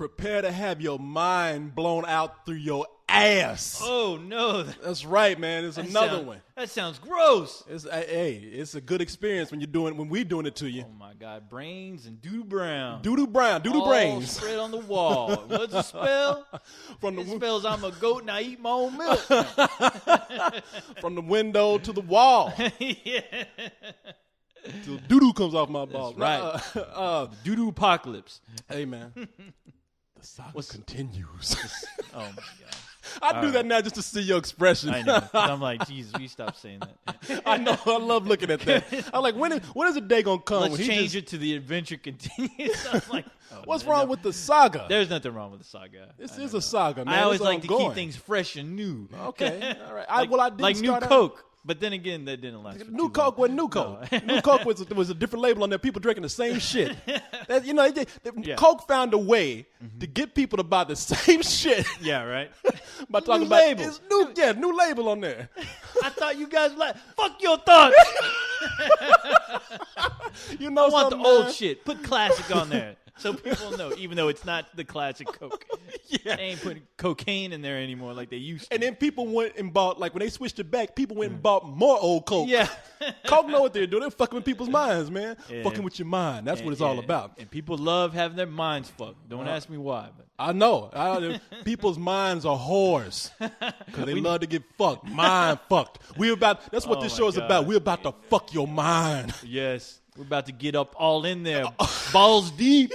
Prepare to have your mind blown out through your ass. Oh, no. That's right, man. It's another one. That sounds gross. It's a good experience when we're doing it to you. Oh, my God. Brains and doo-doo brown. Doo-doo brains. Spread on the wall. What's the spell? It spells I'm a goat and I eat my own milk. From the window to the wall. Yeah. Till doo-doo comes off my balls. Right. Doo-doo apocalypse. Hey, man. The saga continues. Oh, my God. I do that now just to see your expression. I know. I'm like, Jesus, we stop saying that. I know. I love looking at that. I'm like, when is the day going to come? Let's change it to the adventure continues. I'm like, what's wrong with the saga? There's nothing wrong with the saga. This is a saga, man. I always like to keep things fresh and new. Okay. All right. I didn't like new start Coke. But then again, that didn't last. New Coke wasn't New Coke. No. New Coke was a different label on there. People drinking the same shit. Coke found a way to get people to buy the same shit. Yeah, right. By talking about label. It's new label on there. I thought you guys like fuck your thoughts. You know, I want the old shit. Put classic on there. So people know, even though it's not the classic Coke. Yeah. They ain't putting cocaine in there anymore like they used to. And then people went and bought, like when they switched it back, people went and bought more old Coke. Yeah. Coke know what they're doing. They're fucking with people's minds, man. Yeah. Fucking with your mind. That's what it's all about. And people love having their minds fucked. Don't ask me why. But. I know. People's minds are whores because they love to get fucked. Mind fucked. That's what this show is about. We're about to fuck your mind. Yes. We're about to get up all in there. Balls deep.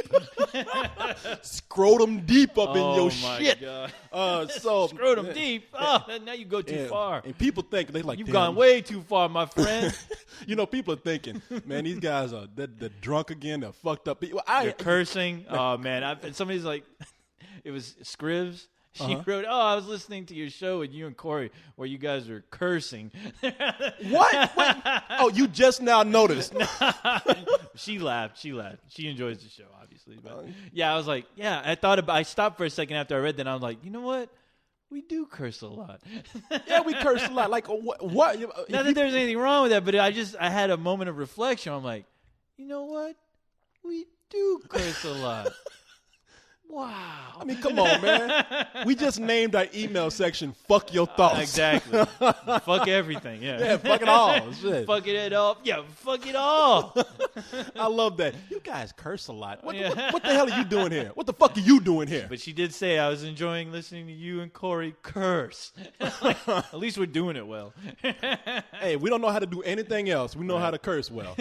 Scrotum deep up in your shit. God. Scrotum deep. Oh, now you go too far. And people think, they like, you've gone way too far, my friend. People are thinking, man, these guys are they're drunk again. They're fucked up. They're cursing. Oh, man. Somebody's like, it was Scribs. She wrote, I was listening to your show with you and Corey where you guys are cursing. What? Oh, you just now noticed. She laughed. She enjoys the show, obviously. But yeah, I was like, I stopped for a second after I read that, and I was like, you know what? We do curse a lot. Yeah, we curse a lot. Like, what? Not that there's anything wrong with that, but I had a moment of reflection. I'm like, you know what? We do curse a lot. Wow. I mean, come on, man. We just named our email section Fuck Your Thoughts. Exactly. Fuck everything, yeah. Yeah, fuck it all. Shit. Fuck it all. Yeah, fuck it all. I love that. You guys curse a lot. What the hell are you doing here? What the fuck are you doing here? But she did say, I was enjoying listening to you and Corey curse. At least we're doing it well. Hey, we don't know how to do anything else. We know how to curse well.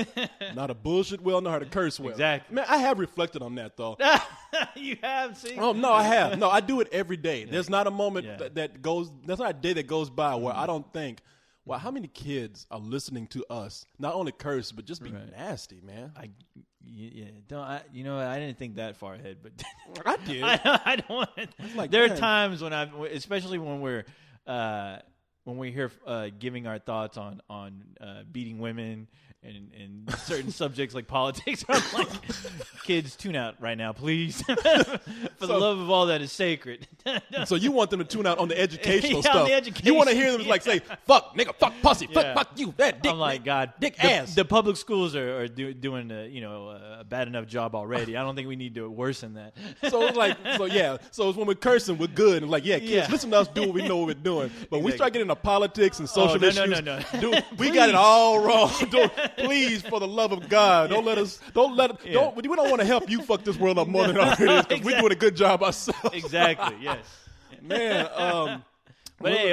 Not a bullshit well, know how to curse well. Exactly. Man, I have reflected on that, though. You have, see? Oh, no, I have. No, I do it every day. Yeah. There's not a moment there's not a day that goes by where I don't think, wow, how many kids are listening to us not only curse, but just be nasty, man? I didn't think that far ahead, but I did. I don't want it. Like, there are times when especially when we're here giving our thoughts on beating women and certain subjects like politics. I'm like, kids, tune out right now, please. For the love of all that is sacred. So you want them to tune out on the educational stuff. On the education. You want to hear them say, fuck, nigga, fuck, pussy, fuck you, that dick. I'm like, God, dick ass. The public schools are doing a bad enough job already. I don't think we need to worsen that. So it's when we're cursing, we're good. And kids, listen to us do what we know what we're doing. But we start getting into politics and social issues. No. Dude, we got it all wrong. Please, for the love of God, we don't want to help you fuck this world up more than it already is, because we're doing a good job ourselves. Exactly, yes. Man, but hey,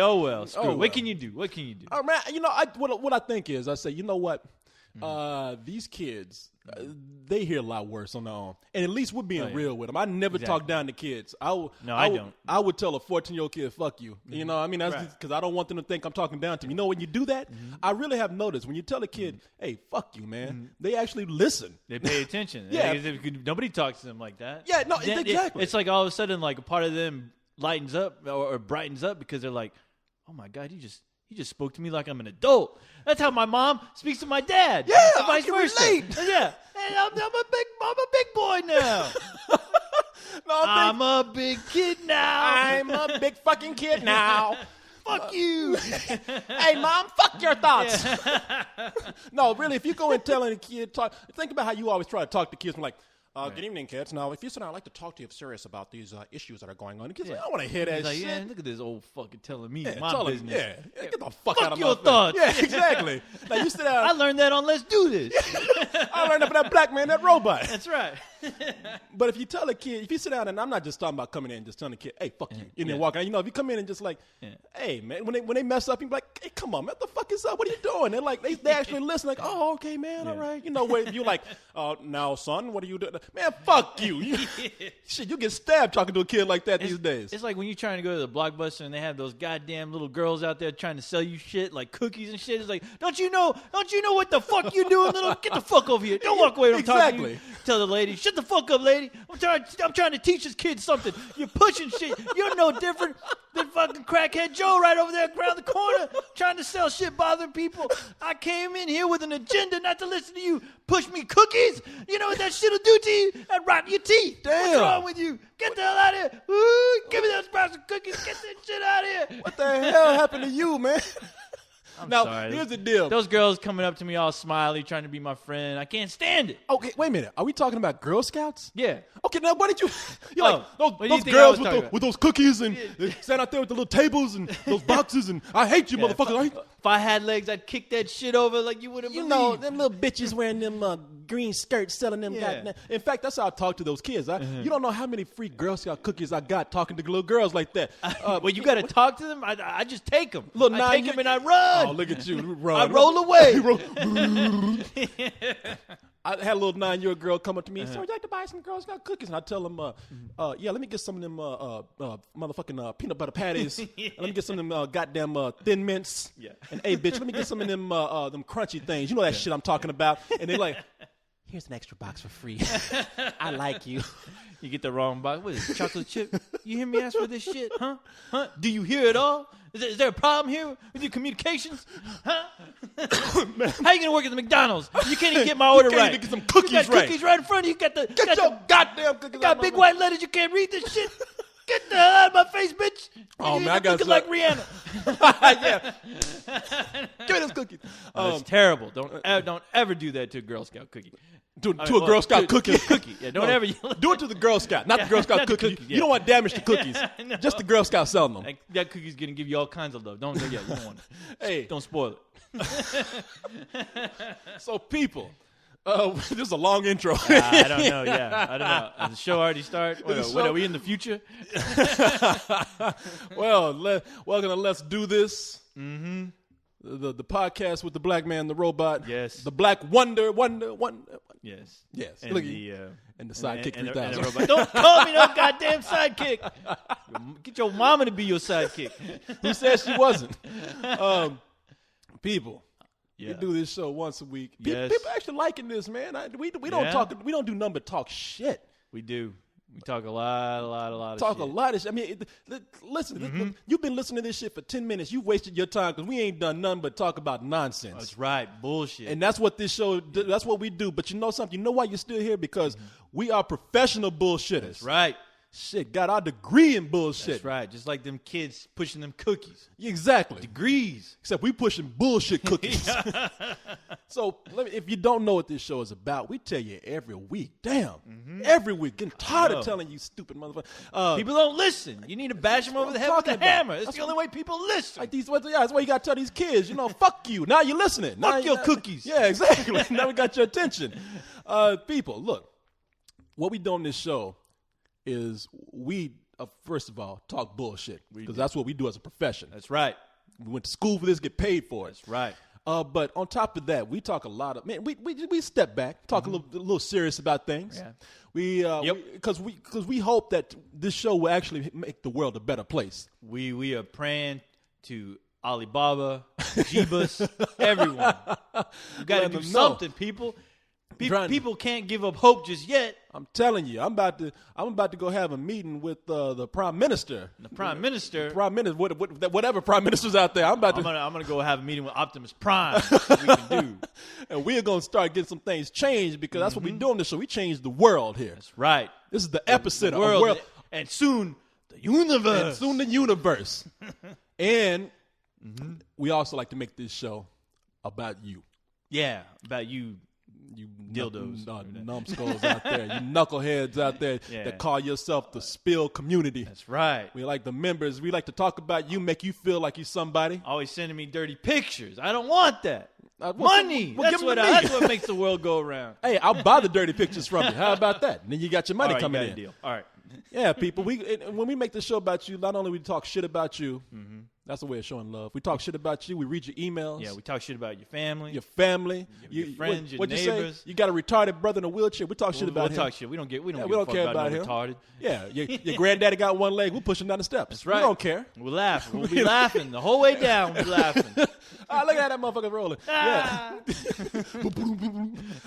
screw. What can you do? Oh, man, what I think is, I say, you know what? These kids, they hear a lot worse on their own. And at least we're being real with them. I never talk down to kids. I don't. I would tell a 14-year-old kid, fuck you. Mm-hmm. You know, I mean, that's because I don't want them to think I'm talking down to them. You know, when you do that, I really have noticed when you tell a kid, hey, fuck you, man, they actually listen. They pay attention. Nobody talks to them like that. Yeah, no, exactly. It's like all of a sudden, like a part of them lightens up or brightens up because they're like, oh, my God, he just spoke to me like I'm an adult. That's how my mom speaks to my dad. Yeah, and vice versa. Relate. Yeah, and I'm a big boy now. I'm a big kid now. I'm a big fucking kid now. Fuck you. Hey, Mom, fuck your thoughts. Yeah. No, really, if you go and telling a kid, think about how you always try to talk to kids. I'm like, Good evening, kids. Now, if you sit down, I'd like to talk to you serious about these issues that are going on. Kids, I don't want to hear that shit. Yeah, look at this old fucking telling me my business. Get the fuck out of my your thoughts. Yeah, exactly. Now, you sit down. I learned that on Let's Do This. I learned that from that black man, that robot. That's right. But if you tell a kid, if you sit down, and I'm not just talking about coming in and just telling a kid, hey, fuck you, and then walk out. If you come in and just like, hey, man, when they mess up, you be like, hey, come on, man, what the fuck is up? What are you doing? They're like, they actually listen, like, oh, okay, man, all right. Where you're like, now, son, what are you doing? Man, fuck you. Shit, you get stabbed talking to a kid like that these days. It's like when you're trying to go to the Blockbuster and they have those goddamn little girls out there trying to sell you shit like cookies and shit. It's like, don't you know what the fuck you doing, little? Get the fuck over here. Don't walk away when I'm talking to you. Tell the lady, shut the fuck up, lady. I'm trying to teach this kid something. You're pushing shit. You're no different than fucking crackhead Joe right over there around the corner trying to sell shit, bothering people. I came in here with an agenda not to listen to you push me cookies. You know what that shit'll do to you? That rot your teeth. Damn. What's wrong with you? Get the hell out of here. Ooh, give me those box of cookies. Get that shit out of here. What the hell happened to you, man? Now, sorry. Here's the deal. Those girls coming up to me all smiley, trying to be my friend. I can't stand it. Okay, wait a minute. Are we talking about Girl Scouts? Yeah. Okay, now what did you... You're like, those do girls with those cookies and stand out there with the little tables and those boxes and I hate you, motherfucker. If I had legs, I'd kick that shit over like you wouldn't believe. Them little bitches wearing them green skirts selling them. Goddamn. In fact, that's how I talk to those kids. You don't know how many free Girl Scout cookies I got talking to little girls like that. Well, you got to talk to them? I just take them. I take them and I run. Oh, look at you. Run. I roll away. I had a little 9-year-old girl come up to me and say, would you like to buy some Girl Scout cookies? And I tell them, yeah, let me get some of them motherfucking peanut butter patties. And let me get some of them goddamn Thin Mints. Yeah. And, hey, bitch, let me get some of them crunchy things. You know that shit I'm talking about. And they're like, here's an extra box for free. I like you. You get the wrong box. What is it, chocolate chip? You hear me ask for this shit? Huh? Do you hear it all? Is there a problem here with your communications? Huh? How you going to work at the McDonald's? You can't even get my order right. You can't even get some cookies you got right. Cookies right in front of you. Get your goddamn cookies. You got big white letters. You can't read this shit. Get the hell out of my face, bitch. Oh, man, I got looking like Rihanna. Yeah. Give me those cookies. It's terrible. Don't ever do that to a Girl Scout cookie. To a Girl Scout cookie. Yeah, don't ever yell. Do it to the Girl Scout, not the Girl Scout cookie. You don't want damage to cookies. No. Just the Girl Scout selling them. That cookie's going to give you all kinds of love. You don't want it. Hey. Don't spoil it. So, people, this is a long intro. I don't know. Yeah, I don't know. Does the show already start? What, are we in the future? Well, welcome to Let's Do This. Mm-hmm. The podcast with the black man, the robot. Yes. The black wonder. Yes. Yes. And Look, the and the sidekick 3000. And the robot. Don't call me no goddamn sidekick. Get your mama to be your sidekick. Who said she wasn't? People. Yeah. We do this show once a week. Yes. People actually liking this, man. We don't talk. We don't do nothing but talk shit. We do. We talk a lot of talk shit. A lot of shit. I mean, listen, you've been listening to this shit for 10 minutes. You've wasted your time because we ain't done nothing but talk about nonsense. That's right. Bullshit. And that's what this show, that's what we do. But you know something? You know why you're still here? Because we are professional bullshitters. That's right. Shit, got our degree in bullshit. That's right. Just like them kids pushing them cookies. Exactly. Degrees. Except we pushing bullshit cookies. So if you don't know what this show is about, we tell you every week. Damn. Every week. Getting tired of telling you stupid motherfuckers. People don't listen. You need to bash them over the head with a hammer. It's the only way people listen. Like that's why you got to tell these kids, fuck you. Now you're listening. Fuck your cookies. Yeah, exactly. Now we got your attention. People, look. What we do on this show is we, first of all, talk bullshit. Because that's what we do as a profession. That's right. We went to school for this, get paid for it. That's right. But on top of that, we talk a lot of, man, we step back, talk a little serious about things. Yeah. Because we hope that this show will actually make the world a better place. We are praying to Alibaba, Jeebus, everyone. You got to do something, people. People can't give up hope just yet. I'm telling you, I'm about to go have a meeting with the prime minister. The prime minister, whatever prime minister's out there. I'm gonna go have a meeting with Optimus Prime. What we can do, and we're gonna start getting some things changed because that's what we do on this show. We change the world here. That's right. This is the epicenter of the world, and soon the universe. And we also like to make this show about you. Yeah, about you. you dildos, numbskulls out there, you knuckleheads out there that call yourself the Spill community. That's right. We like the members. We like to talk about you, make you feel like you're somebody. Always sending me dirty pictures. I don't want that. Money. That's what makes the world go around. Hey, I'll buy the dirty pictures from you. How about that? And then you got your money coming in. Deal. All right. Yeah, people. When we make the show about you, not only we talk shit about you. That's a way of showing love. We talk shit about you. We read your emails. Yeah, we talk shit about your family. Your family. Your friends, your what'd neighbors. You got a retarded brother in a wheelchair. We talk shit about him. We'll talk shit. We don't care about him. Retarded. Yeah, your granddaddy got one leg. We'll push him down the steps. That's right. We don't care. We'll laugh. We'll be laughing the whole way down. We'll be laughing. Look at that motherfucker rolling. Ah. Yeah.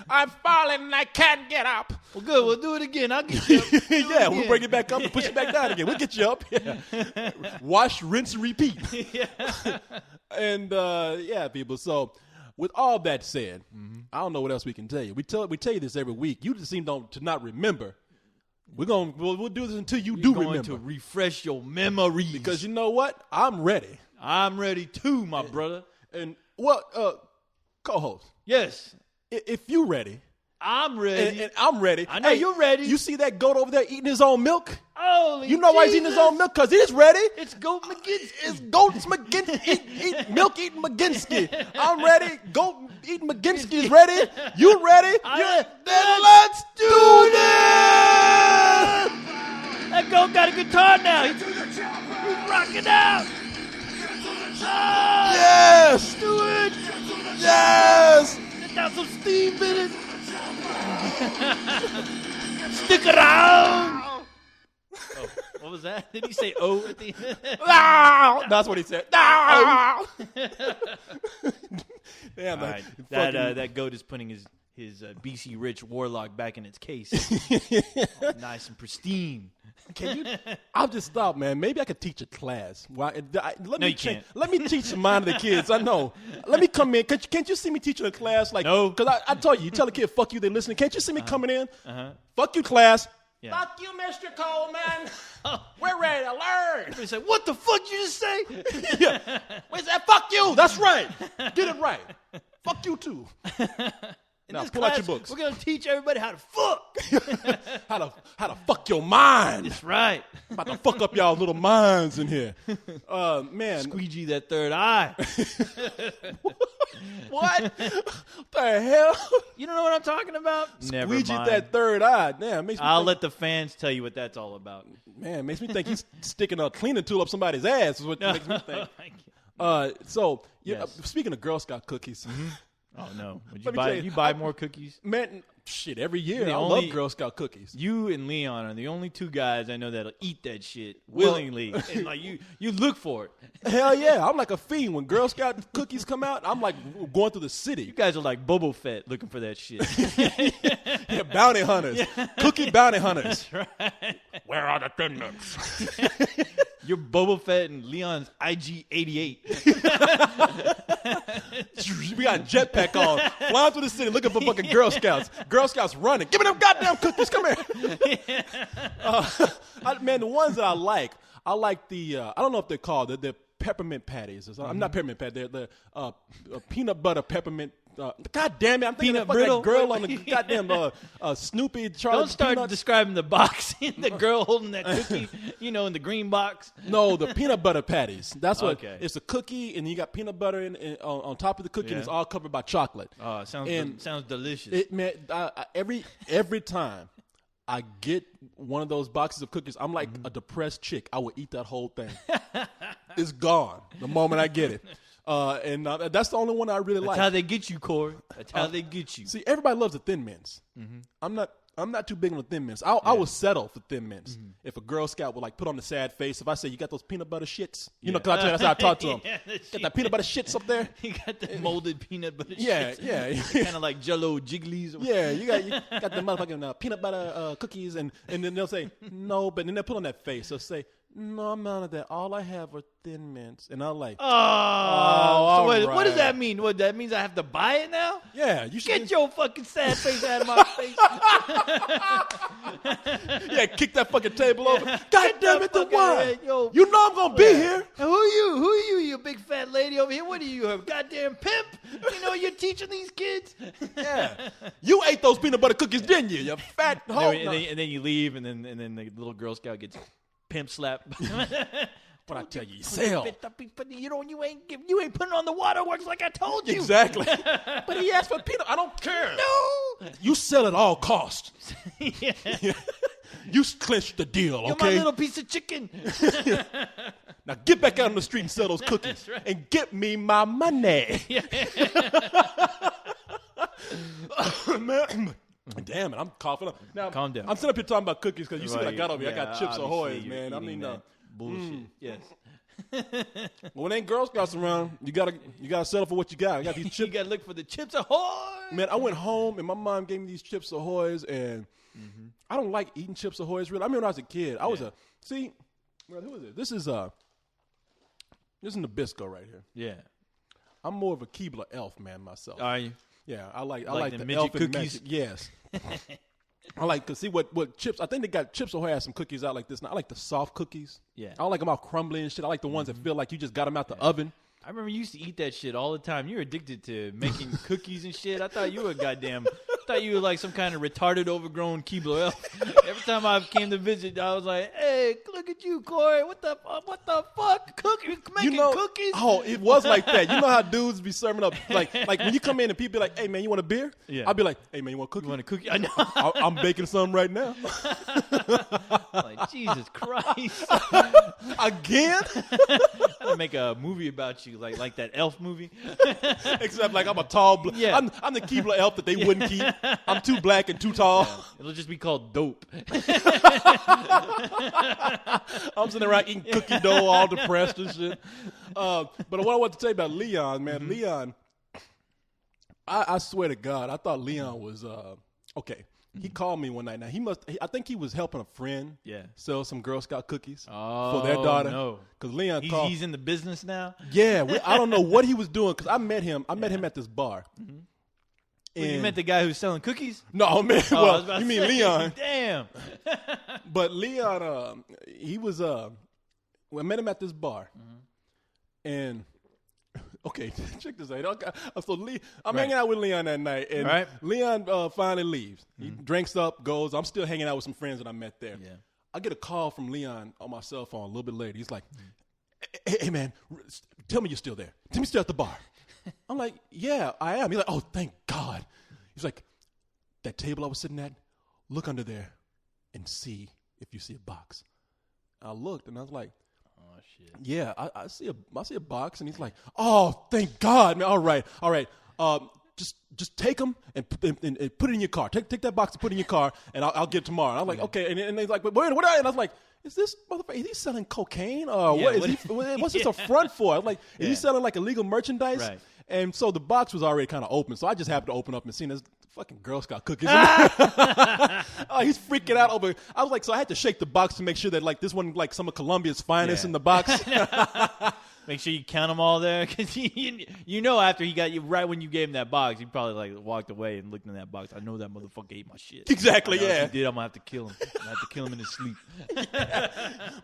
I'm falling and I can't get up. Well, good. We'll do it again. I'll get you up. Yeah, we'll bring it back up and push it back down again. We'll get you up. Yeah. Wash, rinse, and repeat. And people. So, with all that said, I don't know what else we can tell you. We tell you this every week. You just seem to not remember. We'll do this until you do remember. To refresh your memories. Because you know what? I'm ready. I'm ready too, my brother. And co-host. Yes. If you ready. I'm ready. And I'm ready. I know you're ready. You see that goat over there eating his own milk? Holy You know why he's eating his own milk? Because he's ready. It's Goat McGinty. It's Goat McGinty. Milk eating McGinty. I'm ready. Goat eating McGinty is ready. You ready? Then let's do this! That goat got a guitar now. He's rocking out. Oh, yes! Do it! Yes! Get down some steam in it. Stick around. Oh, what was that? Did he say "oh" at the end? That's what he said. Damn, right. That goat is putting his BC Rich Warlock back in its case. Nice and pristine. Can you? I'll just stop, man. Maybe I could teach a class. You can't. Let me teach some mind of the kids. I know. Let me come in. Can't you see me teaching a class? No. Because I told you tell a kid, fuck you, they listening. Can't you see me coming in? Fuck you, class. Yeah. Fuck you, Mr. Coleman. We're ready to learn. He said, "What the fuck you just say?" Yeah. Wait, that fuck you. That's right. Get it right. Fuck you too. Now pull out your books. We're gonna teach everybody how to fuck. how to fuck your mind. That's right. About to fuck up y'all little minds in here. Man. Squeegee that third eye. What the hell? You don't know what I'm talking about? Never Squeegee mind. That third eye. Damn, makes me I'll let the fans tell you what that's all about. Man, makes me think he's sticking a cleaning tool up somebody's ass is what makes me think. Speaking of Girl Scout cookies. Oh no! Would you buy more cookies? Man, shit, every year I love Girl Scout cookies. You and Leon are the only two guys I know that'll eat that shit willingly. And like you look for it. Hell yeah! I'm like a fiend when Girl Scout cookies come out. I'm like going through the city. You guys are like Boba Fett looking for that shit. Yeah, bounty hunters, cookie bounty hunters. That's right. Where are the Thin Mints? You're Boba Fett and Leon's IG-88. We got a jetpack on, flying through the city looking for fucking Girl Scouts. Girl Scouts running. Give me them goddamn cookies. Come here. Man, the ones that I like the, I don't know if they're called, they're peppermint patties. I'm not peppermint patties. They're the peanut butter peppermint. God damn it. I'm thinking of that girl on the goddamn Snoopy. Charlie Don't start Peanuts. describing the box. The girl holding that cookie, in the green box. No, the peanut butter patties. That's what. Okay. It's a cookie, and you got peanut butter on top of the cookie, and it's all covered by chocolate. Oh, sounds delicious. Every time I get one of those boxes of cookies, I'm like a depressed chick. I will eat that whole thing. It's gone the moment I get it. And that's the only one I really like. That's how they get you, Corey. That's how they get you. See, everybody loves the Thin Mints. I'm not too big on the Thin Mints. I will settle for Thin Mints. If a Girl Scout would like put on the sad face, if I say, you got those peanut butter shits? Because I tell you, that's how I talk to them. Got that peanut butter shits up there? You got the molded peanut butter shits. Yeah. Kind of like Jell-O Jigglies. Yeah, you got the motherfucking peanut butter cookies, and then they'll say, no, but then they'll put on that face. They'll say, no, I'm none of that. All I have are Thin Mints. And I'm like, so what does right. that mean? What, that means I have to buy it now? Yeah, you should Get your fucking sad face out of my face. Yeah, kick that fucking table over. God damn it, the wine. Yo. You know I'm going to be here. Who are you, you big fat lady over here? What are you, a goddamn pimp? You know you're teaching these kids? Yeah. You ate those peanut butter cookies, didn't you? You fat hoe. And then you leave, and then the little Girl Scout gets pimp slapped. But I tell you, sell. You ain't putting on the waterworks like I told you. Exactly. But he asked for peanut. I don't care. No. You sell at all costs. Yeah. You clinched the deal, okay? You're my little piece of chicken. Now get back out on the street and sell those cookies. Right. And get me my money. Man. Damn it, I'm coughing up. Now, calm down. I'm sitting up here talking about cookies because you see what I got over here. Yeah, I got Chips Ahoy's, man. I mean, bullshit. Yes. when ain't Girl Scouts around, you gotta settle for what you got. I got these You chips. gotta look for the Chips Ahoy. Man, I went home and my mom gave me these Chips Ahoy's, and I don't like eating Chips Ahoy's. Really, I mean, when I was a kid, I was who is it? This is Nabisco right here. Yeah. I'm more of a Keebler Elf man myself. Are you? Yeah, I like the the midget Elf and cookies? Magic. Yes. I like to see what chips. I think they got Chips Ahoy has some cookies out like this. Now, I like the soft cookies. Yeah. I don't like them all crumbly and shit. I like the ones that feel like you just got them out the oven. I remember you used to eat that shit all the time. You were addicted to making cookies and shit. I thought you were like some kind of retarded, overgrown Keebler Elf. Every time I came to visit, I was like, "Hey, look at you, Corey. What the fuck? Making cookies?" Oh, it was like that. You know how dudes be serving up like when you come in and people be like, "Hey man, you want a beer?" Yeah. I'll be like, "Hey man, you want a cookie?" You want a cookie? I know. I'm baking some right now. Like, Jesus Christ. Again? I'm gonna make a movie about you, like that Elf movie. Except like I'm a tall. Yeah. I'm the Keebler Elf that they wouldn't keep. I'm too black and too tall. Yeah. It'll just be called Dope. I'm sitting around eating cookie dough, all depressed and shit. But what I want to tell you about Leon, man, Leon, I swear to God, I thought Leon was okay. He called me one night. Now I think he was helping a friend sell some Girl Scout cookies for their daughter. No, because Leon called. He's in the business now. Yeah, I don't know what he was doing because I met him. I met him at this bar. Mm-hmm. Well, you met the guy who's selling cookies? No, man. Well, you mean Leon? Damn. But Leon, he was. I met him at this bar, and. Okay, check this out. So I'm hanging out with Leon that night, and Leon finally leaves. He drinks up, goes. I'm still hanging out with some friends that I met there. Yeah. I get a call from Leon on my cell phone a little bit later. He's like, hey man, tell me you're still there. Tell me you're still at the bar. I'm like, yeah, I am. He's like, oh, thank God. He's like, that table I was sitting at, look under there and see if you see a box. I looked, and I was like, oh, shit. Yeah, I see a box, and he's like, "Oh, thank God, man! All right. Just take them and put it in your car. Take that box and put it in your car, and I'll get it tomorrow." And I'm like, "Okay." And they're like, "Wait, what?" And I was like, "Is this motherfucker? Is he selling cocaine or what? What's this a front for?" I was like, "Is he selling like illegal merchandise?" Right. And so the box was already kind of open, so I just happened to open up and seen this fucking Girl Scout cookies. Oh, he's freaking out over. I was like, so I had to shake the box to make sure that like this wasn't like some of Colombia's finest in the box. Make sure you count them all there, because you know after he got you right when you gave him that box, he probably like walked away and looked in that box. I know that motherfucker ate my shit. Exactly, yeah. If he did, I'm gonna have to kill him. I'm gonna have to kill him in his sleep.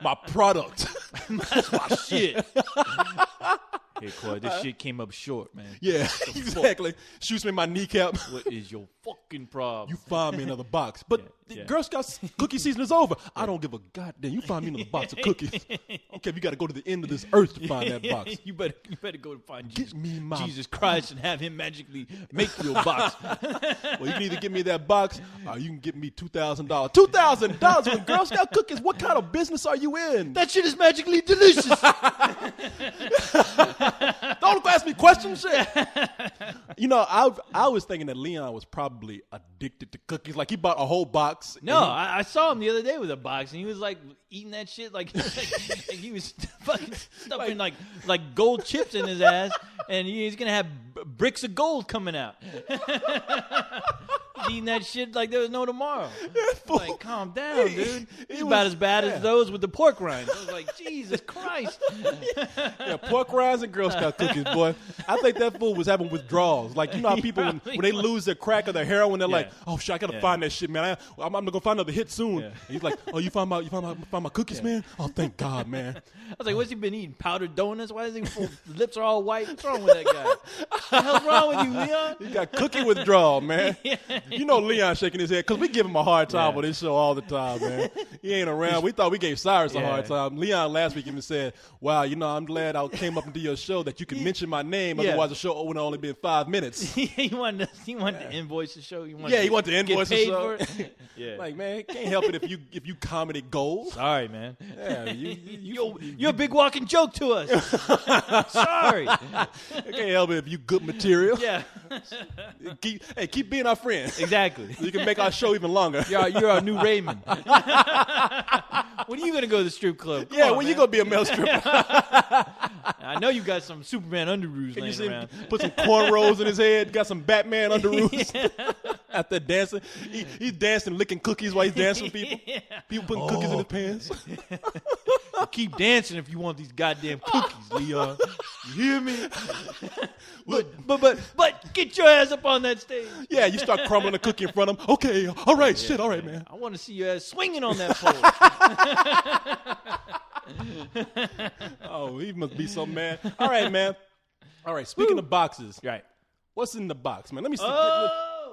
My product. That's my shit. Hey, Corey, this shit came up short, man. Yeah, exactly. Shoots me in my kneecap. What is your fucking problem? You find me another box. But Girl Scouts cookie season is over. I don't give a goddamn. You find me another box of cookies. Okay, you got to go to the end of this earth to find that box. You better go and find Jesus box. Christ and have him magically make you a box. Well, you can either give me that box or you can give me $2,000. $2,000 for Girl Scout cookies? What kind of business are you in? That shit is magically delicious. Don't ask me questions. You know, I was thinking that Leon was probably addicted to cookies. Like he bought a whole box. No, I saw him the other day with a box, and he was like eating that shit like he was fucking stuffing like gold chips in his ass, and he's gonna have bricks of gold coming out. eating that shit like there was no tomorrow. Like, calm down, dude. He's about as bad as those with the pork rinds. I was like, Jesus Christ. Yeah, pork rinds and Girl Scout cookies, boy. I think that fool was having withdrawals. Like, you know how people, when they lose their crack or their heroin, they're like, oh, shit, I got to find that shit, man. I'm going to find another hit soon. Yeah. And he's like, oh, you found my cookies, man? Oh, thank God, man. I was like, what's he been eating? Powdered donuts? Why is his lips are all white? What's wrong with that guy? What the hell's wrong with you, Leon? He got cookie withdrawal, man. You know Leon shaking his head because we give him a hard time on this show all the time, man. He ain't around. We thought we gave Cyrus a hard time. Leon last week even said, wow, you know, I'm glad I came up into your show that you could mention my name. Otherwise, the show would have only been 5 minutes. He wanted to invoice the show. He wanted to invoice the show. Yeah. Like, man, can't help it if you comedy gold. Sorry, man. Yeah, you're a big walking joke to us. Sorry. I can't help it if you good material. Yeah. Keep being our friend. Exactly. So you can make our show even longer. You're our new Raymond. When are you going to go to the strip club? Come on, when you going to be a male stripper? I know you got some Superman underoos laying around. Put some cornrows in his head. Got some Batman underoos. After dancing. He's dancing, licking cookies while he's dancing with people. People putting cookies in his pants. Keep dancing if you want these goddamn cookies, Leon. You hear me? But get your ass up on that stage. Yeah, you start crumbling a cookie in front of him. Okay, all right, all right, man. I want to see your ass swinging on that pole. Oh, he must be so mad. All right, man. All right, speaking of boxes. Right. What's in the box, man? Let me see.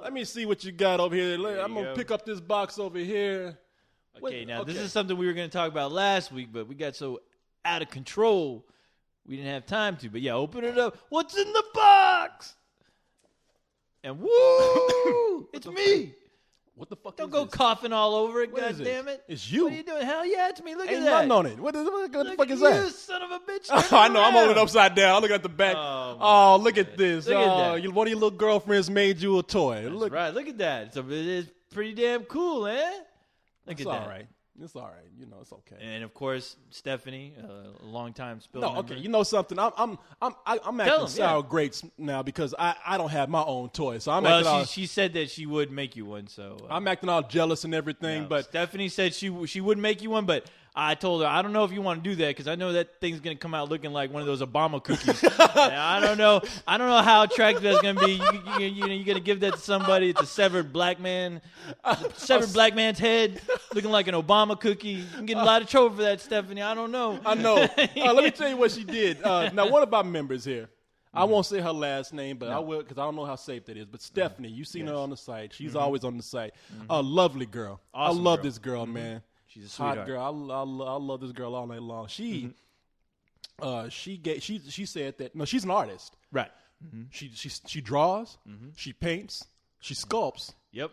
Let me see what you got over here. I'm going to pick up this box over here. Okay, this is something we were going to talk about last week, but we got so out of control, we didn't have time to. But, yeah, open it up. What's in the box? And, woo, it's me. What the fuck Don't is go this? Coughing all over it, what goddammit. It's you. What are you doing? Hell yeah, it's me. Look Ain't at that. nothing on it. What the fuck is you, that? You son of a bitch. Oh, I know. I'm holding it upside down. I'm looking at the back. Oh, look at this. Look at that. One of your little girlfriends made you a toy. That's right. Look at that. It is pretty damn cool, eh? Look at that. All right. It's all right. You know, it's okay. And of course, Stephanie, a longtime Spill. No, okay. You know something? I'm acting sour grapes now because I don't have my own toy. So she said that she would make you one. So I'm acting all jealous and everything. But Stephanie said she would make you one, but I told her I don't know if you want to do that because I know that thing's gonna come out looking like one of those Obama cookies. I don't know how attractive that's gonna be. You gotta give that to somebody. It's a severed black man's head looking like an Obama cookie. I'm getting a lot of trouble for that, Stephanie. I don't know. I know. Let me tell you what she did. Now, one of our members here. I won't say her last name, but I will because I don't know how safe that is. But Stephanie, you've seen her on the site. She's always on the site. A lovely girl. Awesome I love girl. this girl, man. She's a sweetheart. Hot girl. I love this girl all night long. She said that she's an artist. Right. She draws. She paints. She sculpts. Yep.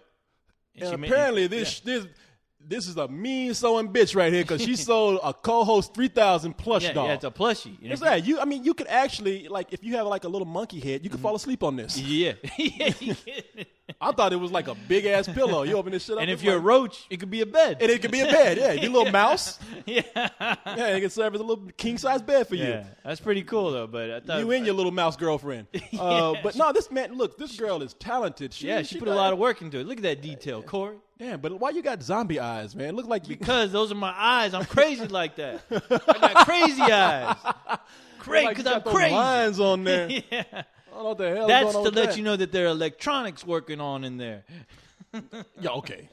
And apparently this is a mean sewing bitch right here because she sold a co-host 3,000 plush doll. Yeah, it's a plushie. It's that you could actually if you have like a little monkey head, you could fall asleep on this. Yeah. I thought it was like a big ass pillow. You open this shit up, and if you're a roach, it could be a bed. And it could be a bed. Yeah, you little mouse. Yeah, it can serve as a little king size bed for you. Yeah, that's pretty cool though. But I thought you and your little mouse girlfriend. But no, this girl is talented. She put a lot of work into it. Look at that detail, Corey. Damn, but why you got zombie eyes, man? Look like because those are my eyes. I'm crazy like that. I got crazy eyes. Crazy because I'm crazy. Lines on there. Yeah. I don't know what the hell. That's to let you know that there are electronics working on in there. Yeah, okay.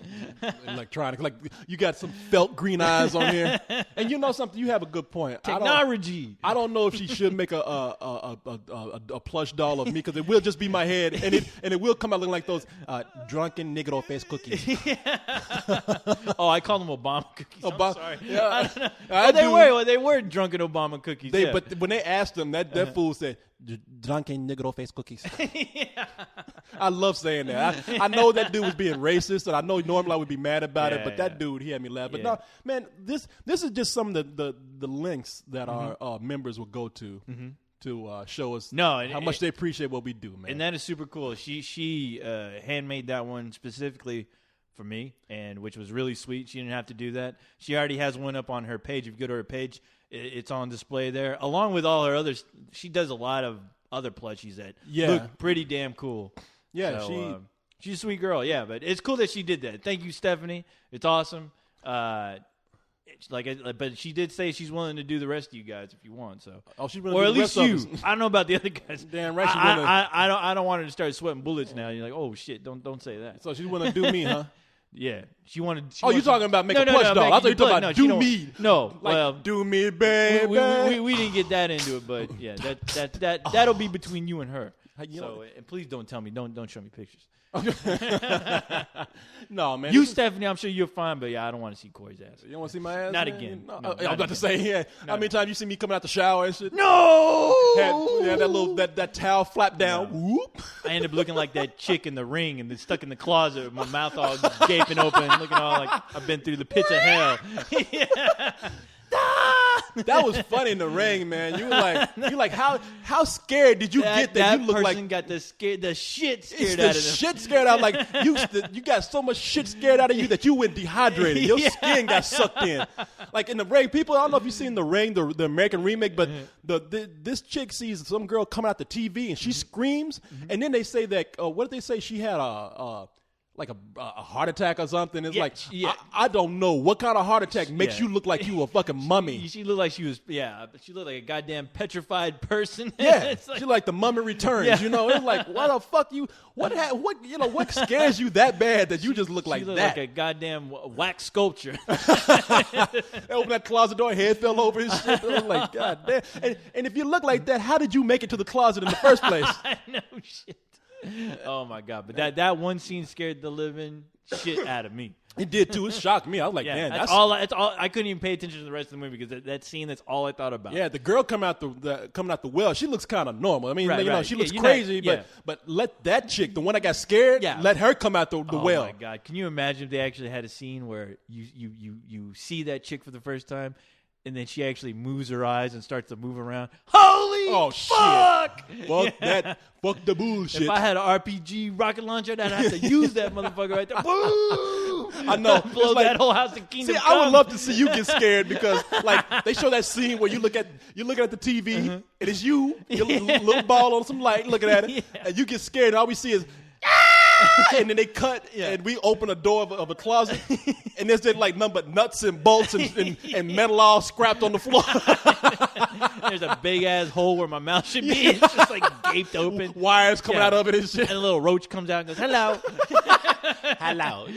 Electronic. Like you got some felt green eyes on here. And you know something? You have a good point. Technology. I don't know if she should make a plush doll of me because it will just be my head and it will come out looking like those drunken Negro face cookies. Oh, I call them Obama cookies. I'm sorry. Yeah, they were drunken Obama cookies. But when they asked them, that fool said, drunken Negro face cookies. Yeah. I love saying that. I know that dude was being racist, and I know normally I would be mad about it, but that dude, he had me laugh. But no, man, this is just some of the lengths that our members will go to show us how much they appreciate what we do, man. And that is super cool. She handmade that one specifically for me, and which was really sweet. She didn't have to do that. She already has one up on her page. If you go to her page, it's on display there, along with all her others. She does a lot of other plushies that look pretty damn cool. Yeah, so, She's a sweet girl, yeah. But it's cool that she did that. Thank you, Stephanie. It's awesome. But she did say she's willing to do the rest of you guys if you want. So, she's willing or to at do the least rest of you. us. I don't know about the other guys. Damn right. I don't want her to start sweating bullets now. You're like, oh shit, don't say that. So she's willing to do me, huh? Yeah, she wanted. You talking about make a plush doll? I thought you were talking about do me. No, like, do me, baby. We didn't get that into it, but yeah, that'll be between you and her. So, and please don't tell me. Don't show me pictures. No, man. Stephanie, I'm sure you're fine, but yeah, I don't want to see Corey's ass. You don't want to see my ass? Not man? again. No. No, I was about to say, yeah. How many times you see me coming out the shower and shit? No! That little that towel flap down. No. Whoop. I end up looking like that chick in The Ring and then stuck in the closet with my mouth all gaping open, looking all like I've been through the pits of hell. That was funny in The Ring, man. You were like, how scared did you get that you look like? That person got the shit scared out of them. Shit scared out. Like you got so much shit scared out of you that you went dehydrated. Your skin got sucked in. Like in The Ring, people. I don't know if you've seen The Ring, the American remake, but this chick sees some girl coming out the TV and she screams, and then they say that what did they say? She had a heart attack or something. It's I don't know what kind of heart attack makes you look like you a fucking mummy. She looked like she looked like a goddamn petrified person. Yeah, she like the Mummy Returns. Yeah. You know, it's like what the fuck what scares you that bad that you just look like looked that? Like a goddamn wax sculpture. They opened that closet door, head fell over and shit. I was like, God damn. And if you look like that, how did you make it to the closet in the first place? I know shit. Oh my god! But that one scene scared the living shit out of me. It did too. It shocked me. I was like, man, that's all. I couldn't even pay attention to the rest of the movie because that scene. That's all I thought about. Yeah, the girl coming out the well. She looks kind of normal. I mean, she looks Yeah, crazy, but let that chick, the one that got scared, let her come out the well. Oh my god! Can you imagine if they actually had a scene where you see that chick for the first time? And then she actually moves her eyes and starts to move around. Holy fuck! Shit. Fuck the bullshit. If I had an RPG rocket launcher, then I'd have to use that motherfucker right there. Woo! I know. Blow that whole house to Kingdom Come. I would love to see you get scared because, like, they show that scene where you're looking at the TV, and it's you, your little ball on some light, looking at it, and you get scared, and all we see is, and then they cut, and we open a door of a closet, and there's like nothing but nuts and bolts and metal all scrapped on the floor. There's a big ass hole where my mouth should be. It's just like gaped open. Wires coming out of it and shit. And a little roach comes out and goes, "Hello, hello."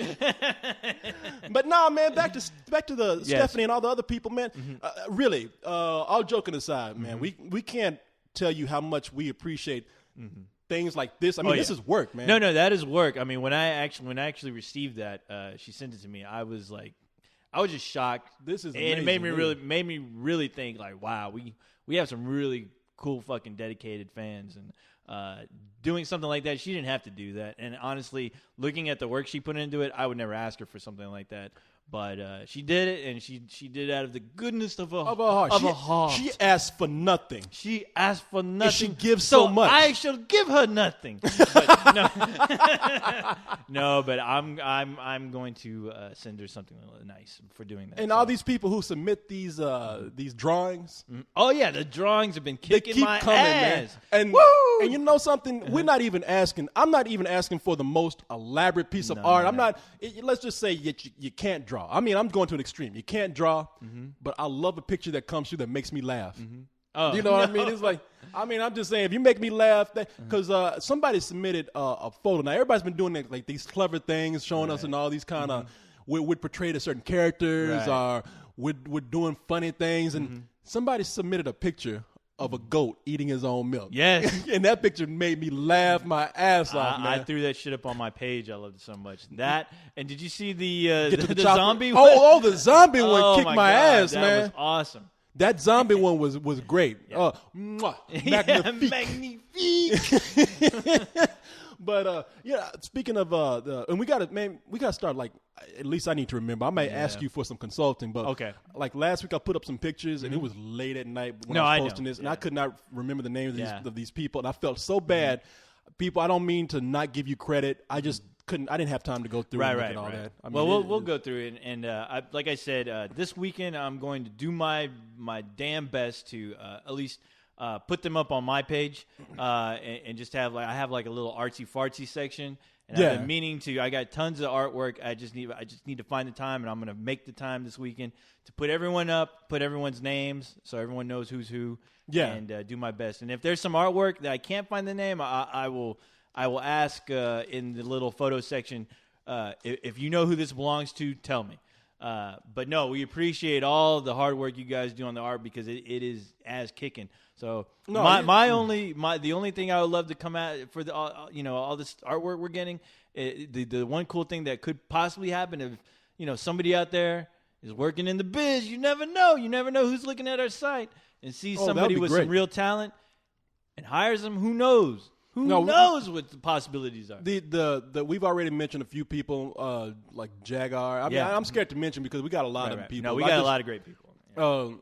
But no, man, back to the Stephanie and all the other people, man. Really, all joking aside, man, we can't tell you how much we appreciate. Things like this. I mean, this is work, man. No, that is work. I mean, when I actually received that, she sent it to me. I was just shocked. This is amazing. And it made me really think like, wow, we have some really cool fucking dedicated fans, and doing something like that, she didn't have to do that. And honestly, looking at the work she put into it, I would never ask her for something like that. But she did it, and she did it out of the goodness of her heart. She asked for nothing. She asked for nothing. And she gives so much. I should give her nothing. But no, but I'm going to send her something nice for doing that. And all these people who submit these drawings. Oh yeah, the drawings have been kicking my coming, ass. Man. And you know something? We're not even asking. I'm not even asking for the most elaborate piece of art. I'm not. Let's just say you can't draw. I mean, I'm going to an extreme. You can't draw, but I love a picture that comes through that makes me laugh. Oh, you know what I mean? It's like, I mean, I'm just saying, if you make me laugh, because somebody submitted a photo. Now, everybody's been doing like these clever things, showing us and all these kind of, we'd portray a certain characters, or we're doing funny things, and somebody submitted a picture of a goat eating his own milk. Yes. And that picture made me laugh my ass off, man. I threw that shit up on my page. I loved it so much. That, and did you see the zombie one? Oh, the zombie one kicked my ass, man. That was awesome. That zombie one was great. Yeah. Magnifique. But speaking of and we gotta start, like, at least I need to remember. I might ask you for some consulting, but like last week I put up some pictures and it was late at night when I was posting this, and I could not remember the names of these people, and I felt so bad. People, I don't mean to not give you credit. I just couldn't. I didn't have time to go through and look at all that. I mean, we'll go through it, and like I said, this weekend I'm going to do my damn best to at least put them up on my page, and just have I have like a little artsy fartsy section, And I've been meaning to. I got tons of artwork. I just need to find the time, and I'm going to make the time this weekend to put everyone up, put everyone's names, so everyone knows who's who. Yeah. And do my best. And if there's some artwork that I can't find the name, I will ask in the little photo section, if you know who this belongs to, tell me. But no, we appreciate all the hard work you guys do on the art because it is ass kicking. So the only thing I would love to come at for the all this artwork we're getting, the one cool thing that could possibly happen if somebody out there is working in the biz. You never know who's looking at our site and sees somebody with some real talent and hires them. Who knows? Who knows what the possibilities are? We've already mentioned a few people like Jagar. I mean, I'm scared to mention because we got a lot of people. No, we got a lot of great people.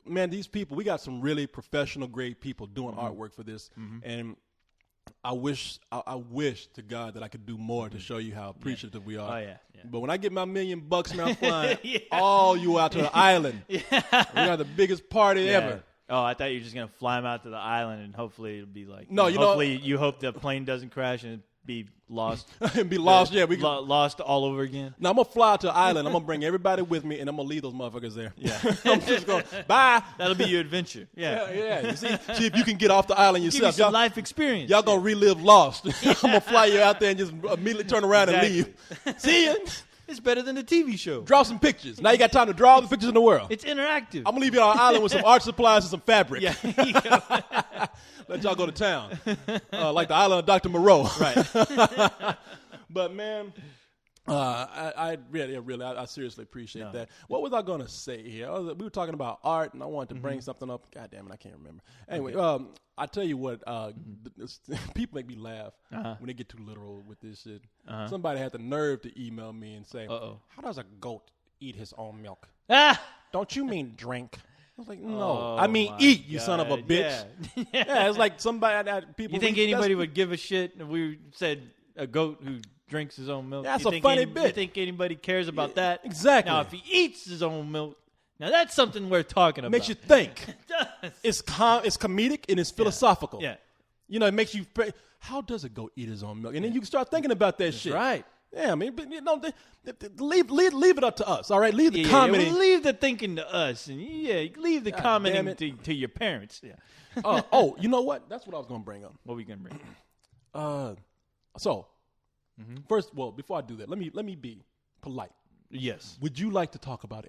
Man, these people, we got some really professional, great people doing artwork for this, and I wish to God that I could do more to show you how appreciative we are. Oh yeah. But when I get my $1 million now, I'm flying all you out to the island. We got the biggest party ever. Oh, I thought you were just gonna fly them out to the island, and hopefully it'll be like. No, you hope the plane doesn't crash and be lost. And be lost, we lost all over again. Now I'm gonna fly out to the island. I'm gonna bring everybody with me, and I'm gonna leave those motherfuckers there. Yeah, I'm just going bye. That'll be your adventure. Yeah. You see if you can get off the island yourself. Give you some life experience. Y'all gonna relive Lost. I'm gonna fly you out there and just immediately turn around and leave. See ya. It's better than the TV show. Draw some pictures. Now you got time to draw all the pictures in the world. It's interactive. I'm gonna leave you on our island with some art supplies and some fabric. Yeah, there you go. Let y'all go to town, like the island of Dr. Moreau. Right. But man, I seriously appreciate that. What was I gonna say here? We were talking about art, and I wanted to bring something up. God damn it, I can't remember. Anyway, I tell you what, people make me laugh when they get too literal with this shit. Somebody had the nerve to email me and say, "How does a goat eat his own milk?" Don't you mean drink? I was like, no, I mean eat, you son of a bitch. Yeah, it's like somebody people. You think anybody would give a shit if we said a goat who drinks his own milk? That's a funny bit. You think anybody cares about that? Exactly. Now, if he eats his own milk, now that's something we're talking about. Makes you think. It's comedic and it's philosophical. Yeah. It makes you. How does a goat eat his own milk? And then you can start thinking about that shit. Right. Yeah, I mean, but leave it up to us, all right? Leave the commenting. Yeah, leave the thinking to us, and leave the commenting to your parents. Yeah. You know what? That's what I was going to bring up. What are we going to bring up? First, before I do that, let me be polite. Yes. Would you like to talk about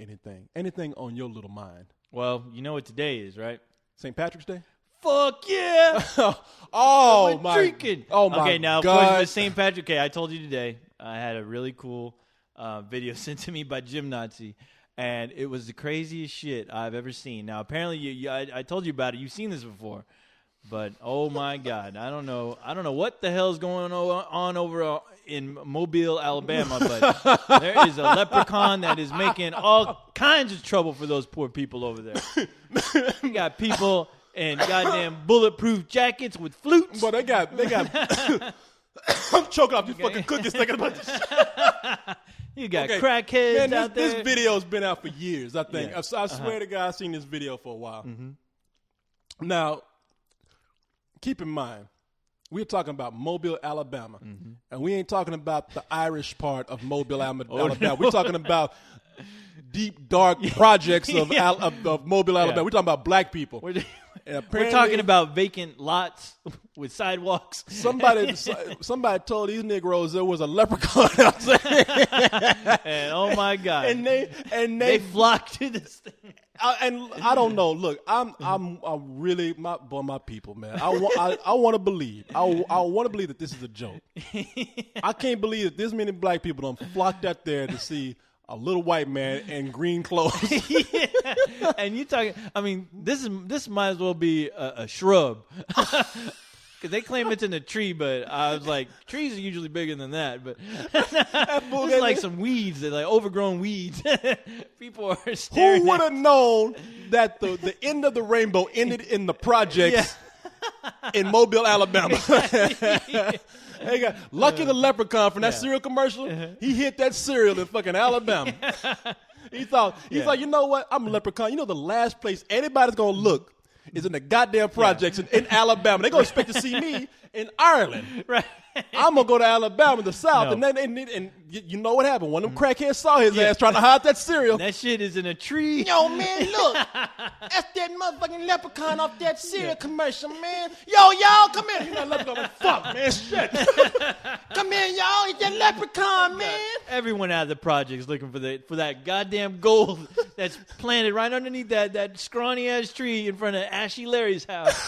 anything on your little mind? Well, you know what today is, right? St. Patrick's Day? Fuck yeah! Oh my! Drinking. Oh my! Okay, now God. of course, St. Patrick. Okay, I told you today. I had a really cool video sent to me by Jim Nazi, and it was the craziest shit I've ever seen. Now, apparently, I told you about it. You've seen this before, but oh my God, I don't know what the hell is going on over in Mobile, Alabama, but there is a leprechaun that is making all kinds of trouble for those poor people over there. You got people in goddamn bulletproof jackets with flutes. But they got. I'm choking off these fucking cookies thinking about this shit. You got crackheads out there. This video's been out for years, I think. Yeah. I swear to God, I've seen this video for a while. Now, keep in mind, we're talking about Mobile, Alabama. And we ain't talking about the Irish part of Mobile, Alabama. No. We're talking about deep, dark projects of Mobile, Alabama. Yeah. We're talking about black people. We're talking about vacant lots with sidewalks. Somebody told these Negroes there was a leprechaun out there. And oh my God! And they flocked to this thing. And I don't know. Look, I'm really my people, man. I want to believe. I want to believe that this is a joke. I can't believe that this many black people don't flocked out there to see a little white man in green clothes. Yeah. And you talking? I mean, this might as well be a shrub. Because they claim it's in a tree, but I was like, trees are usually bigger than that. But it's like some weeds, they're like overgrown weeds. People are staring. Who would have known that the end of the rainbow ended in the projects in Mobile, Alabama? Hey, Lucky the Leprechaun from that cereal commercial. He hit that cereal in fucking Alabama. He thought, you know what? I'm a leprechaun. You know the last place anybody's going to look is in the goddamn projects in Alabama. They're going to expect to see me in Ireland. Right. I'm gonna go to Alabama, the South, No. and you know what happened? One of them crackheads saw his ass trying to hide that cereal. That shit is in a tree. Yo, man, look. That's that motherfucking leprechaun off that cereal commercial, man. Yo, y'all, come here. You're not leprechaun. Fuck, man, shit. Come here, y'all. It's that leprechaun, man. Everyone out of the project's looking for that goddamn gold that's planted right underneath that scrawny ass tree in front of Ashy Larry's house.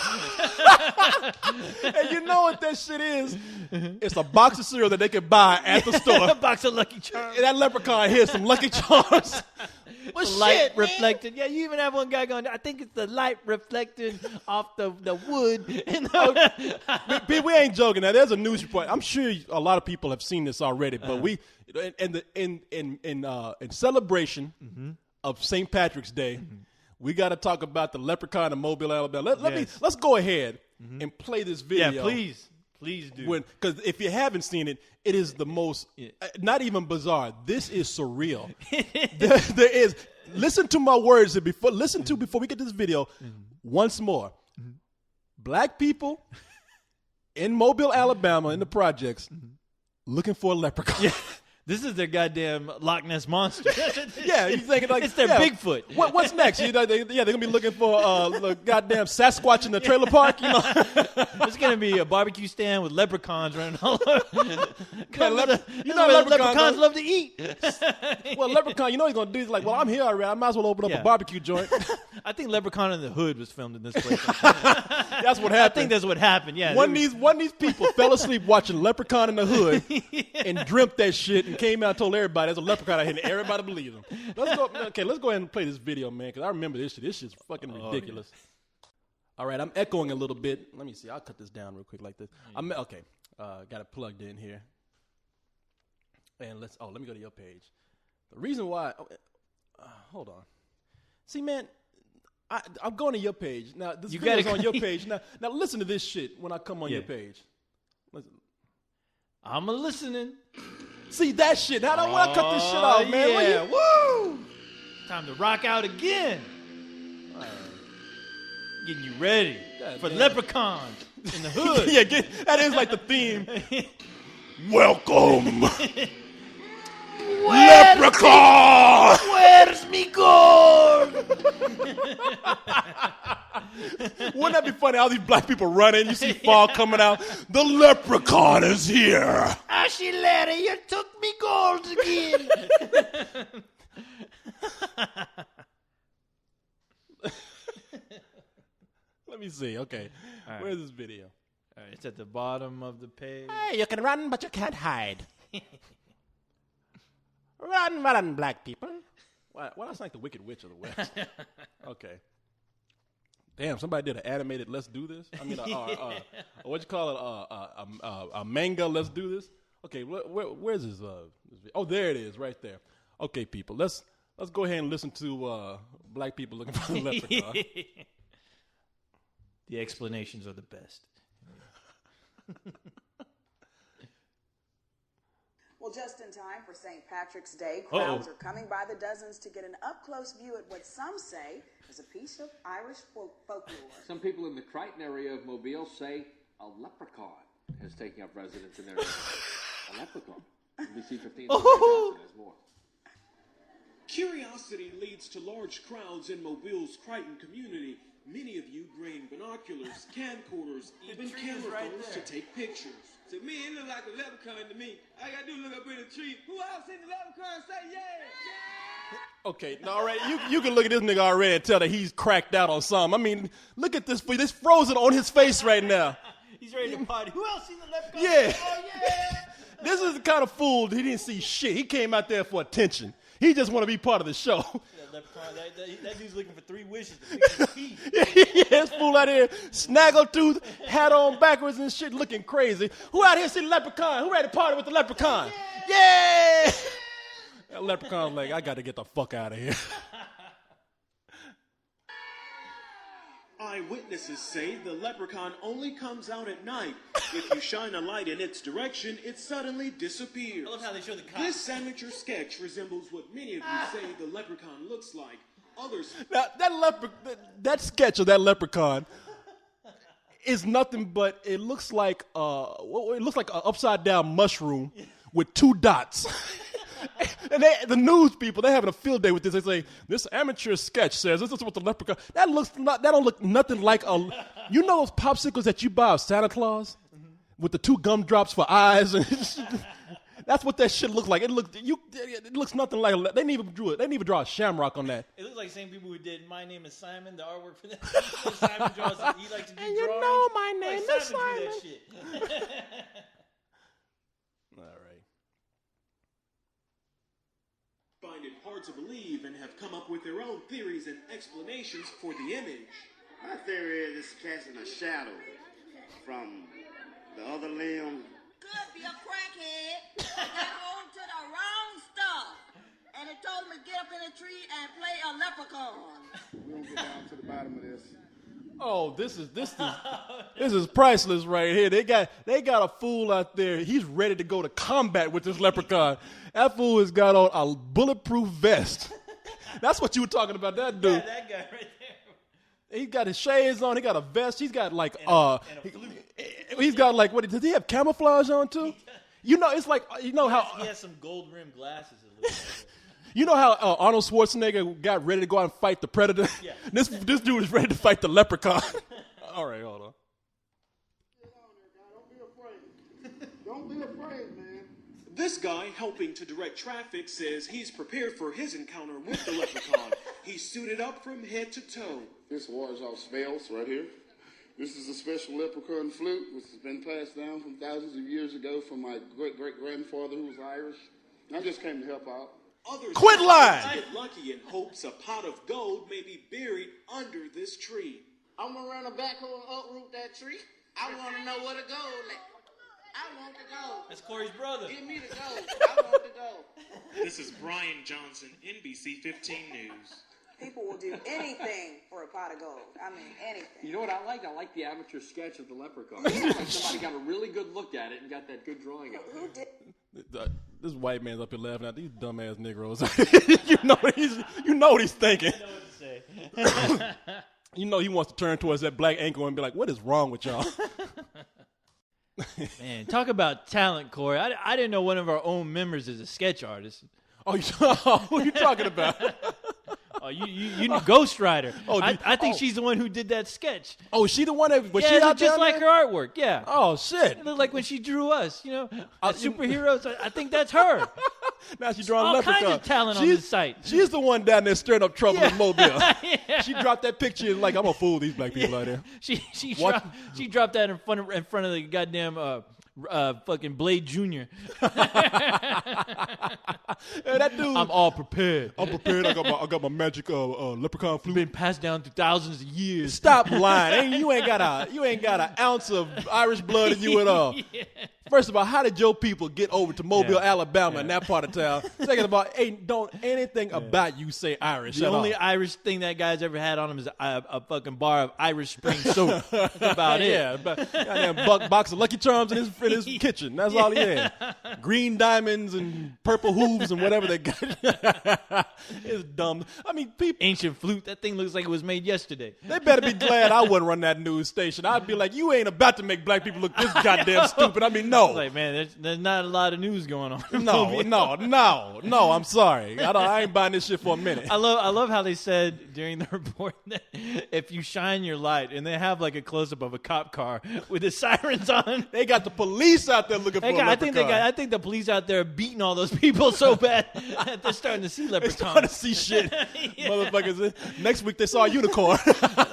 And you know what that shit is? It's a box of cereal that they can buy at the store. A box of Lucky Charms. And that leprechaun here's some Lucky Charms. What The light shit, reflected. Yeah, you even have one guy going, I think it's the light reflected off the wood. We ain't joking. Now, there's a news report. I'm sure a lot of people have seen this already, but we in celebration of St. Patrick's Day, we got to talk about the leprechaun in Mobile, Alabama. Let's go ahead and play this video. Yeah, please do. Because if you haven't seen it, it is the most, not even bizarre. This is surreal. there is. Listen to my words before we get to this video once more. Black people in Mobile, Alabama, in the projects, looking for a leprechaun. Yeah. This is their goddamn Loch Ness monster. Yeah, you thinking like it's their Bigfoot. What's next? They're gonna be looking for the goddamn Sasquatch in the trailer park. You know, it's gonna be a barbecue stand with leprechauns running all over. Leprechauns love to eat. Well, leprechaun, you know what he's gonna do? He's like, well, I'm here already. I might as well open up a barbecue joint. I think Leprechaun in the Hood was filmed in this place. That's what happened. I think that's what happened. Yeah. One of these people fell asleep watching Leprechaun in the Hood and dreamt that shit. And came out and told everybody there's a leprechaun out here, and everybody believed him. Let's go ahead and play this video, man, because I remember this shit. This shit's fucking ridiculous. Yeah. All right, I'm echoing a little bit. Let me see. I'll cut this down real quick like this. Got it plugged in here. And let me go to your page. The reason why, hold on. See, man, I'm going to your page. Now, this video's on your page. Now listen to this shit when I come on your page. Listen. I'm listening. See that shit. How do I cut this shit off, man? Yeah. Woo! Time to rock out again. Right. Getting you ready for leprechauns in the hood. Yeah, that is like the theme. Welcome. Leprechaun! Where's me gold? Wouldn't that be funny? All these black people running, you see fog coming out. The leprechaun is here. Ashy Larry, you took me gold again. Let me see. Okay. Right. Where's this video? All right, it's at the bottom of the page. Hey, you can run, but you can't hide. Run, black people. Well, that's like the Wicked Witch of the West. Okay. Damn, somebody did an animated Let's Do This. I mean, what you call it? A manga Let's Do This. Okay, where's this? Oh, there it is, right there. Okay, people, let's go ahead and listen to black people looking for the leprechaun. The explanations are the best. Well, just in time for St. Patrick's Day, crowds are coming by the dozens to get an up-close view at what some say is a piece of Irish folklore. Some people in the Crichton area of Mobile say a leprechaun has taken up residence in their area. A leprechaun. NBC 15 Johnson has more. Curiosity leads to large crowds in Mobile's Crichton community. Many of you bring binoculars, camcorders, even camera phones to take pictures. To me, it look like a leprechaun to me. I gotta do look up in the tree. Who else seen the leprechaun? Say yeah! Okay, now, all right, you can look at this nigga already and tell that he's cracked out on something. I mean, look at this. This frozen on his face right now. He's ready to party. Who else seen the leprechaun? Yeah. Oh, yeah. This is the kind of fool he didn't see shit. He came out there for attention. He just want to be part of the show. That dude's looking for 3 wishes to fix his teeth. Yeah, this fool out here, snaggletooth, hat on backwards and shit, looking crazy. Who out here see the leprechaun? Who ready to party with the leprechaun? Yeah! That leprechaun's like, I got to get the fuck out of here. Eyewitnesses say the leprechaun only comes out at night. If you shine a light in its direction, it suddenly disappears. I love how they show the cops. This amateur sketch resembles what many of you say the leprechaun looks like. Others... Now, that sketch of that leprechaun, is nothing but it looks like an upside down mushroom with 2 dots. And the news people, they're having a field day with this. They say, this amateur sketch says this is what the leprechaun. That don't look nothing like you know those popsicles that you buy of Santa Claus with the 2 gumdrops for eyes, and that's what that shit looks like. It looks nothing like. They didn't even draw a shamrock on that. It looks like the same people who did My Name is Simon, the artwork for that. Simon draws. He likes to do and drawings. You know my name is Simon. Simon. Do that shit. All right. Find it hard to believe and have come up with their own theories and explanations for the image. My theory is it's casting a shadow from the other limb. Could be a crackhead that got hold to the wrong stuff. And it told him to get up in a tree and play a leprechaun. We don't get down to the bottom of this. Oh, this is priceless right here. They got a fool out there. He's ready to go to combat with this leprechaun. That fool has got on a bulletproof vest. That's what you were talking about, that dude. Yeah, that guy right there. He got his shades on. He got a vest. He's got like he's got like what? Does he have camouflage on too? You know, it's like you know how he has some gold rimmed glasses. It looks like. You know how Arnold Schwarzenegger got ready to go out and fight the Predator? Yeah. This dude is ready to fight the leprechaun. All right, hold on. Don't be afraid, man. This guy helping to direct traffic says he's prepared for his encounter with the leprechaun. He's suited up from head to toe. This wards off spells right here. This is a special leprechaun flute, which has been passed down from thousands of years ago from my great-great-grandfather who was Irish. I just came to help out. Others Quit lying! get lucky in hopes a pot of gold may be buried under this tree. I'm gonna run a backhoe and uproot that tree. I want to know where to go. I want to go. That's Corey's brother. Give me the gold. I want to go. This is Brian Johnson, NBC 15 News. People will do anything for a pot of gold. I mean, anything. You know what I like? I like the amateur sketch of the leprechaun. Like somebody got a really good look at it and got that good drawing of it. Who did? This white man's up here laughing at these dumbass Negroes. you know what he's thinking. I know what to say. You know he wants to turn towards that black ankle and be like, "What is wrong with y'all?" Man, talk about talent, Corey. I didn't know one of our own members is a sketch artist. Oh, who are you talking about? Oh, you know Ghost Rider. Oh, I think she's the one who did that sketch. Oh, she the one that was Yeah, she it out looked just there? like her artwork. Yeah. Oh shit! It looked like when she drew us. You know, superheroes. I think that's her. Now she's drawing All leprechaun. kinds of talent on this site. She's the one down there stirring up trouble in Mobile. Yeah. She dropped that picture and like I'm gonna fool these black people out there. She What? dropped that in front of the goddamn fucking Blade Jr. Hey, that dude. I'm all prepared. I'm prepared. I got my magic leprechaun flute. Been passed down through thousands of years. Stop lying. You ain't got an ounce of Irish blood in you at all. Yeah. First of all, how did your people get over to Mobile, Alabama, in that part of town? Second of all, don't anything about you say Irish The at only all. Irish thing that guy's ever had on him is a fucking bar of Irish Spring soap. That's about it. Yeah, goddamn box of Lucky Charms in his kitchen. That's all he had. Green diamonds and purple hooves and whatever they got. It's dumb. I mean, people. Ancient flute. That thing looks like it was made yesterday. They better be glad I wouldn't run that news station. I'd be like, you ain't about to make black people look this goddamn stupid. I mean, no. Like, man, there's not a lot of news going on. No. I'm sorry. I ain't buying this shit for a minute. I love how they said during the report that if you shine your light, and they have like a close up of a cop car with the sirens on. They got the police out there looking for a leprechaun. I think the police out there are beating all those people so bad that they're starting to see They leprechauns. starting to see shit. Yeah. Motherfuckers. Next week they saw a unicorn.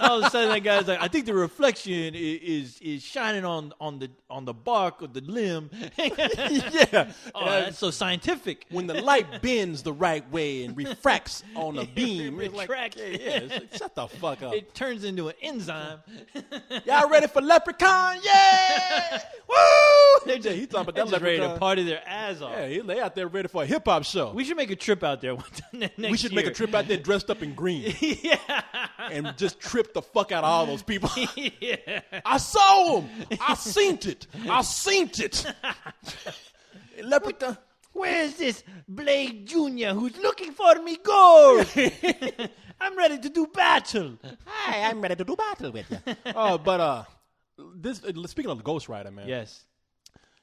All of a sudden, that guy's like, I think the reflection is shining on the bark of the limb. Yeah. Oh, that's so scientific. When the light bends the right way and refracts on a beam, It it's like, retracts. it's like, shut the fuck up. It turns into an enzyme. Y'all ready for leprechaun? Yeah! Woo! He's talking about They're that just ready to leprechaun. party their ass off. Yeah, they out there ready for a hip hop show. We should make a trip out there one time next We should make a trip out there dressed up in green Yeah. and just trip the fuck out of all those people. Yeah. I saw him. I seen it. Leprechaun. Where's this Blade Jr. who's looking for me gold? I'm ready to do battle. Hi, I'm ready to do battle with you. But speaking of the Ghost Rider, man. Yes.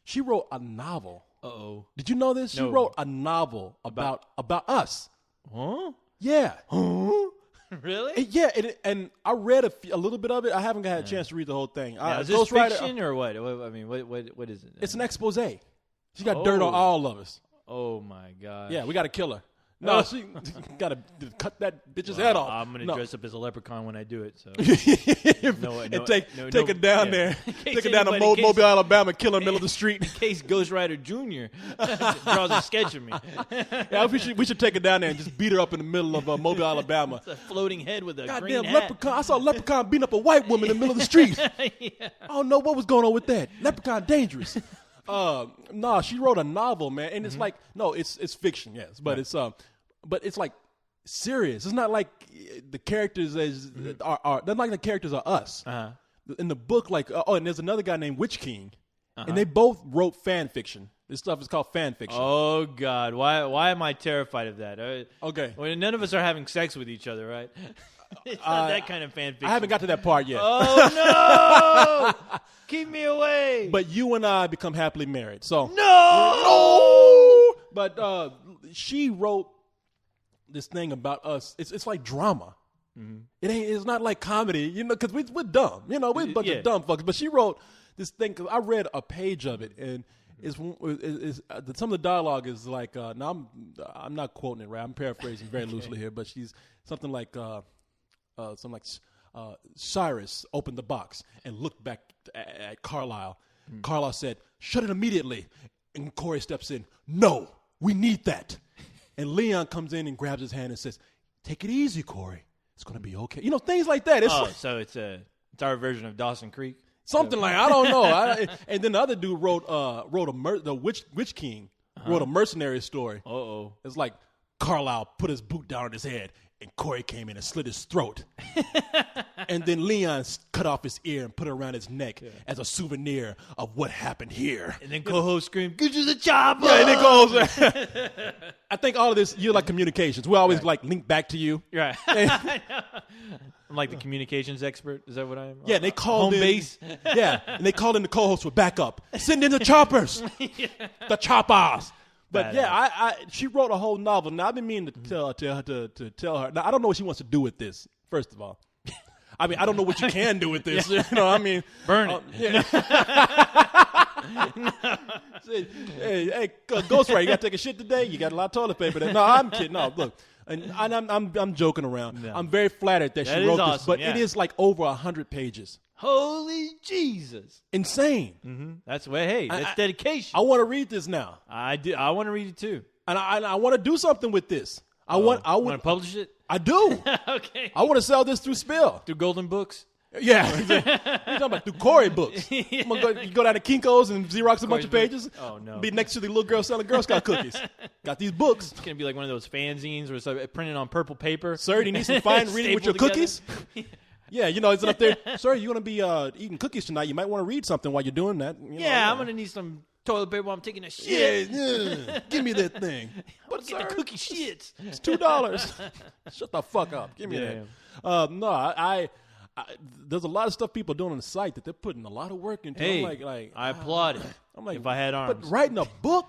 She wrote a novel. Uh-oh. Did you know this? She No. wrote a novel about us. Huh? Yeah. Really? Yeah, and I read a little bit of it. I haven't had a chance to read the whole thing. Now, is this fiction or what? I mean, what is it? It's an expose. She got dirt on all of us. Oh, my God. Yeah, we got to kill her. No, she got to cut that bitch's head off. I'm going to dress up as a leprechaun when I do it. So take her down there. Take her down to Mobile, Alabama, kill her in the middle of the street. In case Ghost Rider Jr. draws a sketch of me. Yeah, we should take her down there and just beat her up in the middle of Mobile, Alabama. It's a floating head with a green Goddamn hat. leprechaun. I saw a leprechaun beating up a white woman in the middle of the street. I don't know what was going on with that. Leprechaun dangerous. No, she wrote a novel, man, and it's like it's fiction, yes, but it's like serious. It's not like the characters are they're like the characters are us. Uh-huh. In the book, and there's another guy named Witch King, and they both wrote fan fiction. This stuff is called fan fiction. Oh God, why am I terrified of that? Okay, well, none of us are having sex with each other, right? It's not that kind of fan fiction. I haven't got to that part yet. Oh no! Keep me away. But you and I become happily married. So no. But she wrote this thing about us. It's like drama. Mm-hmm. It's not like comedy, because we're dumb. We're a bunch of dumb fucks. But she wrote this thing because I read a page of it, and some of the dialogue is like. Now I'm not quoting it right. I'm paraphrasing very loosely here, but she's something like Cyrus opened the box and looked back at Carlisle. Carlisle said, "Shut it immediately." And Corey steps in. "No, we need that." And Leon comes in and grabs his hand and says, "Take it easy, Corey. It's going to be okay." Things like that. So it's our version of Dawson Creek. Something like I don't know. And then the other dude wrote the Witch King wrote a mercenary story. Uh-oh. It's like Carlisle put his boot down on his head, and Corey came in and slit his throat. And then Leon cut off his ear and put it around his neck as a souvenir of what happened here. And then co-host screamed, "Get you the chopper!" Yeah, and then co-host. I think all of this, you're like communications. We always link back to you. Right. I'm like the communications expert. Is that what I am? Yeah, they called home base. Yeah, and they called in the co-host for backup. Send in the choppers. The choppers. But she wrote a whole novel. Now I've been meaning to tell her. Now I don't know what she wants to do with this. First of all, I mean I don't know what you can do with this. Burn it. Yeah. Hey, Ghost Rider, you got to take a shit today? You got a lot of toilet paper there. No, I'm kidding. No, look. And I'm joking around. No. I'm very flattered that she wrote this, but it is like over 100 pages. Holy Jesus! Insane. Mm-hmm. That's dedication. I want to read this now. I do. I want to read it too. And I want to do something with this. I want to publish it. I do. Okay. I want to sell this through Spill. Through Golden Books. Yeah. You're talking about through Corey Books. You go down to Kinko's and Xerox a bunch of pages. Oh, no. Be next to the little girl selling Girl Scout cookies. Got these books. It's going to be like one of those fanzines where it's printed on purple paper. Sir, do you need some fine reading with your cookies? Yeah, it's up there. Sir, you're going to be eating cookies tonight. You might want to read something while you're doing that. I'm going to need some toilet paper while I'm taking a shit. Yeah. Give me that thing. But get the cookie shits. It's $2. Shut the fuck up. Give me that. No, I there's a lot of stuff people doing on the site that they're putting a lot of work into. Hey, I'm I applaud it. I'm like, if I had arms. But writing a book?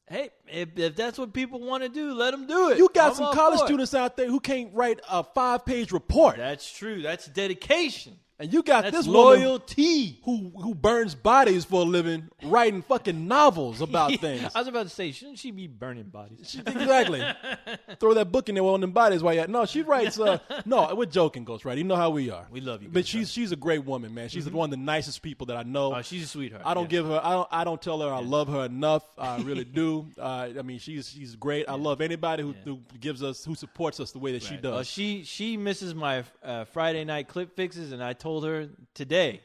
Hey, if that's what people want to do, let them do it. You got some college students out there who can't write a 5-page report. That's true. That's dedication. And you got this loyalty who burns bodies for a living, writing fucking novels about things. I was about to say, shouldn't she be burning bodies? Exactly. Throw that book in there on them bodies while you're no. She writes. No, we're joking, Ghost Rider. You know how we are. We love you, but she's a great woman, man. She's one of the nicest people that I know. Oh, she's a sweetheart. I don't give her. I don't tell her I love her enough. I really do. I mean, she's great. I love anybody who supports us the way that she does. She misses my Friday night clip fixes, and I told her today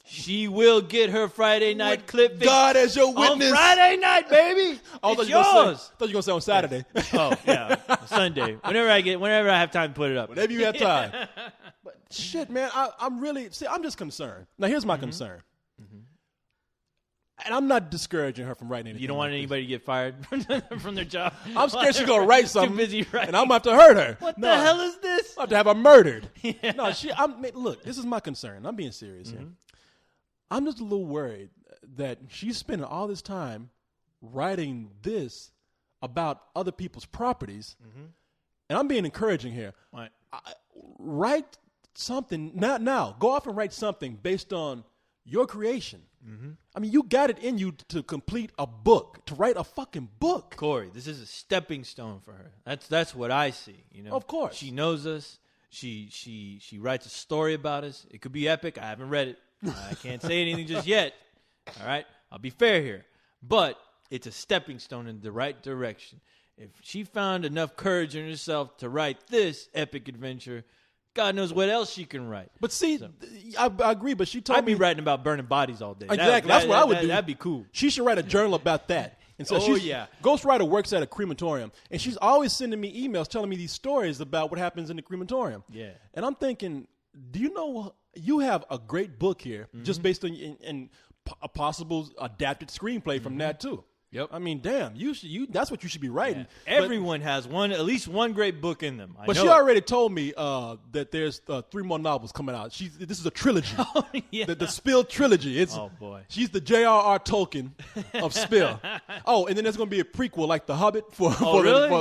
she will get her Friday night clip fix. God as your witness. On Friday night, baby. It's yours. I thought you were going to say on Saturday. Oh, yeah. Sunday. Whenever I have time to put it up. Whenever you have time. But shit, man, I'm just concerned. Now, here's my concern. Mm-hmm. And I'm not discouraging her from writing anything. You don't want anybody to get fired from their job? I'm scared she's going to write something. Too busy writing. And I'm going to have to hurt her. What the hell is this? I'm going to have to have her murdered. Yeah. No, look, this is my concern. I'm being serious here. I'm just a little worried that she's spending all this time writing this about other people's properties, and I'm being encouraging here. Right. Write something now. Go off and write something based on your creation. I mean, you got it in you to complete a book, to write a fucking book. Corey, this is a stepping stone for her. That's what I see. You know, Of course. she knows us. She writes a story about us. It could be epic. I haven't read it. I can't say anything just yet. All right, I'll be fair here, but it's a stepping stone in the right direction. If she found enough courage in herself to write this epic adventure, God knows what else she can write. But see, I agree, but she told I'd me. be writing about burning bodies all day. Exactly. That's what I would do. That'd be cool. She should write a journal about that. And so Ghostwriter works at a crematorium, and she's always sending me emails telling me these stories about what happens in the crematorium. Yeah. And I'm thinking, do you know you have a great book here just based on a possible adapted screenplay from that too? Yep. I mean, damn, that's what you should be writing. Yeah. Everyone has at least one great book in them. But she already told me that there's 3 more novels coming out. This is a trilogy. Oh, yeah. The Spill trilogy. Oh, boy. She's the J.R.R. Tolkien of Spill. Oh, and then there's going to be a prequel like The Hobbit for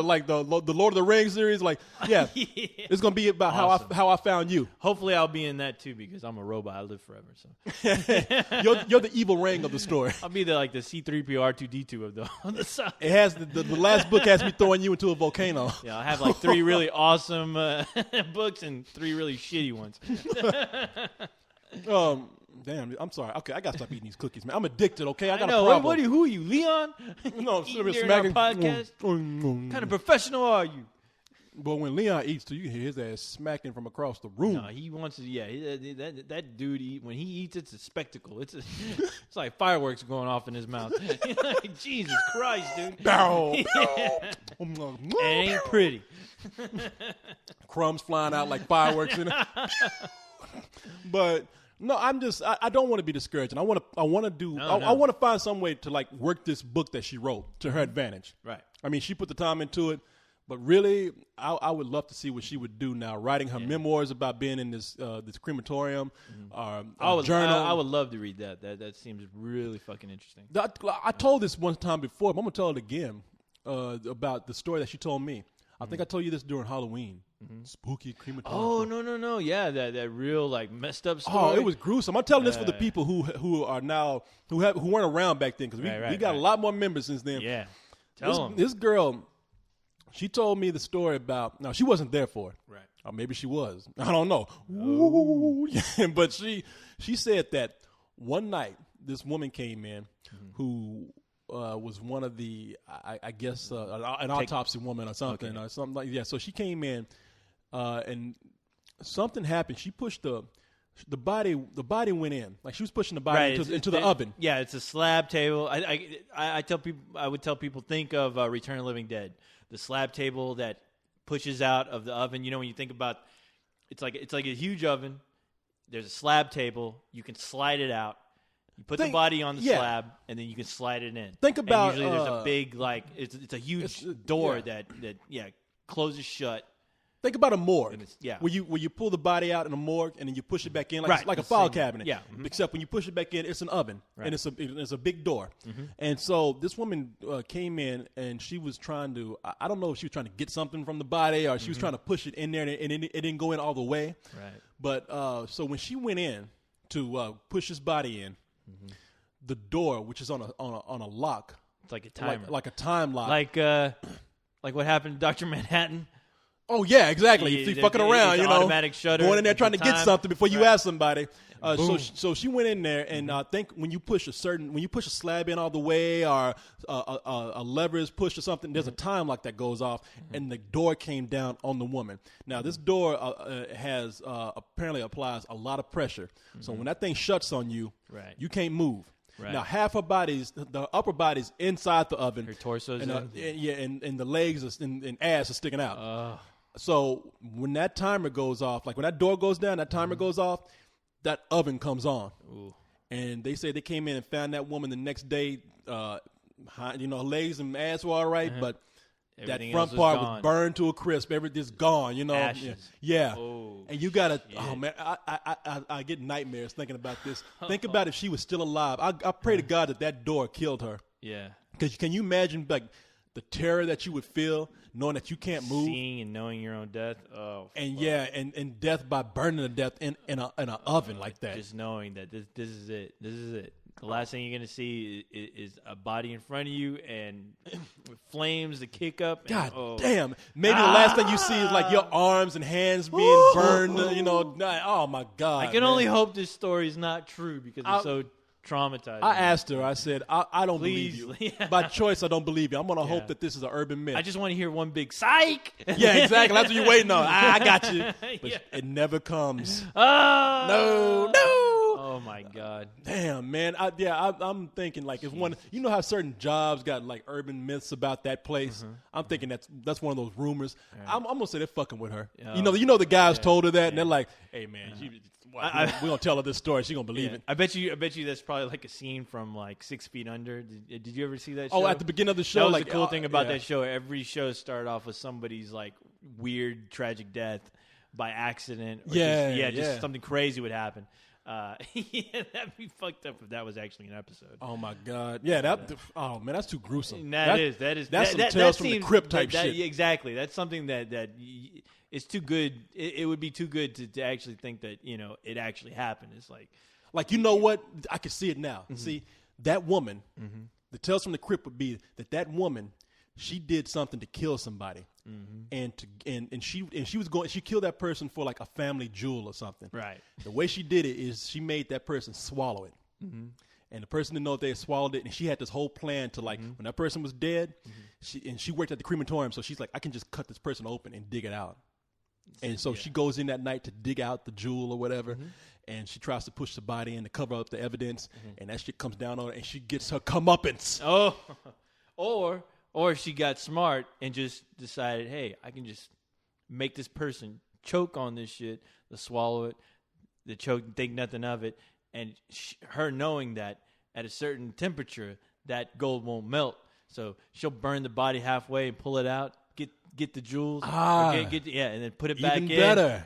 like the Lord of the Rings series. Like, yeah. It's going to be about how I found you. Hopefully I'll be in that too because I'm a robot. I live forever. So you're the evil ring of the story. I'll be the C-3PO R2-D2 on the side. It has the last book has me throwing you into a volcano. Yeah, I have like 3 really awesome books and 3 really shitty ones. Damn, I'm sorry. Okay, I gotta stop eating these cookies, man. I'm addicted. Okay, I got know. a problem. Who are you, Leon? No, Eating during our podcast. What kind of professional are you? But when Leon eats, too, you hear his ass smacking from across the room. No, he wants to. Yeah, that dude. When he eats, it's a spectacle. It's like fireworks going off in his mouth. Like, Jesus Christ, dude! It ain't pretty. Crumbs flying out like fireworks in it. But no, I don't want to be discouraged. And I want to find some way to like work this book that she wrote to her advantage. Right. I mean, she put the time into it. But really, I would love to see what she would do now, writing her memoirs about being in this crematorium, journal. I would love to read that. That seems really fucking interesting. I told this one time before, but I'm going to tell it again about the story that she told me. I think I told you this during Halloween. Spooky crematorium. Oh, no. Yeah, that real, like, messed up story. Oh, it was gruesome. I'm telling this for the people who are now, who weren't around back then, because we got a lot more members since then. Yeah. Tell them. This girl... She told me the story about. Now she wasn't there for it, right? Or maybe she was. I don't know. Ooh, yeah, but she said that one night this woman came in, who was one of the I guess an autopsy woman or something or something like So she came in, and something happened. She pushed the body. The body went in. Like she was pushing the body into the oven. Yeah, it's a slab table. I tell people. I would tell people think of Return of the Living Dead. The slab table that pushes out of the oven. You know, when you think about, it's like a huge oven. There's a slab table. You can slide it out. You put the body on the slab, and then you can slide it in. Think about and usually there's a big it's a huge door that closes shut. Think about a morgue. Yeah. Where you pull the body out in a morgue and then you push it back in like a file cabinet. Yeah. Except when you push it back in, it's an oven and it's a big door. And so this woman came in and she was trying to. I don't know if she was trying to get something from the body or she was trying to push it in there and it didn't go in all the way. Right. But so when she went in to push his body in, the door, which is on a lock, it's like a timer, like a time lock, like what happened to Dr. Manhattan. Oh, yeah, exactly. You fucking around, automatic shutter. Going in there trying to get something before you ask somebody. So she went in there, and I think when you push a slab in all the way or a lever is pushed or something, there's a time lock that goes off, and the door came down on the woman. Now, this door has apparently applies a lot of pressure. So when that thing shuts on you, you can't move. Right. Now, half her body's, the upper body's inside the oven. Her torso's and the legs and ass are sticking out. So when that timer goes off, like when that door goes down, that timer goes off, that oven comes on. Ooh. And they say they came in and found that woman the next day, her legs and ass were all right, but that front part was burned to a crisp. Everything's gone, Ashes. Yeah. Oh, and you got to, oh, man, I get nightmares thinking about this. Think about if she was still alive. I pray to God that door killed her. Yeah. Because can you imagine, like, the terror that you would feel knowing that you can't move? Seeing and knowing your own death. Oh, and fuck. Yeah, and death by burning to death in an oven like that. Just knowing that this is it. This is it. The last thing you're going to see is a body in front of you and with flames to kick up. God damn. Maybe the last thing you see is like your arms and hands being burned, Oh, my God. I can only hope this story is not true because it's so traumatizing. I asked her, I said, I don't believe you. By choice, I don't believe you. I'm going to hope that this is an urban myth. I just want to hear one big psych. Yeah, exactly. That's what you're waiting on. I got you. But it never comes. Oh. No. Oh, my God. Damn, man. I'm thinking, like, if one, you know how certain jobs got, like, urban myths about that place? Mm-hmm. I'm thinking that's one of those rumors. Yeah. I'm going to say they're fucking with her. Oh. You know the guys told her that, and they're like, hey, man, we're going to tell her this story. She's going to believe it. I bet you that's probably like a scene from, like, 6 Feet Under. Did you ever see that show? Oh, at the beginning of the show? That was the cool thing about that show. Every show started off with somebody's, like, weird, tragic death by accident. Or just something crazy would happen. That'd be fucked up if that was actually an episode. Oh my God! Yeah, oh man, that's too gruesome. That's some Tales from the Crypt type shit. Exactly, that's something that is too good. It would be too good to actually think that it actually happened. It's like you know what? I can see it now. Mm-hmm. See that woman. Mm-hmm. The Tales from the Crypt would be that woman. She did something to kill somebody, and she killed that person for like a family jewel or something. Right. The way she did it is she made that person swallow it, and the person didn't know if they had swallowed it, and she had this whole plan to like when that person was dead, she worked at the crematorium, so she's like, I can just cut this person open and dig it out, and so she goes in that night to dig out the jewel or whatever. And she tries to push the body in to cover up the evidence, and that shit comes down on her, and she gets her comeuppance. Oh, or she got smart and just decided, hey, I can just make this person choke on this shit, to swallow it, the choke, think nothing of it, and her knowing that at a certain temperature that gold won't melt, so she'll burn the body halfway and pull it out, get the jewels, and then put it back in. Even better.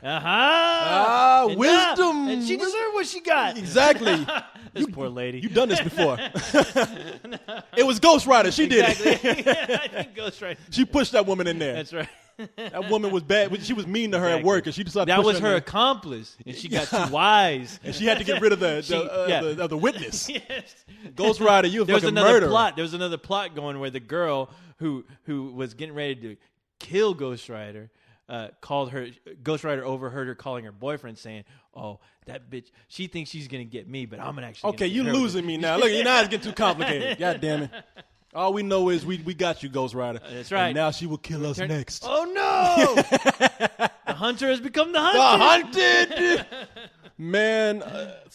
Wisdom. And she deserved what she got. Exactly. This poor lady. You've done this before. It was Ghost Rider. She did it. I think Ghost Rider. She pushed that woman in there. That's right. That woman was bad. She was mean to her at work, and she decided that to push was her accomplice, and she got too wise, and she had to get rid of the witness. Yes. Ghost Rider, you a fucking murderer. There was another plot going where the girl who was getting ready to kill Ghost Rider called her. Ghost Rider overheard her calling her boyfriend, saying, "Oh, that bitch, she thinks she's gonna get me, but I'm actually okay. You losing me now. Look, now it's getting too complicated. God damn it." All we know is we got you, Ghost Rider. That's right. And now she will kill us next. Oh, no! The hunter has become the hunted. The hunted! Man.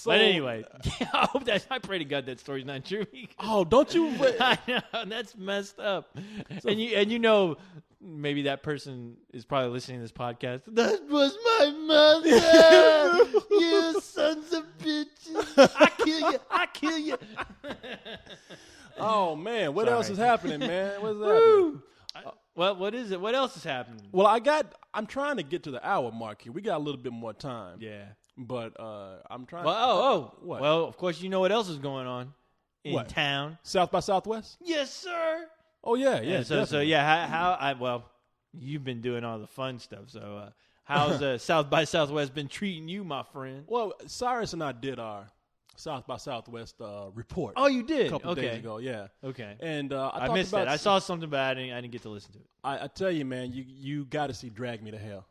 But anyway, I pray to God that story's not true. Oh, don't you? I know. That's messed up. And you know, maybe that person is probably listening to this podcast. That was my mother! You sons of bitches! I kill you! Oh man, what else is happening, man? What's happening? What is it? What else is happening? Well, I'm trying to get to the hour mark here. We got a little bit more time. Yeah. But I'm trying what? Well, of course you know what else is going on in town. South by Southwest? Yes, sir. Oh yeah. So yeah, you've been doing all the fun stuff. So how's South by Southwest been treating you, my friend? Well, Cyrus and I did our South by Southwest report. Oh, you did? A couple days ago, yeah. Okay. And I missed that. I saw something, but I didn't get to listen to it. I tell you, man, you got to see Drag Me to Hell.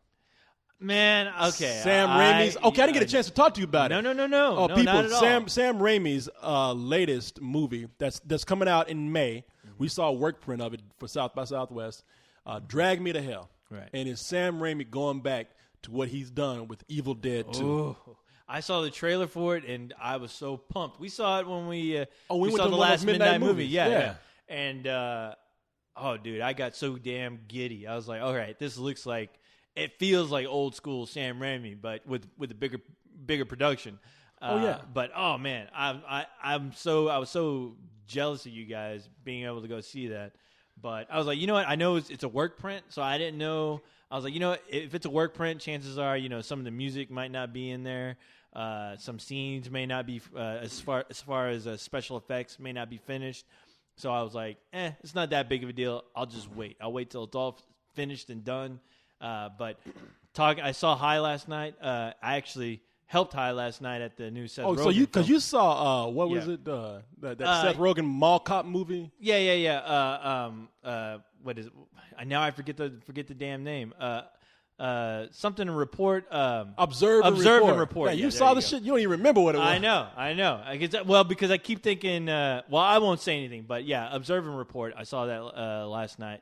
Man, okay. Sam Raimi's. Okay, I didn't get a chance to talk to you about it. No. Oh, no, people, not at all. Sam Raimi's latest movie that's coming out in May. Mm-hmm. We saw a work print of it for South by Southwest. Drag Me to Hell. Right. And it's Sam Raimi going back to what he's done with Evil Dead 2. Ooh. I saw the trailer for it, and I was so pumped. We saw it when we went saw to the last midnight movie. Yeah. And, dude, I got so damn giddy. I was like, all right, this looks like, it feels like old school Sam Raimi, but with a bigger production. But, oh, man, I was so jealous of you guys being able to go see that. But I was like, you know what? I know it's a work print, so I didn't know. I was like, you know what? If it's a work print, chances are, some of the music might not be in there. Some scenes may not be as far as special effects may not be finished. So I was like, it's not that big of a deal. I'll just wait. I'll wait till it's all finished and done. But I saw High last night. I actually helped High last night at the new Seth Rogen. Oh, so because you saw what was it? That Seth Rogen mall cop movie? Yeah. What is it? Now I forget the damn name. Something to report. Observe and report. Yeah, you saw the shit. You don't even remember what it was. I know. Because I keep thinking. I won't say anything. But yeah, observe and report. I saw that last night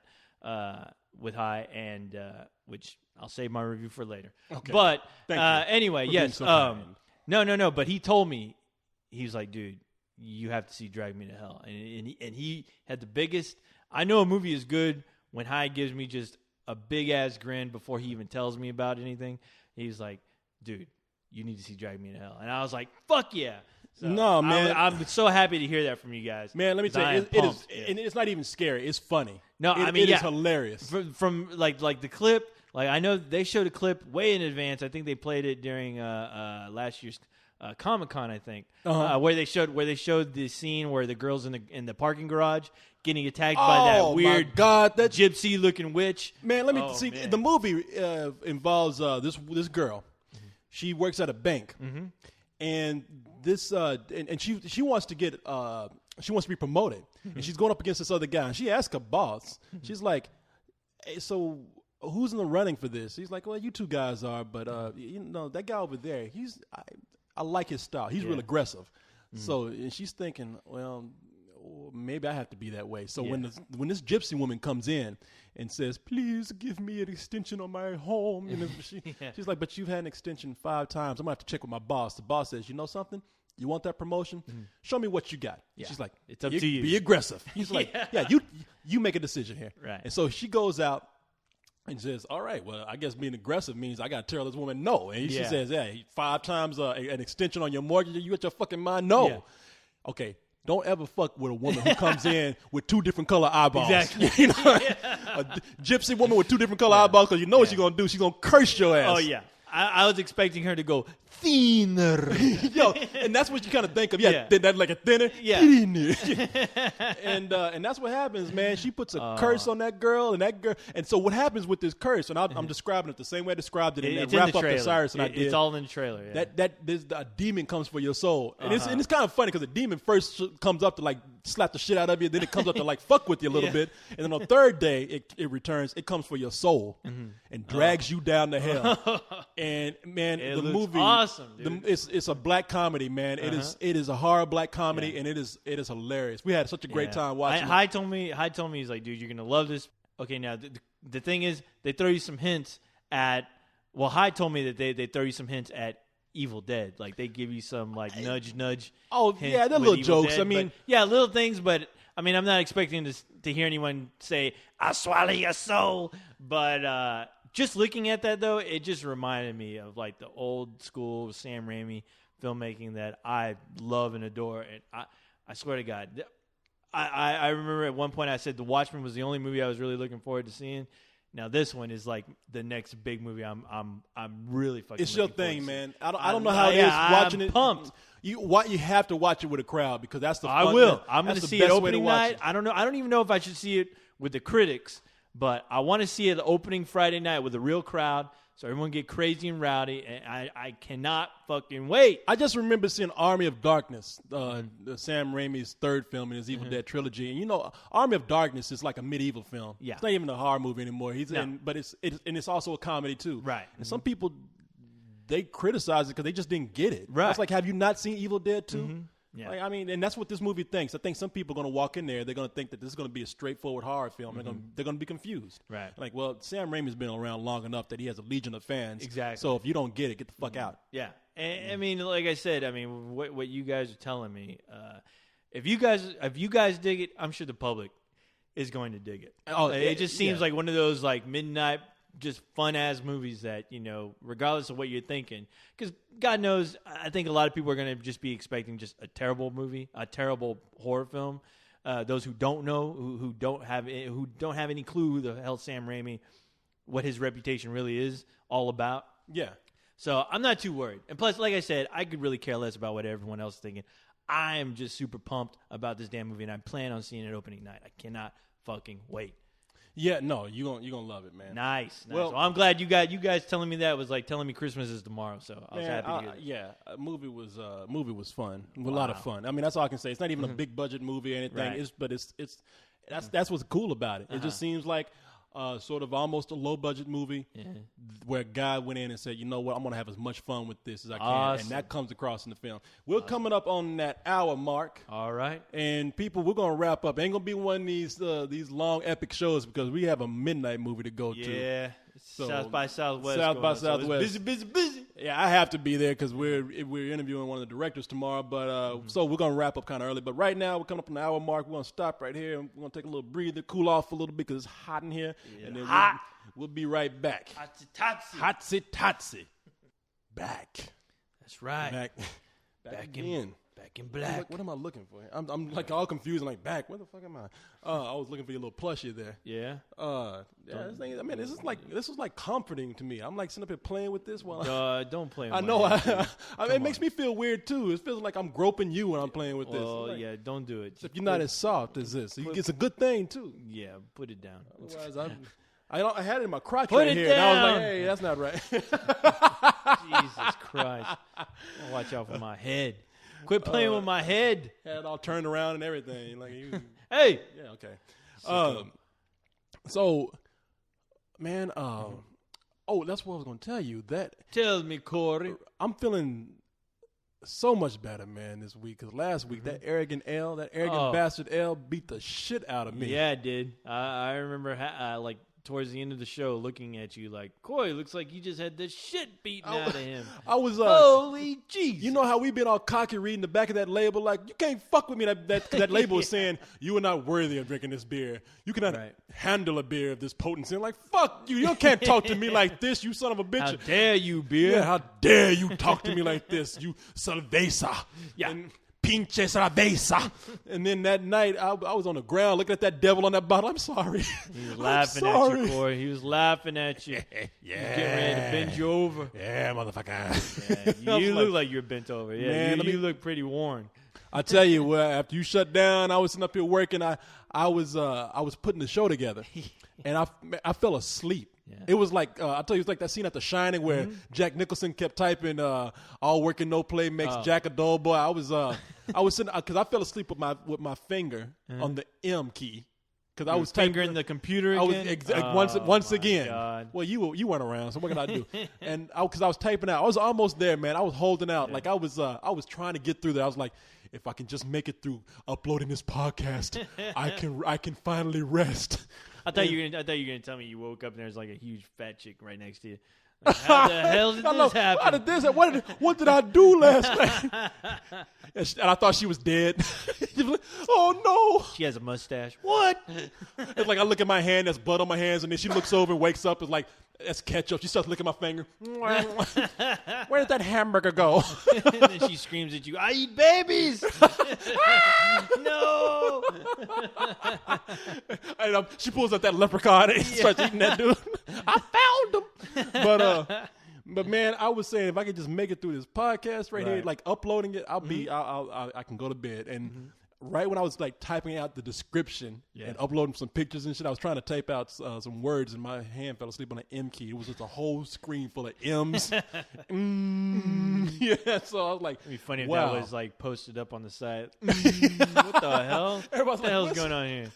with High, and which I'll save my review for later. Okay. But anyway, yes. So no. But he told me, he was like, dude, you have to see Drag Me to Hell, and he had the biggest. I know a movie is good when High gives me just a big ass grin before he even tells me about anything. He's like, dude, you need to see Drag Me to Hell. And I was like, fuck yeah. So no, man. I'm so happy to hear that from you guys. Man, let me tell you, it is, and it's not even scary. It's funny. No, I mean, it is hilarious. From like the clip, like I know they showed a clip way in advance. I think they played it during last year's Comic-Con, I think, where they showed the scene where the girl's in the parking garage getting attacked by that weird that gypsy looking witch. Man, let me see. Man. The movie involves this girl. Mm-hmm. She works at a bank, and this and she wants to get she wants to be promoted, and she's going up against this other guy. And she asks her boss, she's like, hey, so who's in the running for this? He's like, well, you two guys are, but that guy over there, I like his style. He's real aggressive. Mm-hmm. So and she's thinking, well, maybe I have to be that way. So when this gypsy woman comes in and says, please give me an extension on my home, she's like, but you've had an extension 5 times. I'm going to have to check with my boss. The boss says, you know something? You want that promotion? Mm-hmm. Show me what you got. Yeah. She's like, it's up to you. Be aggressive. He's like, you make a decision here. Right. And so she goes out and says, all right, well, I guess being aggressive means I got to tell this woman no. And she says, 5 times an extension on your mortgage. You got your fucking mind? No. Yeah. Okay. Don't ever fuck with a woman who comes in with 2 different color eyeballs. Exactly. A gypsy woman with 2 different color eyeballs, because you know what she's going to do. She's going to curse your ass. Oh, yeah. I was expecting her to go thinner. Yo, and that's what you kind of think of. That like a thinner. Yeah. Thinner. And that's what happens, man. She puts a curse on that girl, and so what happens with this curse, and I'm describing it the same way I described it in that wrap up to Cyrus and I did. It's all in the trailer. Yeah. A demon comes for your soul. And it's kind of funny because the demon first comes up to like slap the shit out of you, then it comes up to like fuck with you a little bit, and then on the third day it returns. It comes for your soul and drags you down to hell. And man, the movie, awesome, dude. It's a black comedy, man. It is a horror black comedy, and it is hilarious. We had such a great time watching. High told me he's like, dude, you're gonna love this. Okay, now the thing is, they throw you some hints at. Well, High told me that they throw you some hints at Evil Dead. Like they give you some like nudge. Oh yeah, they're little jokes. Dead, I mean, little things, but I mean, I'm not expecting to hear anyone say, "I'll swallow your soul," but. Just looking at that, though, it just reminded me of, like, the old school Sam Raimi filmmaking that I love and adore. And I swear to God, I remember at one point I said The Watchmen was the only movie I was really looking forward to seeing. Now this one is like the next big movie. I'm really fucking. It's your thing, man. I don't know how it is watching it. Pumped. You have to watch it with a crowd because that's the. I will. I'm going to see it opening night. I don't know. I don't even know if I should see it with the critics. But I want to see it opening Friday night with a real crowd, so everyone get crazy and rowdy, and I cannot fucking wait. I just remember seeing Army of Darkness, Sam Raimi's third film in his Evil Dead trilogy, and Army of Darkness is like a medieval film. Yeah, it's not even a horror movie anymore. But it's also a comedy too. Right. And some people they criticize it because they just didn't get it. Right. It's like, have you not seen Evil Dead 2? Mm-hmm. Yeah. Like, I mean, and that's what this movie thinks. I think some people are going to walk in there. They're going to think that this is going to be a straightforward horror film. Mm-hmm. They're going to be confused. Right. Like, well, Sam Raimi's been around long enough that he has a legion of fans. Exactly. So if you don't get it, get the fuck out. Yeah. And, I mean, like I said, what you guys are telling me, if you guys dig it, I'm sure the public is going to dig it. Oh, it just seems like one of those like midnight, just fun ass movies that, regardless of what you're thinking, because God knows, I think a lot of people are going to just be expecting just a terrible movie, a terrible horror film. those who don't know, who don't have any clue who the hell Sam Raimi, what his reputation really is all about. Yeah. So I'm not too worried. And plus, like I said, I could really care less about what everyone else is thinking. I am just super pumped about this damn movie, and I plan on seeing it opening night. I cannot fucking wait. Yeah, no, you're gonna love it, man. Nice. Well, so I'm glad you guys telling me that was like telling me Christmas is tomorrow. So I was happy to hear that. Yeah, movie was fun. A lot of fun. I mean, that's all I can say. It's not even a big budget movie or anything. Right. That's what's cool about it. It just seems like sort of almost a low budget movie where a guy went in and said, you know what, I'm going to have as much fun with this as I can. And that comes across in the film. We're coming up on that hour mark. All right. And people, we're going to wrap up. Ain't going to be one of these long epic shows because we have a midnight movie to go to. Yeah. So, South by Southwest. Southwest. So busy. Yeah, I have to be there because we're interviewing one of the directors tomorrow. But so we're gonna wrap up kind of early. But right now we're coming up on the hour mark. We're gonna stop right here and we're gonna take a little breather, cool off a little bit because it's hot in here. Yeah, and then hot. We'll be right back. Hotsy Totsy. Back. That's right. Back in. Back in black. What am I looking for? I'm like all confused. I'm like, back. Where the fuck am I? I was looking for your little plushie there. Yeah. This is like comforting to me. I'm like sitting up here playing with this while don't play with I know. It makes me feel weird too. It feels like I'm groping you when I'm playing with this. Well, like, yeah, don't do it. If you're not as soft as this, it's a good thing too. Yeah, put it down. Otherwise, I had it in my crotch Put right it here, down. and I was like, hey, that's not right. Jesus Christ! Watch out for my head. Quit playing with my head. Had it all turned around and everything. Like, hey. Yeah. Okay. So, man. Oh, that's what I was going to tell you. Tell me, Corey. I'm feeling so much better, man, this week. Because last week, that arrogant bastard L beat the shit out of me. Yeah, it did. I remember, towards the end of the show, looking at you like, Corey, looks like you just had the shit beaten out of him. I was holy jeez. You know how we been all cocky reading the back of that label, like you can't fuck with me. That label is saying you are not worthy of drinking this beer. You cannot handle a beer of this potency. I'm like, fuck you. You can't talk to me like this, you son of a bitch. How dare you, beer? Yeah, how dare you talk to me like this, you cerveza. Yeah. And pinche cerveza. And then that night, I was on the ground looking at that devil on that bottle. I'm sorry. He was laughing at you, Corey. He was laughing at you. Yeah. Getting ready to bend you over. Yeah, motherfucker. Yeah, you look like you're bent over. Yeah, man, you look pretty worn. I tell you what, after you shut down, I was sitting up here working. I was putting the show together, and I fell asleep. Yeah. It was like I tell you, it was like that scene at The Shining where Jack Nicholson kept typing, "All work and no play makes Jack a dull boy." I was sitting because I fell asleep with my finger on the M key because I was fingering the computer again. Once again. God. Well, you weren't around, so what can I do? And because I was typing out, I was almost there, man. I was holding out, like I was trying to get through there. I was like, if I can just make it through uploading this podcast, I can finally rest. I thought you were gonna tell me you woke up and there's like a huge fat chick right next to you. Like, how the hell did this happen? How did this happen? What did I do last night? And I thought she was dead. Oh no! She has a mustache. What? It's like I look at my hand, there's blood on my hands, and then she looks over and wakes up. It's like that's ketchup. She starts licking my finger. Where did that hamburger go? And then she screams at you, "I eat babies!" No. And she pulls out that leprechaun and starts eating that dude. I found him. But man, I was saying if I could just make it through this podcast right here, like uploading it, I can go to bed. And right when I was like typing out the description and uploading some pictures and shit, I was trying to type out some words and my hand fell asleep on an M key. It was just a whole screen full of M's. Yeah, so I was like, it'd be funny if that was like posted up on the site. What the hell? What the hell's going on here?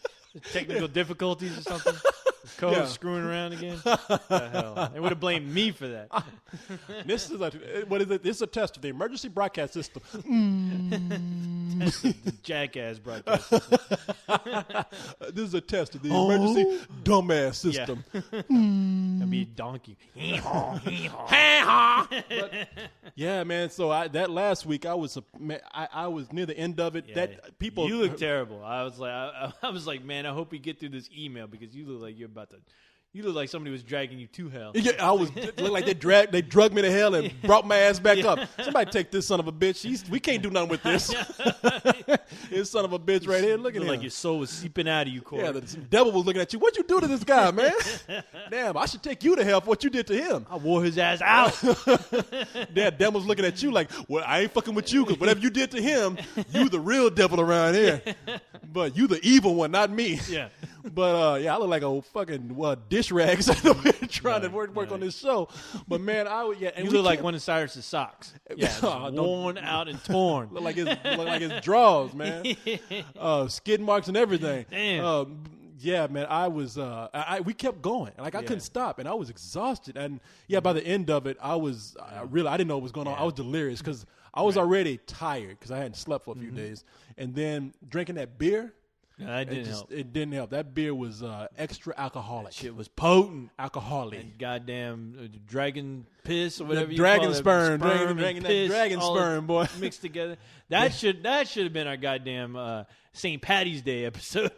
Technical difficulties or something? Code screwing around again? What the hell? They would have blamed me for that. This is This is a test of the emergency broadcast system. Test of the jackass broadcast system. This is a test of the emergency dumbass system. That'd be a donkey. Yeah, man. So that last week I was near the end of it. Yeah. That people, you look terrible. I was like, man, I hope we get through this email because you look like you look like somebody was dragging you to hell. Yeah, I was looked like they drugged me to hell and brought my ass back up. Somebody take this son of a bitch. We can't do nothing with this. This son of a bitch right here. Look at him. Like your soul was seeping out of you, Corey. Yeah, the devil was looking at you. What'd you do to this guy, man? Damn, I should take you to hell for what you did to him. I wore his ass out. That devil's looking at you like, well, I ain't fucking with you because whatever you did to him, you the real devil around here. But you the evil one, not me. Yeah. But, I look like a fucking dish rag trying to work on this show. But, man, you look like one of Cyrus's socks. Yeah, worn out and torn. Look like his drawers, man. Skid marks and everything. Damn. Yeah, man, I was. We kept going, I couldn't stop, and I was exhausted. And by the end of it, I didn't know what was going on. I was delirious because I was already tired because I hadn't slept for a few days, and then drinking that beer. That didn't help. It didn't help. That beer was extra alcoholic. That shit was potent. Alcoholic. And goddamn dragon piss or whatever you dragon call sperm. Dragon That dragon sperm, boy. Mixed together. That should have been our goddamn St. Patty's Day episode.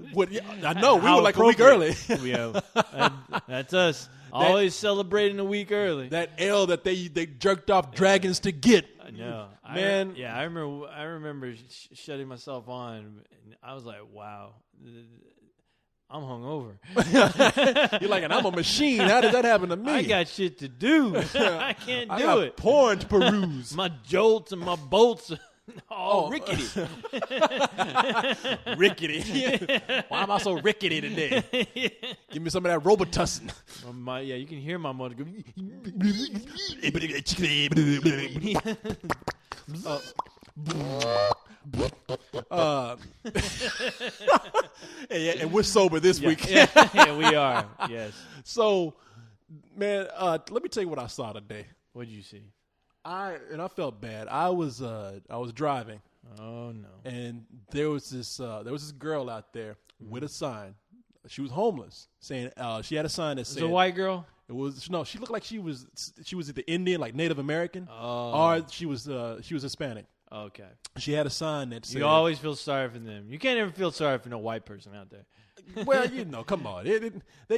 I know. We were like a week early. That's us. Always celebrating a week early. That L that they jerked off dragons to get. I know. Man. I remember shutting myself on, and I was like, wow. I'm hungover. You're like, and I'm a machine. How did that happen to me? I got shit to do. I can't do it. Porn to peruse. My jolts and my bolts all rickety. Rickety. Why am I so rickety today? Give me some of that Robitussin. You can hear my mother go. And we're sober this week. Yeah, we are. Yes. So, man, let me tell you what I saw today. What did you see? I felt bad. I was driving. Oh no! And there was this girl out there with a sign. She was homeless, saying she had a sign that said, "It's a white girl." It was no. She looked like she was either Indian, like Native American, or she was Hispanic. Okay. She had a sign that said, "You always feel sorry for them. You can't ever feel sorry for no white person out there." Well, come on.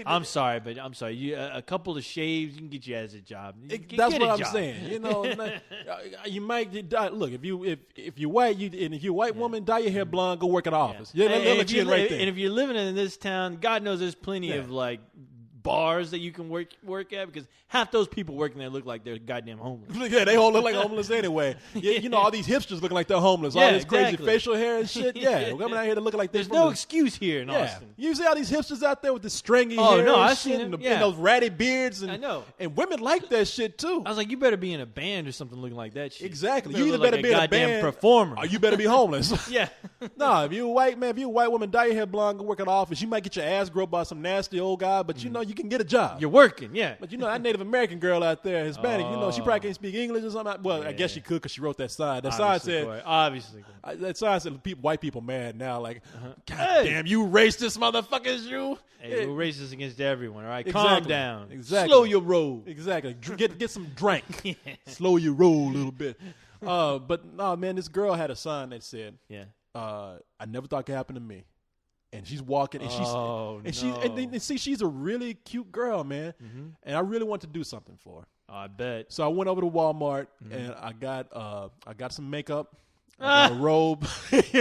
I'm sorry, but I'm sorry. A couple of shaves, you can get you as a job. That's what I'm saying. You might look if you're white, if you're a white woman, dye your hair blonde, go work at the office. Yeah, they'll let you in right there. And if you're living in this town, God knows there's plenty of like bars that you can work at because half those people working there look like they're goddamn homeless. Yeah, they all look like homeless anyway. All these hipsters looking like they're homeless. All this crazy facial hair and shit. Yeah, we're coming out here to look like there's no excuse here in Austin. You see all these hipsters out there with the stringy hair no, and I've seen and, them. and those ratty beards. And, I know. And women like that shit too. I was like, you better be in a band or something looking like that shit. Exactly. You either better like be in a goddamn band performer. or you better be homeless. Yeah. No, if you're a white man, if you're a white woman, dye your hair blonde, go work at the office. You might get your ass groped by some nasty old guy, but you can get a job. You're working, yeah. But that Native American girl out there, Hispanic, she probably can't speak English or something. Well, I guess she could because she wrote that sign. That sign said, obviously. That sign said, white people mad now. Like, God damn, you racist motherfuckers, you. Hey, we're racist against everyone, all right? Exactly. Calm down. Exactly. Slow your roll. Exactly. Get some drink. Slow your roll a little bit. But, no, man, this girl had a sign that said, I never thought it could happen to me. And she's walking, and she's a really cute girl, man. Mm-hmm. And I really want to do something for her. I bet. So I went over to Walmart and I got some makeup, I got a robe.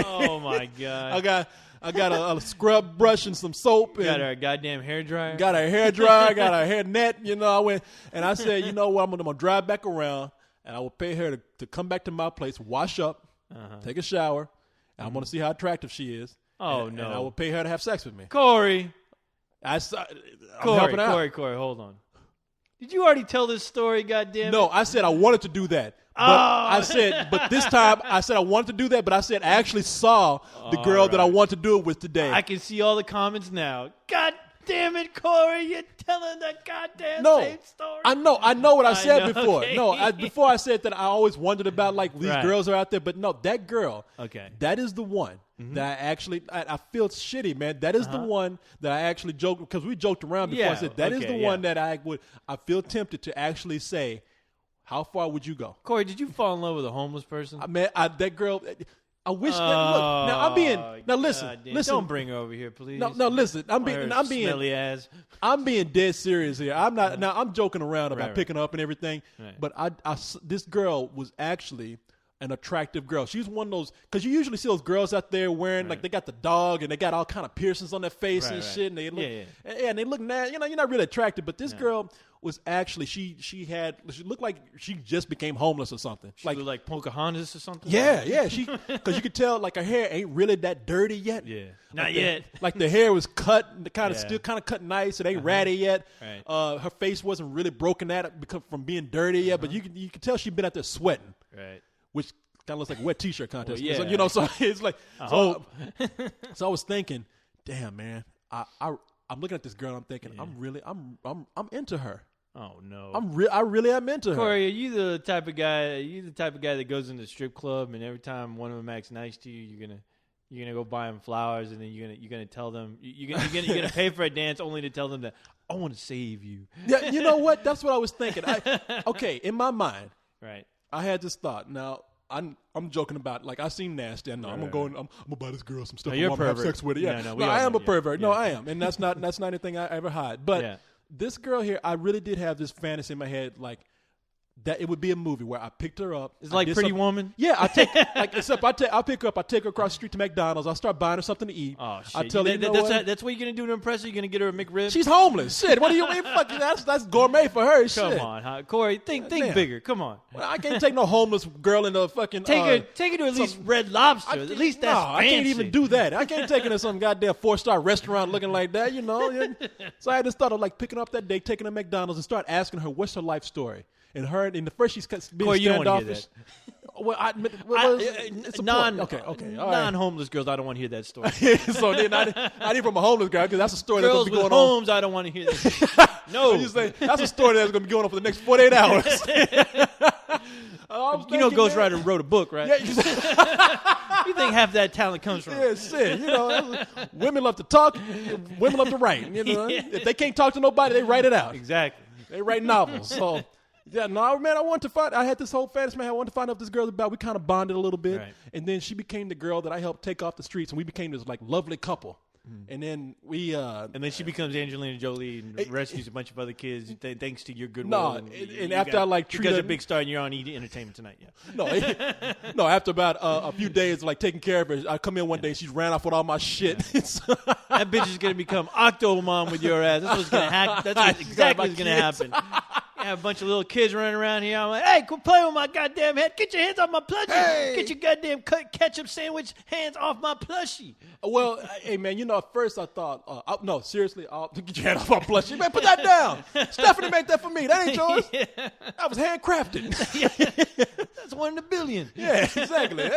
Oh my god! I got a scrub brush and some soap. Got her a goddamn hair dryer. Got her hair dryer. Got her hair net. I went and I said, you know what? I'm gonna drive back around and I will pay her to come back to my place, wash up, take a shower, and I'm gonna see how attractive she is. Oh, and no. And I will pay her to have sex with me. Corey, I'm helping out. Corey, hold on. Did you already tell this story, goddamn? No, I said I wanted to do that. But this time I said I wanted to do that, but I said I actually saw the girl that I want to do it with today. I can see all the comments now. God damn it, Corey, you're telling the goddamn same story. I know what I said before. Okay. No, before I said that I always wondered about like these girls are out there, but no, that girl, that is the one that I actually, I feel shitty, man. That is the one that I actually joked, because we joked around before. I said that is the one that I feel tempted to actually say, how far would you go? Corey, did you fall in love with a homeless person? Man, that girl, I wish that, look, now I'm being, listen. Don't bring her over here, please. No, listen, I'm being smelly ass. I'm being dead serious here. I'm not, now I'm joking around about picking her up and everything, but this girl was actually an attractive girl. She's one of those, because you usually see those girls out there wearing like they got the dog and they got all kind of piercings on their face and shit, and they look and they look nasty. You know, you're not really attracted, but this girl was actually she looked like she just became homeless or something. She looked like Pocahontas or something. Yeah, she, because you could tell like her hair ain't really that dirty yet. Yeah, not yet. Like the hair was cut, still kind of cut nice. It ain't ratty yet. Right. Her face wasn't really broken out from being dirty yet, but you could tell she'd been out there sweating. Right. Which kind of looks like a wet T-shirt contest. Well, yeah. So, you know, so it's like, so I was thinking, damn, man, I'm looking at this girl and I'm thinking, I'm into her. Oh no, I really am into her. Corey, are you the type of guy? That goes into the strip club and every time one of them acts nice to you, you're gonna go buy them flowers and then you're gonna tell them you're gonna pay for a dance only to tell them that I want to save you. Yeah, you know what? That's what I was thinking. Okay, in my mind, right. I had this thought. Now I'm joking about, like, I seem nasty. I know I'm gonna buy this girl some stuff. No, you're I'm gonna have sex with her. Yeah, no, I am a pervert. No, I am, and that's not anything I ever hide. But this girl here, I really did have this fantasy in my head, like, that it would be a movie where I picked her up. It's like Pretty Woman. Yeah, I take I'll pick her up. I take her across the street to McDonald's. I'll start buying her something to eat. Oh shit! I tell her, that's what you're gonna do to impress her. You're gonna get her a McRib. She's homeless. Shit, what do you mean? Fuck, that's gourmet for her. Come shit. on, Corey. Think bigger. Come on. Well, I can't take no homeless girl in the fucking. Take her to at least Red Lobster. At least that's fancy. I can't even do that. I can't take her to some goddamn 4-star restaurant looking like that. You know. So I had this thought of like picking her up that day, taking her to McDonald's, and start asking her what's her life story. And her, in the first, she's being Corey, standoffish. Well, it's non-homeless girls, I don't want to hear that story. So then, not even from a homeless girl, because that's a story girls that's going to be with going homes, I don't want to hear that. No, you say that's a story that's going to be going on for the next 48 hours. Ghost Rider wrote a book, right? Yeah, you think half that talent comes from? Yeah, shit. You know, women love to talk, women love to write. You know, if they can't talk to nobody, they write it out. Exactly. They write novels. So. Yeah, no, man, I had this whole fantasy, man. I wanted to find out what this girl's about. We kind of bonded a little bit. Right. And then she became the girl that I helped take off the streets, and we became this, like, lovely couple. And then we... and then she becomes Angelina Jolie and rescues a bunch of other kids thanks to your goodwill. No, and after I, like, treated... Because you're a big star and you're on ED Entertainment Tonight, yeah. No, after about a few days, like, taking care of her, I come in one day and she ran off with all my shit. That bitch is going to become Octomom with your ass. That's what's going to happen. That's exactly what's going to happen. Have a bunch of little kids running around here. I'm like, hey, quit playing with my goddamn head. Get your hands off my plushie. Hey. Get your goddamn ketchup sandwich hands off my plushie. Well, hey, man, at first I thought, no, seriously, get your hand off my plushie. Man, put that down. Stephanie made that for me. That ain't yours. That was handcrafted. That's one in a billion. Yeah, exactly.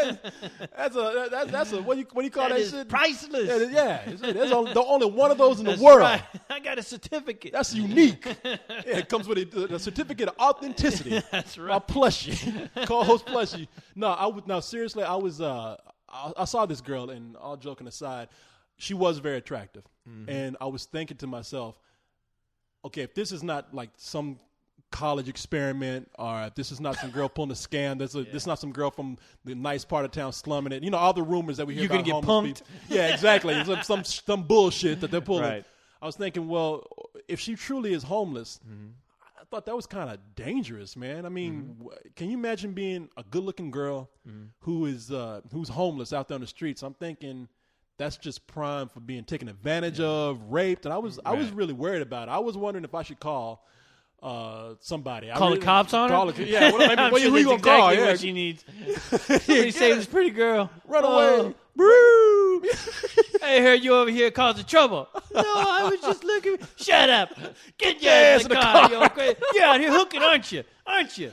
That's a what do you call that shit? Priceless. Yeah. There's only one of those in the That's world. Right. I got a certificate. That's unique. Yeah, it comes with a certificate of authenticity. That's right. My plushie, co-host plushie. No, seriously, I saw this girl, and all joking aside, she was very attractive, and I was thinking to myself, okay, if this is not like some college experiment, or if this is not some girl pulling a scam, this is not some girl from the nice part of town slumming it. You know, all the rumors that we hear about homeless punked? people. Yeah, exactly. some bullshit that they're pulling. Right. I was thinking, well, if she truly is homeless, I thought that was kind of dangerous, man. I mean, can you imagine being a good-looking girl who's homeless out there on the streets? I'm thinking that's just prime for being taken advantage of, raped, and I was really worried about it. I was wondering if I should call somebody. Call the cops on her? Yeah, who you going to call? Yeah, what she needs. Somebody save this pretty girl. Run away. Broom. I heard you over here causing trouble. No, I was just looking. Shut up. Get your ass in the car. You're out here hooking, aren't you? Aren't you?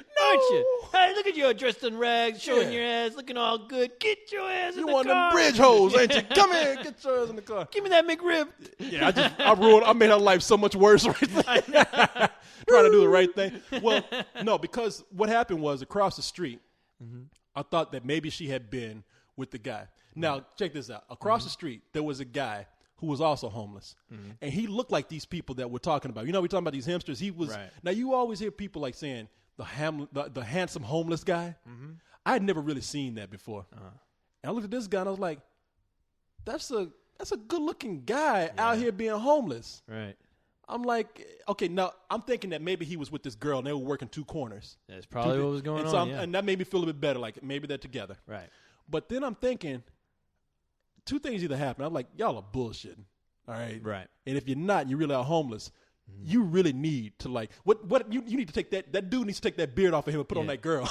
Hey, look at you dressed in rags, showing your ass, looking all good. Get your ass in the car. You one of them bridge hoes, ain't you? Come here. Get your ass in the car. Give me that McRib. Yeah, I made her life so much worse right there. Trying to do the right thing. Well, no, because what happened was across the street, I thought that maybe she had been with the guy. Now, check this out. Across the street, there was a guy who was also homeless. And he looked like these people that we're talking about. You know, we're talking about these hamsters. He was. Right. Now, you always hear people like saying the handsome homeless guy. I had never really seen that before. And I looked at this guy and I was like, that's a good-looking guy out here being homeless. Right. I'm like, okay, now I'm thinking that maybe he was with this girl and they were working two corners. That's probably what was going on. And that made me feel a bit better, like maybe they're together. Right. But then I'm thinking, two things either happen. I'm like, y'all are bullshitting. All right. Right. And if you're not, you really are homeless. You really need to like what you need to take that dude needs to take that beard off of him and put on that girl.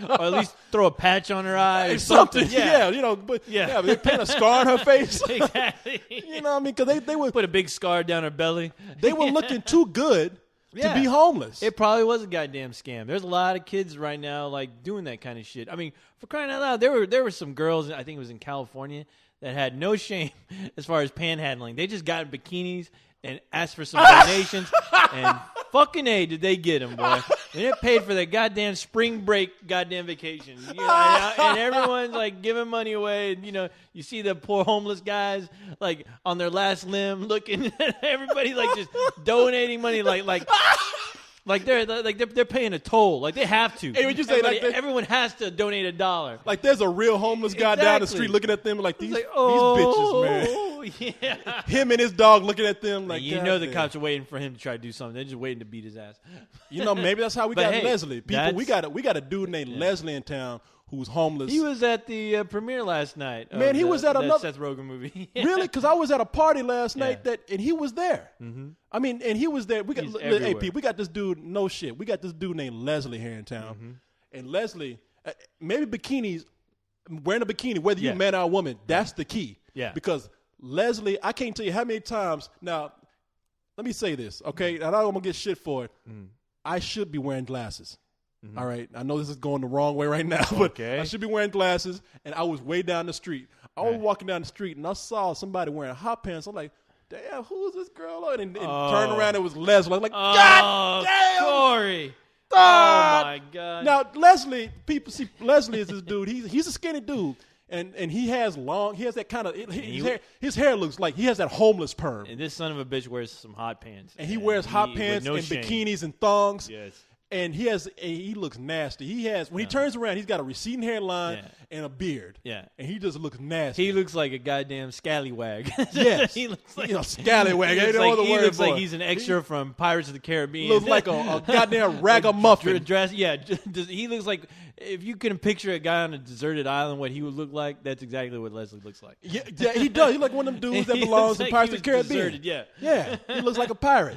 Or at least throw a patch on her eye or something. Yeah. But they paint a scar on her face. Exactly. You know what I mean? Because they would put a big scar down her belly. They were looking too good to be homeless. It probably was a goddamn scam. There's a lot of kids right now like doing that kind of shit. I mean, for crying out loud, there were some girls, I think it was in California, that had no shame as far as panhandling. They just got in bikinis and asked for some donations, and fucking A, did they get them, boy. And they paid for their goddamn spring break goddamn vacation. And everyone's, like, giving money away. And, you see the poor homeless guys, like, on their last limb looking at everybody, like, just donating money, like they're paying a toll. Like, they have to. Hey, would you say everyone has to donate $1. Like, there's a real homeless guy down the street looking at them like, these bitches, man. Yeah. Him and his dog looking at them like, the cops are waiting for him to try to do something. They're just waiting to beat his ass. Maybe that's how we got Leslie. People, we got a dude named Leslie in town who's homeless. He was at the premiere last night. Man, he was at another Seth Rogen movie. Really? Because I was at a party last night and he was there. Mm-hmm. I mean, and he was there. We got we got this dude. No shit. We got this dude named Leslie here in town, and Leslie, maybe bikinis, wearing a bikini, whether you're a man or a woman, that's the key. Yeah. Because Leslie, I can't tell you how many times. Now, let me say this, okay? And I'm gonna get shit for it. I should be wearing glasses. All right, I know this is going the wrong way right now, but I should be wearing glasses. And I was way down the street. I was walking down the street, and I saw somebody wearing hot pants. I'm like, damn, who's this girl? And turned around, it was Leslie. I'm like, God damn, Corey. Oh my God. Now Leslie, people see Leslie is this dude. He's a skinny dude. And he has that kind of his hair looks like he has that homeless perm. And this son of a bitch wears some hot pants. And he wears hot pants and bikinis and thongs. Yes. And he looks nasty. When he turns around, he's got a receding hairline and a beard. Yeah. And he just looks nasty. He looks like a goddamn scallywag. Yes. He looks like scallywag. He looks like he's an extra from Pirates of the Caribbean. Looks like a goddamn ragamuffin. He looks like, if you can picture a guy on a deserted island, what he would look like, that's exactly what Leslie looks like. Yeah, he does. He's like one of them dudes that belongs in Pirates of the Caribbean. Deserted, yeah. He looks like a pirate.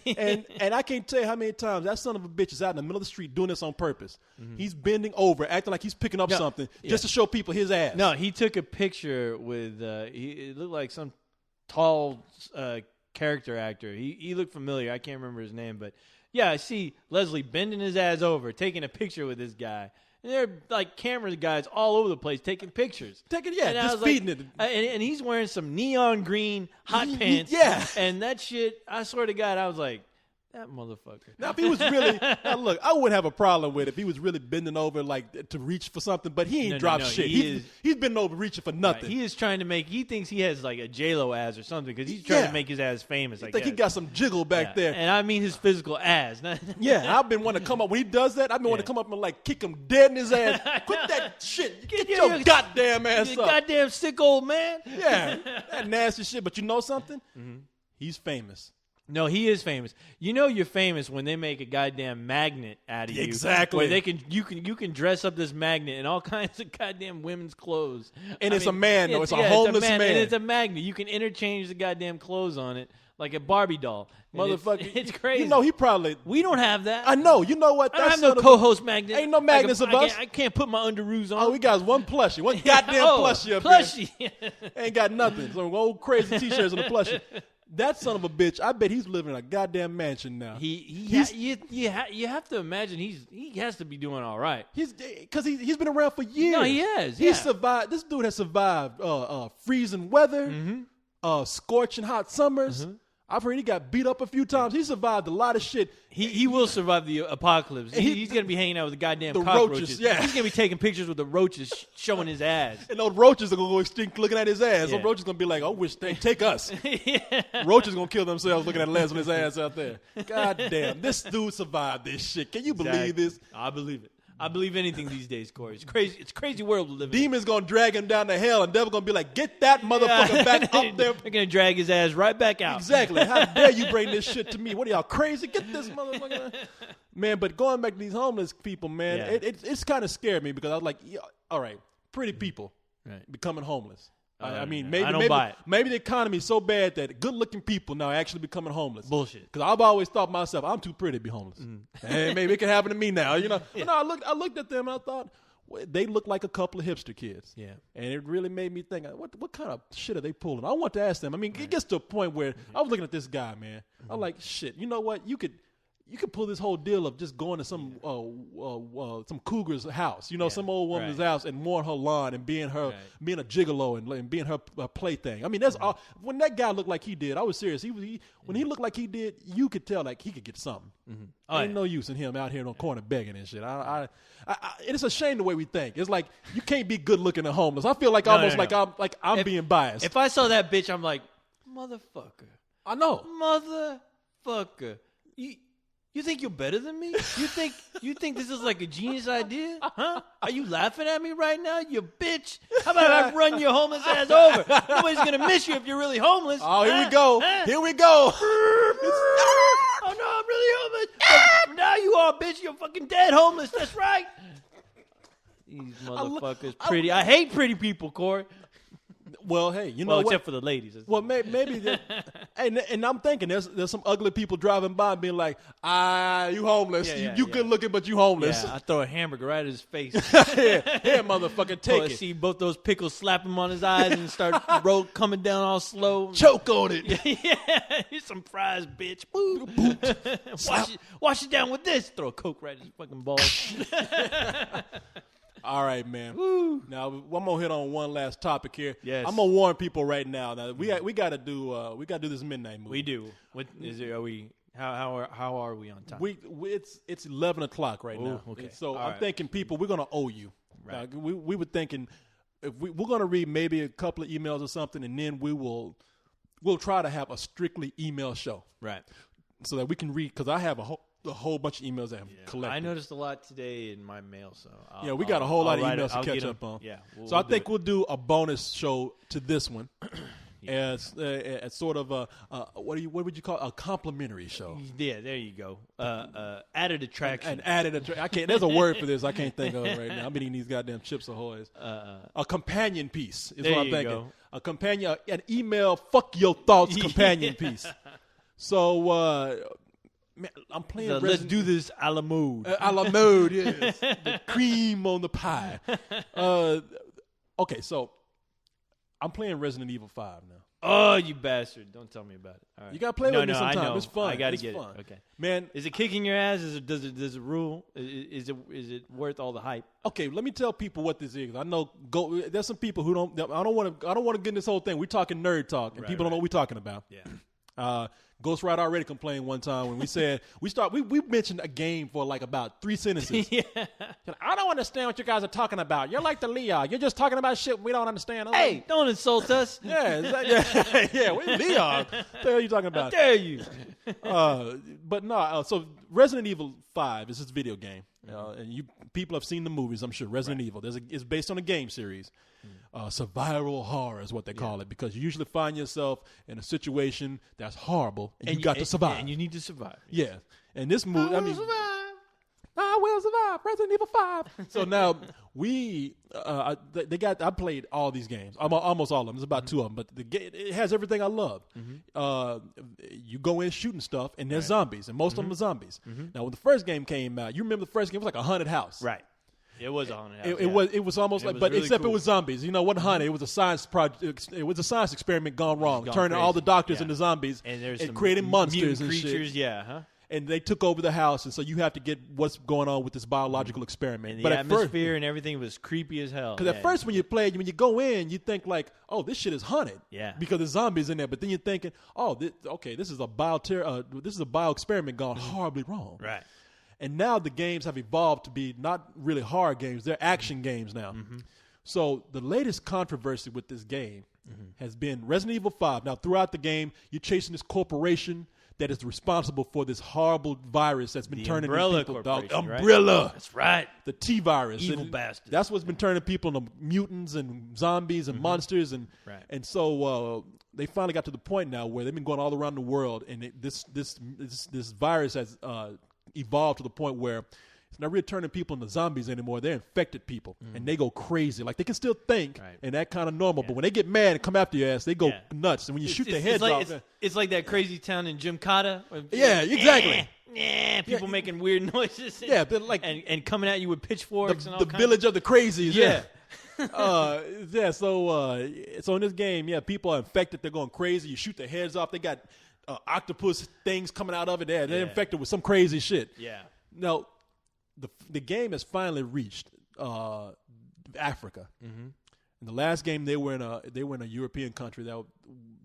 And I can't tell you how many times that son of a bitch is out in the middle of the street doing this on purpose. Mm-hmm. He's bending over, acting like he's picking up something just to show people his ass. No, he took a picture with, it looked like some tall character actor. He looked familiar. I can't remember his name, but yeah, I see Leslie bending his ass over, taking a picture with this guy. And there are like camera guys all over the place taking pictures. Just feeding it. And he's wearing some neon green hot pants. Yeah. And that shit, I swear to God, I was like, that motherfucker. Now, if he was really, look, I wouldn't have a problem with it if he was really bending over like to reach for something, but he ain't dropped shit. He's bending over reaching for nothing. Right. He is trying to he thinks he has like a J-Lo ass or something because he's trying to make his ass famous. I think he got some jiggle back there. And I mean his physical ass. I've been wanting to come up, when he does that, I've been wanting to come up and like kick him dead in his ass. Quit that shit. Get your goddamn ass up. Goddamn sick old man. Yeah, that nasty shit. But you know something? Mm-hmm. He's famous. No, he is famous. You know you're famous when they make a goddamn magnet out of you. Exactly. Where you can dress up this magnet in all kinds of goddamn women's clothes. And it's a man, though. It's a homeless man. And it's a magnet. You can interchange the goddamn clothes on it like a Barbie doll. Motherfucker. It's crazy. You know, he probably... We don't have that. I know. You know what? I don't have no co-host magnet. Ain't no magnets of us. I can't put my underoos on. Oh, we got one plushie. One goddamn plushie up there. Ain't got nothing. Some old crazy T-shirts on the plushie. That son of a bitch, I bet he's living in a goddamn mansion now. You have to imagine he has to be doing all right. Because he's been around for years. No, he has. He's survived. This dude has survived freezing weather, scorching hot summers. Mm-hmm. I've heard he got beat up a few times. He survived a lot of shit. He will survive the apocalypse. He's going to be hanging out with the goddamn cockroaches. Roaches, yeah. He's going to be taking pictures with the roaches showing his ass. And those roaches are going to go extinct looking at his ass. Those roaches going to be like, I wish they'd take us. Roaches going to kill themselves looking at Leslie's ass out there. God damn. This dude survived this shit. Can you believe this? I believe it. I believe anything these days, Corey. It's crazy. It's a crazy world we live in. Demon's going to drag him down to hell, and Devil going to be like, get that motherfucker back up there. They're going to drag his ass right back out. Exactly. How dare you bring this shit to me? What are y'all, crazy? Get this motherfucker. Man, but going back to these homeless people, man, it's kind of scared me because I was like, yeah, all right, pretty people becoming homeless. I mean, maybe the economy is so bad that good-looking people now are actually becoming homeless. Bullshit. Because I've always thought myself, I'm too pretty to be homeless. Hey, maybe it can happen to me now, you know. But no, I looked at them and I thought, well, they look like a couple of hipster kids. Yeah. And it really made me think, what kind of shit are they pulling? I want to ask them. I mean, it gets to a point where I was looking at this guy, man. I'm like, shit, you know what? You could pull this whole deal of just going to some cougar's house, you know, some old woman's house and mowing her lawn and being a gigolo and being her plaything. I mean, that's all. When that guy looked like he did, I was serious. When he looked like he did, you could tell like he could get something. Ain't no use in him out here on the corner begging and shit. It's a shame the way we think. It's like you can't be good looking and homeless. I feel like I'm being biased. If I saw that bitch, I'm like, motherfucker. I know, motherfucker. You think you're better than me? You think this is like a genius idea? Huh? Are you laughing at me right now, you bitch? How about I run your homeless ass over? Nobody's gonna miss you if you're really homeless. Oh, here we go. Here we go. Oh no, I'm really homeless. Now you are, bitch. You're fucking dead homeless. That's right. These motherfuckers pretty. I hate pretty people, Corey. Well, hey, you know what? Except for the ladies. Well, maybe and I'm thinking there's some ugly people driving by and being like, you homeless. You good looking, but you homeless. Yeah, I throw a hamburger right at his face. Here, motherfucker, take it. See both those pickles slap him on his eyes and start coming down all slow. Choke on it. Yeah, here's some fries, bitch. Wash it down with this. Throw a Coke right at his fucking balls. All right, man. Woo. Now I'm gonna hit on one last topic here. Yes. I'm gonna warn people right now. Now we got to do this midnight movie. We do. What is it? Are we? How are we on time? It's 11 o'clock right now. Okay. So I'm thinking people we're gonna owe you. Right. We were thinking if we're gonna read maybe a couple of emails or something, and then we'll try to have a strictly email show. Right. So that we can read because I have a whole bunch of emails that I've collected. I noticed a lot today in my mail, so we got a whole lot of emails to catch up on. Yeah, so I think we'll do a bonus show to this one as sort of a what would you call it? A complimentary show? Yeah, there you go. Added attraction. An added attraction. I can't. There's a word for this. I can't think of it right now. I'm eating these goddamn Chips Ahoy's. A companion piece is what I'm thinking. Go. A companion, an email. Fuck your thoughts. Companion piece. So. Man, I'm playing. Let's do this a la mode. A la mode, yes. The cream on the pie. Okay, so I'm playing Resident Evil 5 now. Oh, you bastard! Don't tell me about it. All right. You gotta play with me sometime. I know. It's fun. I gotta it's get fun. it. Okay, man. Is it kicking your ass? Does it rule? Is it worth all the hype? Okay, let me tell people what this is. I know. There's some people who don't. I don't want to get in this whole thing. We're talking nerd talk, and people don't know what we're talking about. Yeah. Ghost Rider already complained one time when we said we mentioned a game for like about 3 sentences. Yeah. I don't understand what you guys are talking about. You're like the Leon. You're just talking about shit we don't understand. Hey, don't insult us. Yeah. We're Leon. What the hell are you talking about? How dare you? But no. So Resident Evil 5 is this video game, and people have seen the movies. I'm sure Resident Evil. It's based on a game series. Survival horror is what they call it because you usually find yourself in a situation that's horrible and you got to survive. And you need to survive. Yeah. And this movie, I will survive. Resident Evil 5. So now I played all these games, almost all of them. There's about 2 of them, but it has everything I love. You go in shooting stuff, and there's zombies, and most of them are zombies. Now, when the first game came out, you remember the first game was like a haunted house. Right. It was a haunted house. It was almost like, but really except cool. It was zombies. You know, what haunted? It was a science project. It was a science experiment gone wrong, turning all the doctors into zombies and creating monsters and creatures. Shit. Yeah, huh? And they took over the house, and so you have to get what's going on with this biological experiment. And the atmosphere and everything was creepy as hell. Because at first when you go in, you think like, oh, this shit is haunted. Yeah. Because there's zombies in there. But then you're thinking, oh, this is a bio experiment gone horribly wrong. Right. And now the games have evolved to be not really horror games. They're action games now. So the latest controversy with this game has been Resident Evil 5. Now, throughout the game, you're chasing this corporation that is responsible for this horrible virus that's been turning Umbrella people. Dog. Corporation, right? Umbrella. That's right. The T virus. Evil bastard. That's what's been turning people into mutants and zombies and monsters. And so they finally got to the point now where they've been going all around the world, and this virus has evolved to the point where it's not really turning people into zombies anymore. They're infected people, and they go crazy. Like, they can still think and that kind of normal, but when they get mad and come after your ass, they go nuts. And when you shoot their heads off, it's like that crazy town in Gymkhana. Yeah, exactly. People making weird noises. Yeah, but like and coming at you with pitchforks and all the kinds village of the crazies. Yeah. So in this game, people are infected. They're going crazy. You shoot their heads off. They got octopus things coming out of it. They're infected with some crazy shit. Yeah. Now, the game has finally reached Africa. In the last game, they were in a European country that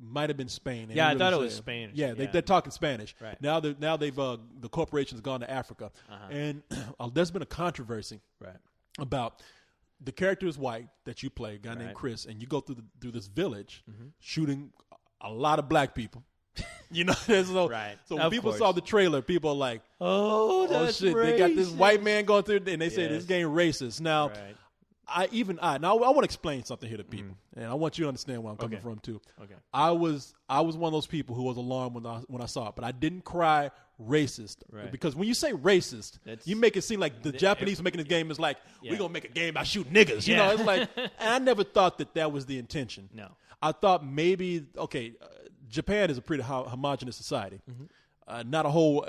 might have been Spain. Yeah, I thought it was Spanish. Yeah, they're talking Spanish. Right. Now they've the corporation's gone to Africa, and there's been a controversy about the character is white that you play, a guy named Chris, and you go through this village shooting a lot of black people. So when people saw the trailer, people are like, "Oh, that's shit!" Racist. They got this white man going through, and they say this game racist. Now, I want to explain something here to people, and I want you to understand where I'm coming from too. Okay, I was one of those people who was alarmed when I saw it, but I didn't cry racist because when you say racist, you make it seem like the Japanese making this game is like we're gonna make a game about shooting niggas. You know, it's like, and I never thought that was the intention. No, I thought maybe Japan is a pretty homogenous society. Not a whole.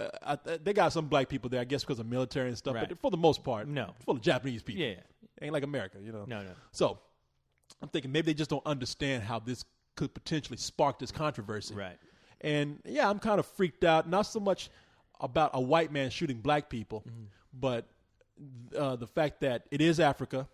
They got some black people there, I guess, because of military and stuff. But for the most part, it's full of Japanese people. Yeah, ain't like America, No. So I'm thinking maybe they just don't understand how this could potentially spark this controversy. Right. And I'm kind of freaked out. Not so much about a white man shooting black people, but the fact that it is Africa.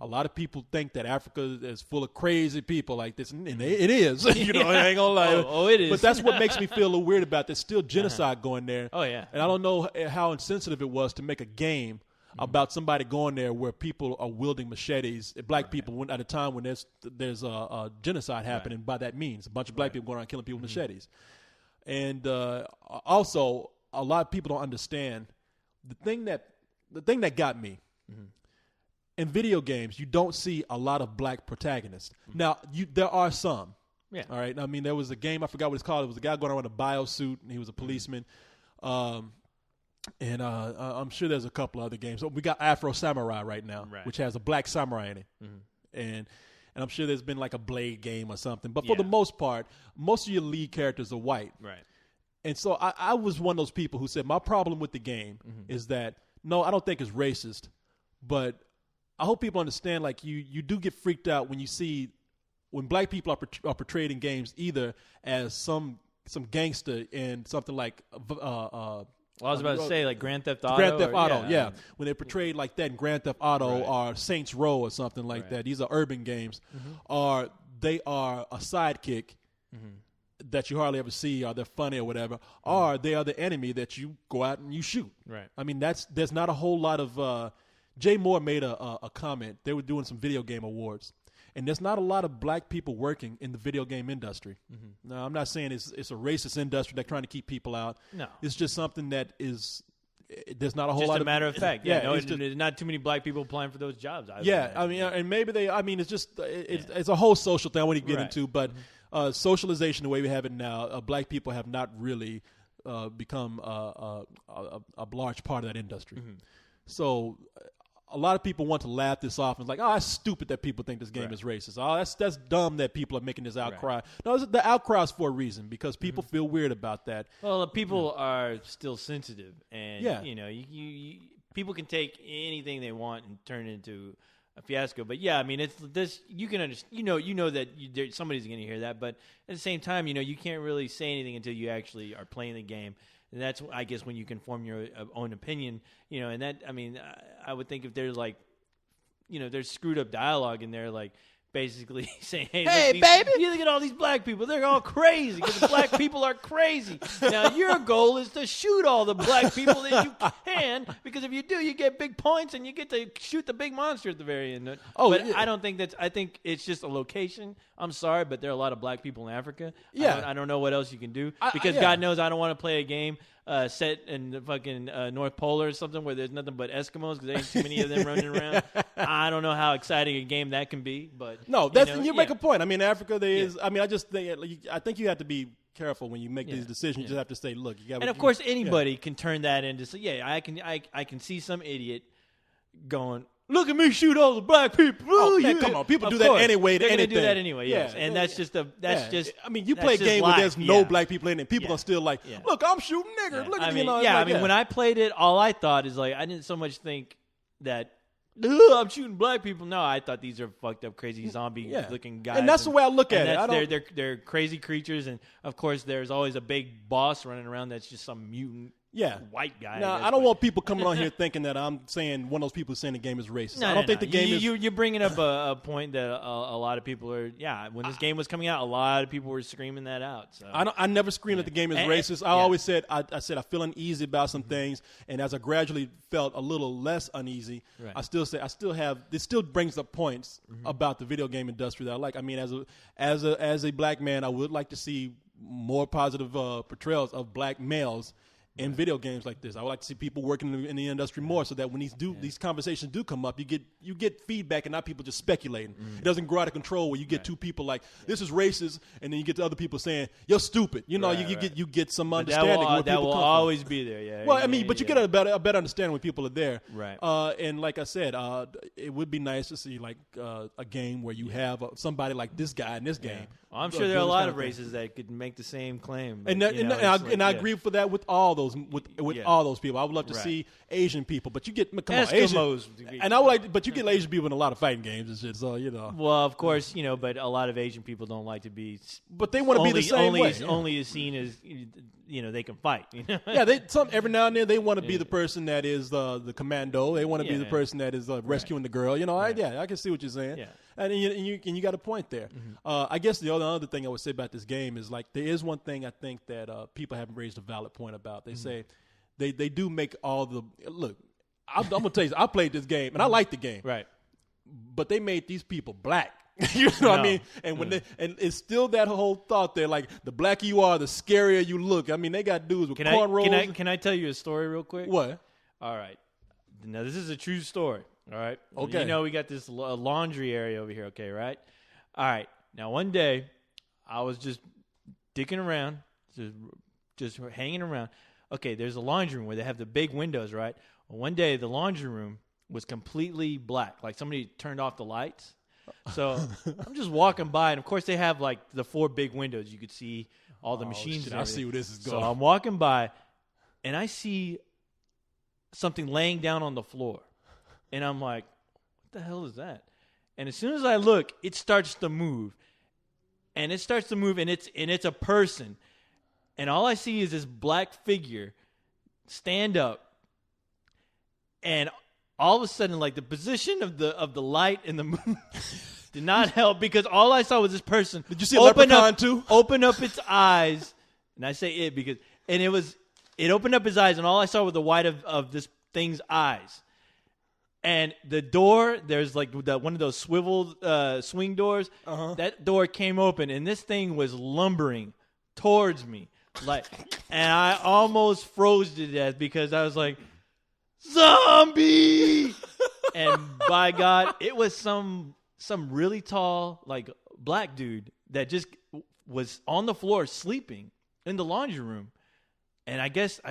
A lot of people think that Africa is full of crazy people like this, and it is. I ain't gonna lie. It is. But that's what makes me feel a little weird about. There's still genocide going there. Oh yeah. And I don't know how insensitive it was to make a game about somebody going there where people are wielding machetes, black people, at a time when there's a genocide happening. By that means, a bunch of black people going around killing people with machetes. And also, a lot of people don't understand the thing that got me. In video games, you don't see a lot of black protagonists. Now, there are some. Yeah. All right. I mean, there was a game, I forgot what it's called. It was a guy going around in a biosuit, and he was a policeman. And I'm sure there's a couple other games. So we got Afro Samurai right now, which has a black samurai in it. And I'm sure there's been like a Blade game or something. But for the most part, most of your lead characters are white. Right. And so I was one of those people who said my problem with the game is that, no, I don't think it's racist, but I hope people understand, like, you do get freaked out when you see when black people are portrayed in games either as some gangster in something like I was about to say like Grand Theft Auto. Grand Theft Auto, yeah. When they're portrayed like that in Grand Theft Auto or Saints Row or something like that. These are urban games. Or they are a sidekick that you hardly ever see, or they're funny or whatever. Or they are the enemy that you go out and you shoot. Right. I mean, there's not a whole lot of Jay Moore made a comment. They were doing some video game awards, and there's not a lot of black people working in the video game industry. Now, I'm not saying it's a racist industry that's trying to keep people out. No, it's just something that is. There's not a whole just lot. A matter of fact, there's not too many black people applying for those jobs. I mean, and maybe they. I mean, it's just it's a whole social thing I want to get into, but socialization the way we have it now, black people have not really become a large part of that industry. So. A lot of people want to laugh this off and it's like, oh, that's stupid that people think this game is racist. Oh, that's dumb that people are making this outcry. No, the outcry is for a reason because people feel weird about that. Well, people are still sensitive, and you people can take anything they want and turn it into a fiasco. But yeah, I mean, it's this. You can understand. You know that somebody's going to hear that, but at the same time, you can't really say anything until you actually are playing the game. And that's, I guess, when you can form your own opinion, and that, I mean, I would think if there's like, there's screwed up dialogue in there, like basically saying, Hey, look, baby. you look at all these black people. They're all crazy because the black people are crazy. Now, your goal is to shoot all the black people that you can, because if you do, you get big points and you get to shoot the big monster at the very end. But I don't think I think it's just a location. I'm sorry, but there are a lot of black people in Africa. Yeah. I don't know what else you can do, because God knows I don't want to play a game set in the fucking North Polar or something where there's nothing but Eskimos, because there ain't too many of them running around. I don't know how exciting a game that can be, but no, you make a point. I mean, Africa, there is. I mean, I just think I think you have to be careful when you make these decisions. You just have to say, look, you got. And of course, anybody can turn that into. So I can see some idiot going, look at me shoot all the black people. Oh, man, come on. People do that anyway to They're anything. They're going to do that anyway, yes. And that's just just. I mean, you play a game where there's no black people in it. People are still like, look, I'm shooting niggers. Look at me. I mean, when I played it, all I thought is like, I didn't so much think that, I'm shooting black people. No, I thought these are fucked up, crazy zombie-looking guys. And that's the way I look at it. They're crazy creatures, and of course, there's always a big boss running around that's just some mutant white guy. Now, I don't want people coming on here thinking that I'm saying one of those people saying the game is racist. I don't think the game is. You're bringing up a point that a lot of people are. When this game was coming out, a lot of people were screaming that out. So I never screamed that the game is racist. I always said I feel uneasy about some things, and as I gradually felt a little less uneasy, I still say this still brings up points about the video game industry that I like. I mean, as a black man, I would like to see more positive portrayals of black males in video games like this. I would like to see people working in the industry more, so that when these conversations do come up, you get feedback and not people just speculating. It doesn't grow out of control where you get two people like, this is racist, and then you get to other people saying, you're stupid. You get some understanding. That will always be there. Yeah. Well, but you get a better understanding when people are there. Right. And like I said, it would be nice to see like a game where you have somebody like this guy in this game. Well, I'm sure there are a lot of races that could make the same claim. And I agree for that with all those all those people. I would love to see Asian people, but you get Eskimos. And I would like, but you get Asian people in a lot of fighting games and shit. So Well, of course, but a lot of Asian people don't like to be. But they want to be the same way. Only is seen as they can fight. Every now and then they want to be the person that is the commando. They want to be the person that is rescuing the girl. I can see what you're saying. Yeah. And you got a point there. I guess the other thing I would say about this game is like there is one thing I think that people haven't raised a valid point about. They say they do make all the look. I'm gonna tell you, I played this game and I liked the game, right? But they made these people black. You know what I mean? And and it's still that whole thought there, like the blacker you are, the scarier you look. I mean, they got dudes with cornrows. Can I tell you a story real quick? What? All right. Now this is a true story. All right. Okay. We got this laundry area over here. Okay. Right. All right. Now one day, I was just dicking around, just hanging around. Okay. There's a laundry room where they have the big windows, right? Well, one day the laundry room was completely black, like somebody turned off the lights. So I'm just walking by, and of course they have like the 4 big windows. You could see all the machines. Shit, I see where this is going. So I'm walking by, and I see something laying down on the floor. And I'm like, what the hell is that? And as soon as I look, it starts to move. And it's a person. And all I see is this black figure stand up. And all of a sudden, like the position of the light and the moon did not help, because all I saw was this person. Did you see a leprechaun too? Open up its eyes. And I say it because it opened up his eyes, and all I saw was the white of this thing's eyes. And the door, there's like one of those swivel swing doors. That door came open, and this thing was lumbering towards me, and I almost froze to death because I was like, "Zombie!" And by God, it was some really tall, like black dude that just was on the floor sleeping in the laundry room. And I guess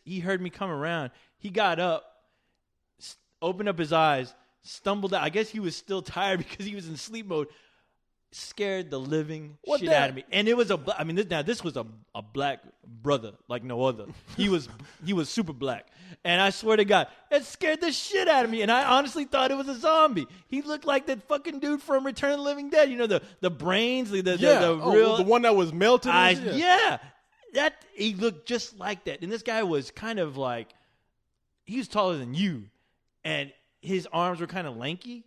he heard me come around. He got up, opened up his eyes, stumbled out. I guess he was still tired because he was in sleep mode. Scared the living shit out of me. And it was this was a black brother like no other. He was super black. And I swear to God, it scared the shit out of me. And I honestly thought it was a zombie. He looked like that fucking dude from Return of the Living Dead. The brains, the real, the one that was melted. That he looked just like that. And this guy was kind of like, he was taller than you. And his arms were kind of lanky.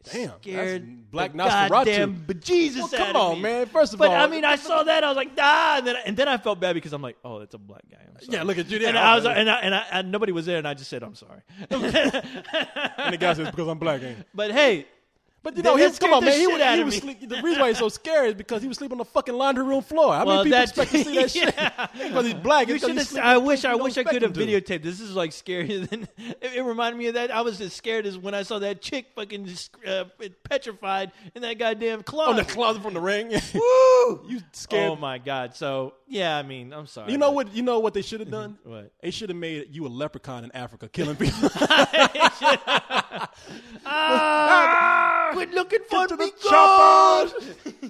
scared that's Black the Nosferatu. goddamn bejesus Well, out come of on, me. man. First of But all, I mean, I saw that. I was like, and then I felt bad because I'm like, oh, that's a black guy. I'm sorry. Yeah, look at you there. And I was like, and nobody was there, and I just said, I'm sorry. And the guy says, because I'm black, ain't it? But hey. But you know, come on, man. He was me. sleep. The reason why he's so scary is because he was sleeping on the fucking laundry room floor. How many people expect to see that shit? Because he's black. I wish I could have videotaped this. This is like scarier than it reminded me of that. I was as scared as when I saw that chick fucking petrified in that goddamn closet. Oh, the closet from the Ring. Woo! You scared? Oh my god. So yeah, I mean, I'm sorry. You know what? You know what they should have done? What? They should have made you a leprechaun in Africa, killing people. Quit looking for to me, the chopper.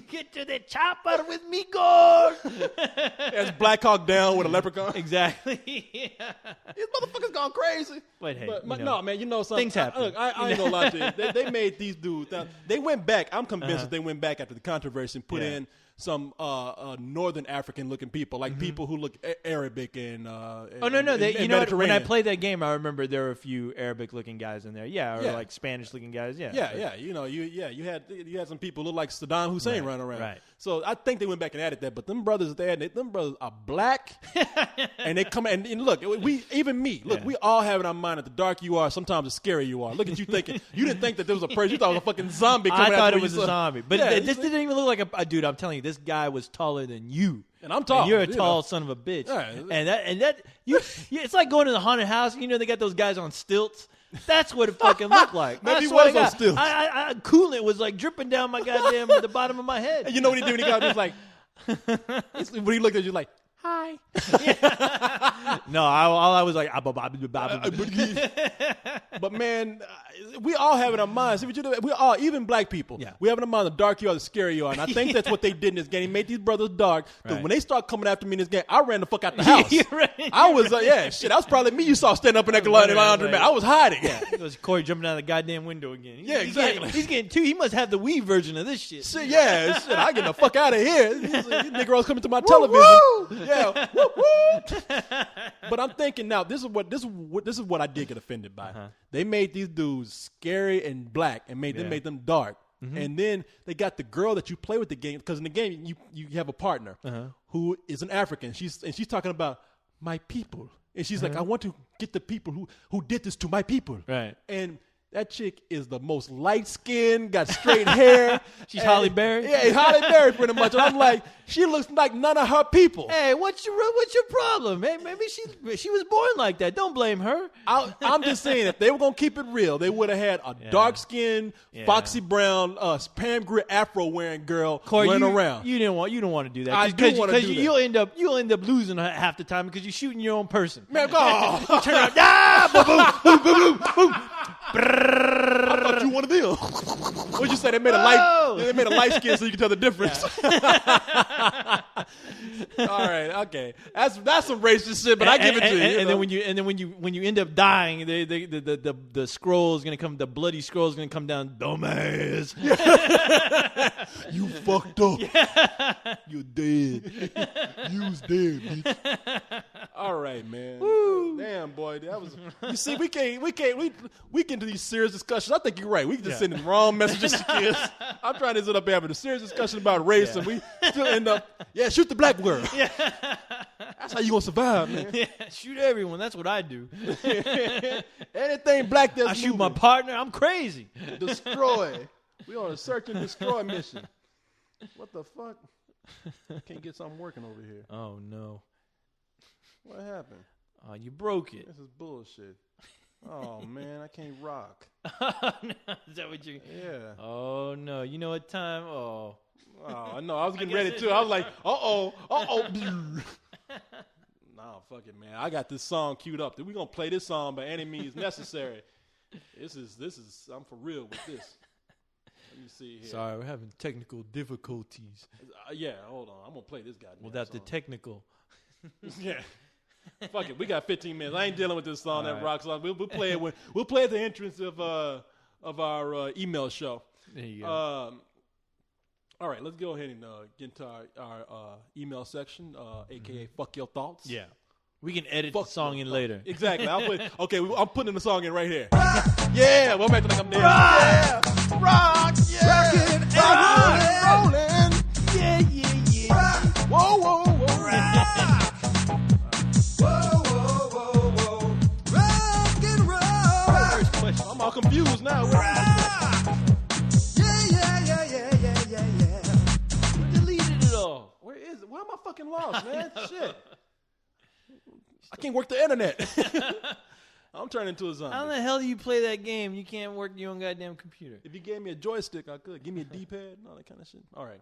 Get to the chopper with me, God. That's Black Hawk Down with a leprechaun. Exactly. These motherfuckers gone crazy. But hey, no, man, you know something. Things happen. Look, I ain't gonna lie to you. They made these dudes. They went back. I'm convinced that they went back after the controversy and put in some northern African looking people, like people who look Arabic and no. you know what? When I played that game, I remember there were a few Arabic looking guys in there. Yeah, or like Spanish looking guys. Yeah. You know, you had some people who look like Saddam Hussein running around. Right. So I think they went back and added that. But them brothers them brothers are black, and they come and look. We all have in our mind that the darker you are, sometimes the scarier you are. Look at you thinking you didn't think that there was a person. You thought it was a fucking zombie. I thought it was a zombie, but this didn't even look like a dude. I'm telling you. This guy was taller than you. And I'm tall. And you're a tall son of a bitch. Yeah. It's like going to the haunted house. You know they got those guys on stilts. That's what it fucking looked like. Maybe he was on stilts. Coolant was like dripping down my goddamn the bottom of my head. And you know what he did when he got just like when he looked at you like, hi. No, I was like, but man, we all have in our minds. See what you do? We all, even black people, we have in our mind the dark you are, the scary you are. And I think that's what they did in this game. He made these brothers dark. Because when they start coming after me in this game, I ran the fuck out the house. I was that was probably me you saw standing up in that laundry mat. I was hiding. Yeah, it was Corey jumping out of the goddamn window again. Exactly. He's getting two. He must have the Wii version of this shit. Shit, I get the fuck out of here. These niggas coming to my television. Yeah. But I'm thinking now, this is what I did get offended by. They made these dudes scary and black and made them dark. And then they got the girl that you play with the game, because in the game you have a partner who is an African. She's talking about my people. And she's like, I want to get the people who did this to my people. Right. And that chick is the most light skinned, got straight hair. She's Halle Berry? Yeah, Halle Berry pretty much. And I'm like, she looks like none of her people. Hey, what's your problem? Hey, maybe she was born like that. Don't blame her. I'm just saying, if they were going to keep it real, they would have had a dark-skinned, foxy brown, Pam Grier afro-wearing girl running around. You don't want to do that. I do want to do that. You'll end up losing half the time because you're shooting your own person. Man, go. Turn around. Boom, boom, boom, boom, boom. I thought you wanted them. What'd you say? They made a light skin so you can tell the difference. All right, okay. That's some racist shit, but I give it to you. And then when you end up dying, the scroll is gonna come. The bloody scroll is gonna come down. Dumbass. You fucked up. You're dead. You's dead, bitch. All right, man. Woo. Damn, boy, that was. You see, we get into these serious discussions. I think you're right. We just sending wrong messages to kids. I'm trying to end up having a serious discussion about race, and we still end up, shoot the black girl. Yeah. That's how you gonna survive, man. Yeah, shoot everyone. That's what I do. Anything black that's I shoot my partner. I'm crazy. Destroy. We on a search and destroy mission. What the fuck? Can't get something working over here. Oh no. What happened? Oh, you broke it. This is bullshit. Oh man, I can't rock. Is that what you? Yeah. Oh no, you know what time? Oh no, I was getting ready too. I was like, oh. Nah, fuck it, man. I got this song queued up. We gonna play this song by any means necessary. This is. I'm for real with this. Let me see here. Sorry, we're having technical difficulties. Hold on. I'm gonna play this guy. Well, that's the technical. Yeah. Fuck it. We got 15 minutes. I ain't dealing with this song that rocks on. We'll play it we'll play at the entrance of our email show. There you go. All right, let's go ahead and get into our email section, aka Fuck Your Thoughts. Yeah. We can edit the song in later. Exactly. I'm putting the song in right here. Yeah, well, I'm acting like I'm there. Yeah. Rock, yeah. Rockin' and rolling. Yeah, yeah, yeah. Whoa, whoa, whoa. Rock and roll. First question. I'm all confused now. Yeah. Who deleted it all? Where is it? Where am I fucking lost, man? Shit. I can't work the internet. I'm turning into a zombie. How the hell do you play that game? You can't work your own goddamn computer. If you gave me a joystick, I could. Give me a D-pad and all that kind of shit. All right.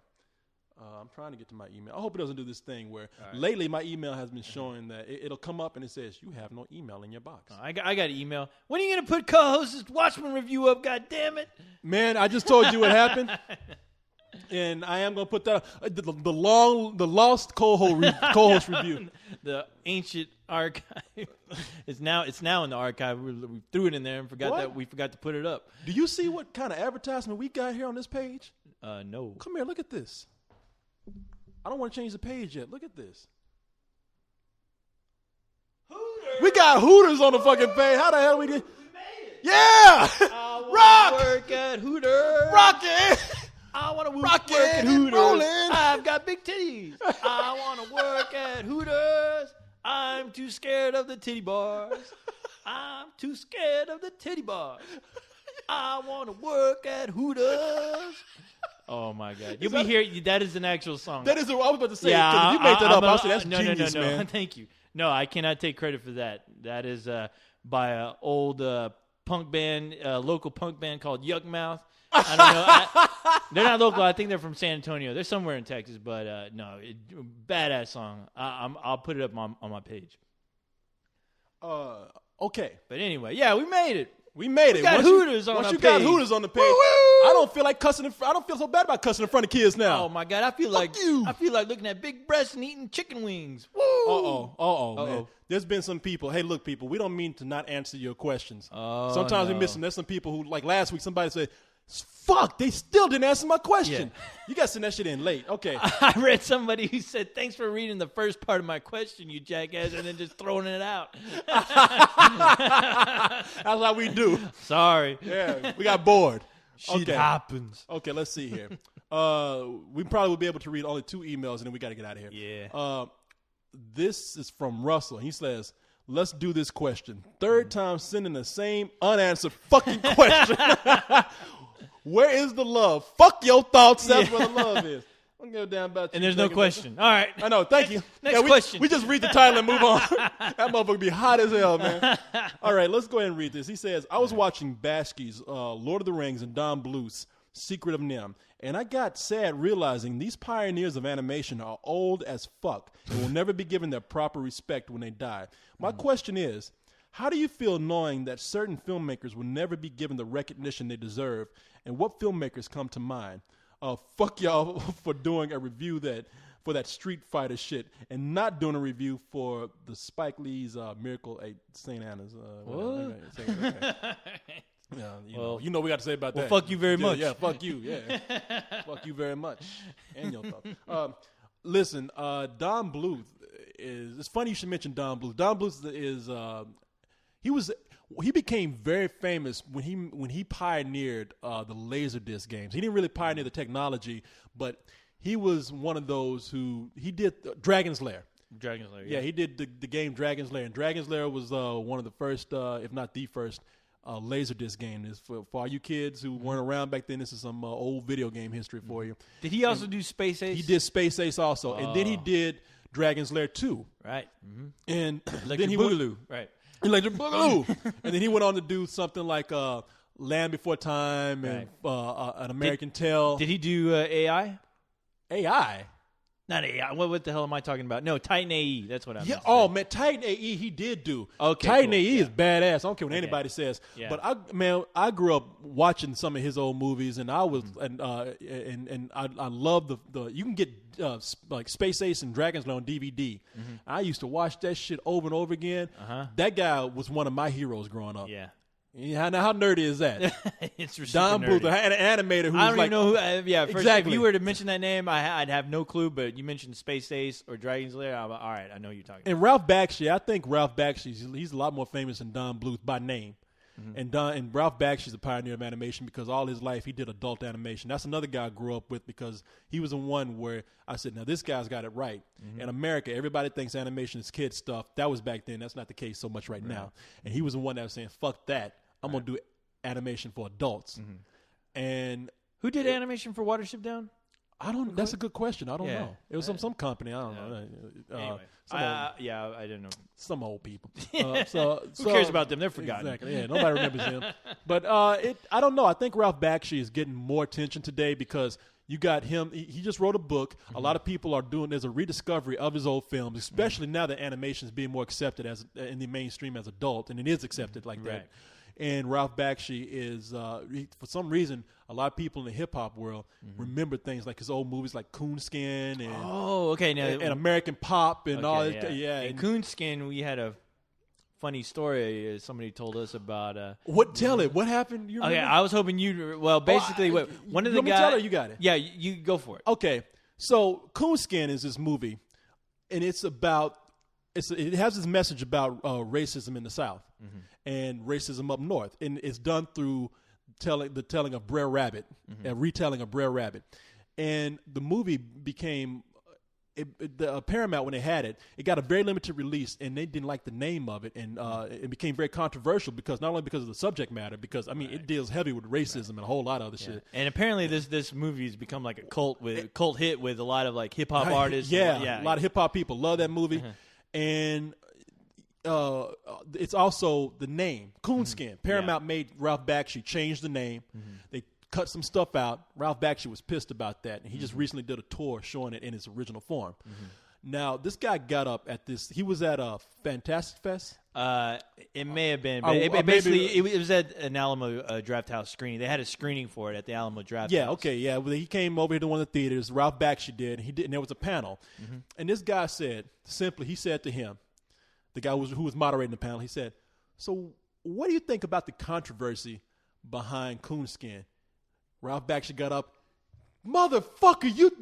I'm trying to get to my email. I hope it doesn't do this thing where lately my email has been showing that it'll come up and it says, you have no email in your box. I got an email. When are you going to put co-host's Watchmen review up, goddammit? Man, I just told you what happened. And I am going to put that the lost co-host review. The ancient archive. It's now in the archive. We threw it in there and forgot to put it up. Do you see what kind of advertisement we got here on this page? No. Come here, look at this. I don't want to change the page yet. Look at this. Hooters. We got Hooters on the fucking page. How the hell we get? Yeah. Rock. Work at Hooters. Rockin'. I want to work Rockin' at and Hooters. rollin'. I've got big titties. I want to work at Hooters. I'm too scared of the titty bars. I'm too scared of the titty bars. I want to work at Hooters. Oh my God! You'll be here. That is an actual song. That is what I was about to say. Yeah, If you made that up. I'll say that's no, genius, no. man. Thank you. No, I cannot take credit for that. That is by an old punk band, local punk band called Yuck Mouth. I don't know. They're not local. I think they're from San Antonio. They're somewhere in Texas, but no, badass song. I'll put it up on my page. Okay. But anyway, yeah, we made it. We made it. Got Hooters on once our you got page. Hooters on the page, Woo-woo! I don't feel like cussing. I don't feel so bad about cussing in front of kids now. Oh my God, I feel like looking at big breasts and eating chicken wings. Woo! Man. There's been some people. Hey, look, people. We don't mean to not answer your questions. Oh, Sometimes no. we miss them. There's some people who, like last week, somebody said, "Fuck, they still didn't answer my question." Yeah. You got to send that shit in late. Okay. I read somebody who said, "Thanks for reading the first part of my question, you jackass," and then just throwing it out. That's how we do. Sorry. Yeah, we got bored. Shit happens. Okay, let's see here. We probably will be able to read only 2 emails, and then we got to get out of here. Yeah. This is from Russell. He says, "Let's do this question. Third time sending the same unanswered fucking question. Where is the love? Fuck your thoughts. That's where the love is." I don't give a damn about you. And there's no question. All right. I know. Thank you. Next question. We just read the title and move on. That motherfucker be hot as hell, man. All right, let's go ahead and read this. He says, "I was watching Bashki's Lord of the Rings and Don Bluth's Secret of Nim, and I got sad realizing these pioneers of animation are old as fuck and will never be given their proper respect when they die. My question is, how do you feel knowing that certain filmmakers will never be given the recognition they deserve, and what filmmakers come to mind? Fuck y'all for doing a review for that Street Fighter shit and not doing a review for the Spike Lee's Miracle at St. Anna's. What? Yeah, you know what we got to say about that. Fuck you very much. Yeah, fuck you. Yeah, fuck you very much. And your thoughts. Listen, Don Bluth is. It's funny you should mention Don Bluth. Don Bluth is. He became very famous when he pioneered the Laserdisc games. He didn't really pioneer the technology, but he was one of those who did Dragon's Lair. Dragon's Lair. Yeah, he did the game Dragon's Lair, and Dragon's Lair was one of the first, if not the first, Laserdisc game. Is for all you kids who weren't around back then. This is some old video game history for you. Did he also do Space Ace? He did Space Ace also, and then he did Dragon's Lair 2. Right. Mm-hmm. And Electric then he Boogaloo. Right. Electric Boogaloo. And then he went on to do something like Land Before Time and An American Tale. Did he do AI? AI? Not AI. What the hell am I talking about? No, Titan AE. That's what I meant. Yeah. Oh man, Titan AE he did do. Okay. Titan cool. AE is badass. I don't care what anybody says. Yeah. But I grew up watching some of his old movies, and I was and I love the you can get like Space Ace and Dragon's Lair on DVD. Mm-hmm. I used to watch that shit over and over again. That guy was one of my heroes growing up. Yeah. Now, how nerdy is that? It's Don Bluth, an animator who I was don't even know who. First, exactly. If you were to mention that name, I'd have no clue. But you mentioned Space Ace or Dragon's Lair. All right, I know who you're talking about. And Ralph Bakshi, I think Ralph Bakshi, he's a lot more famous than Don Bluth by name. And Ralph Bakshi's a pioneer of animation because all his life he did adult animation. That's another guy I grew up with because he was the one where I said, now this guy's got it right. In America, everybody thinks animation is kid stuff. That was back then. That's not the case so much right now. And he was the one that was saying, fuck that. I'm going to do animation for adults. And who did animation for Watership Down? I don't. That's a good question. I don't know. It was some company. I don't know. Anyway, I didn't know. Some old people. Who cares about them? They're forgotten. Exactly. Yeah, nobody remembers them. But I don't know. I think Ralph Bakshi is getting more attention today because you got him. He just wrote a book. A lot of people are doing. There's a rediscovery of his old films, especially now that animation is being more accepted as in the mainstream as adult, and it is accepted like that. And Ralph Bakshi is, for some reason, a lot of people in the hip hop world remember things like his old movies like Coonskin and and American Pop and all that. Yeah, and Coonskin, we had a funny story somebody told us about. Tell it. What happened? You remember? Okay, I was hoping you. Well, basically, one of the guys. Tell her you got it. Yeah, you go for it. Okay, so Coonskin is this movie, and it's about. It has this message about racism in the South and racism up north, and it's done through the telling of Brer Rabbit, a retelling of Brer Rabbit, and the movie became Paramount when they had it. It got a very limited release, and they didn't like the name of it, and it became very controversial because not only because of the subject matter, because it deals heavy with racism and a whole lot of other shit. And apparently, this movie has become like a cult hit with a lot of like hip hop artists. A lot of hip hop people love that movie. And it's also the name, Coonskin. Paramount made Ralph Bakshi change the name. They cut some stuff out. Ralph Bakshi was pissed about that, and he just recently did a tour showing it in its original form. Now, this guy got up at this. He was at a Fantastic Fest. It may have been, but it was at an Alamo Draft House screening. They had a screening for it at the Alamo Draft House. Okay. Well, he came over here to one of the theaters. Ralph Bakshi did, and there was a panel. And this guy said, he said to him, the guy who was moderating the panel, he said, so what do you think about the controversy behind Coonskin? Ralph Bakshi got up, motherfucker,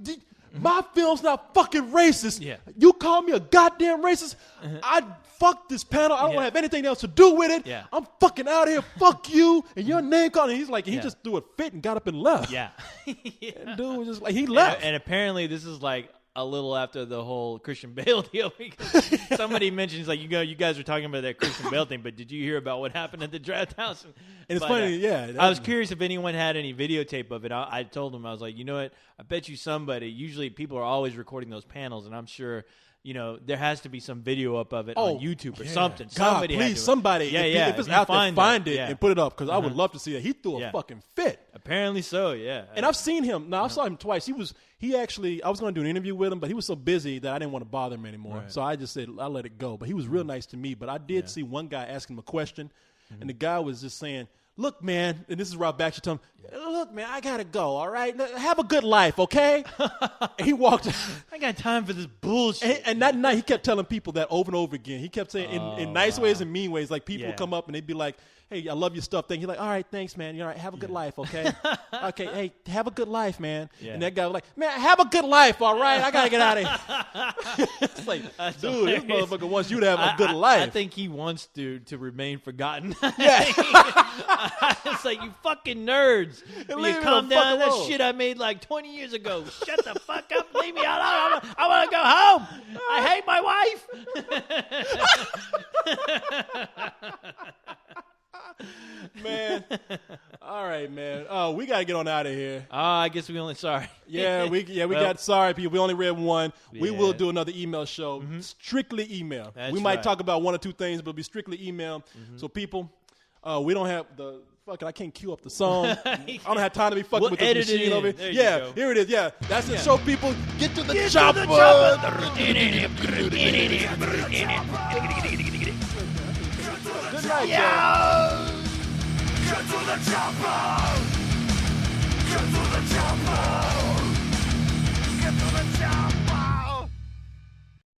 my film's not fucking racist. You call me a goddamn racist? I fuck this panel. I don't want to have anything else to do with it. I'm fucking out of here. Fuck you. And your name calling. He's like, he just threw a fit and got up and left. And dude was just like, he left. And apparently this is like a little after the whole Christian Bale deal because somebody mentions like, you guys were talking about that Christian Bale thing, but did you hear about what happened at the Draft House? And it's funny, I was curious if anyone had any videotape of it. I told them, I was like, you know what? I bet you somebody. Usually people are always recording those panels, and I'm sure. There has to be some video up of it on YouTube or something. God, somebody. If it's out there, find it and put it up because I would love to see that. He threw a fucking fit. Apparently so, yeah. And I've seen him. Now I saw him twice. I was going to do an interview with him, but he was so busy that I didn't want to bother him anymore. So I just said I let it go. But he was real nice to me. But I did see one guy asking him a question, and the guy was just saying, look, man, and this is Ralph Bakshi telling him, look, man, I got to go, all right? Have a good life, okay? And he walked. I got time for this bullshit. And that night, he kept telling people that over and over again. He kept saying in nice ways and mean ways. Like, people would come up and they'd be like, hey, I love your stuff. He's like, all right, thanks, man. You're all right. Have a good life, okay? Okay, hey, have a good life, man. And that guy was like, man, have a good life, all right? I got to get out of here. It's like, dude, this motherfucker wants you to have a good life. I think he wants to remain forgotten. Yeah. It's like, you fucking nerds. You calm down. That shit I made like 20 years ago. Shut the fuck up. Leave me alone. I want to go home. I hate my wife. Man. All right, man. We got to get on out of here. I guess we only, sorry. We got sorry people. We only read one. Yeah. We will do another email show. Strictly email. We might talk about one or two things, but it'll be strictly email. So people, we don't have the fucking, I can't cue up the song. I don't have time to be fucking with this machine over here. Here it is. Yeah. That's the show, people. Get to the chopper. Good night, y'all. Get to the chopper! Get to the chopper! Get to the chopper!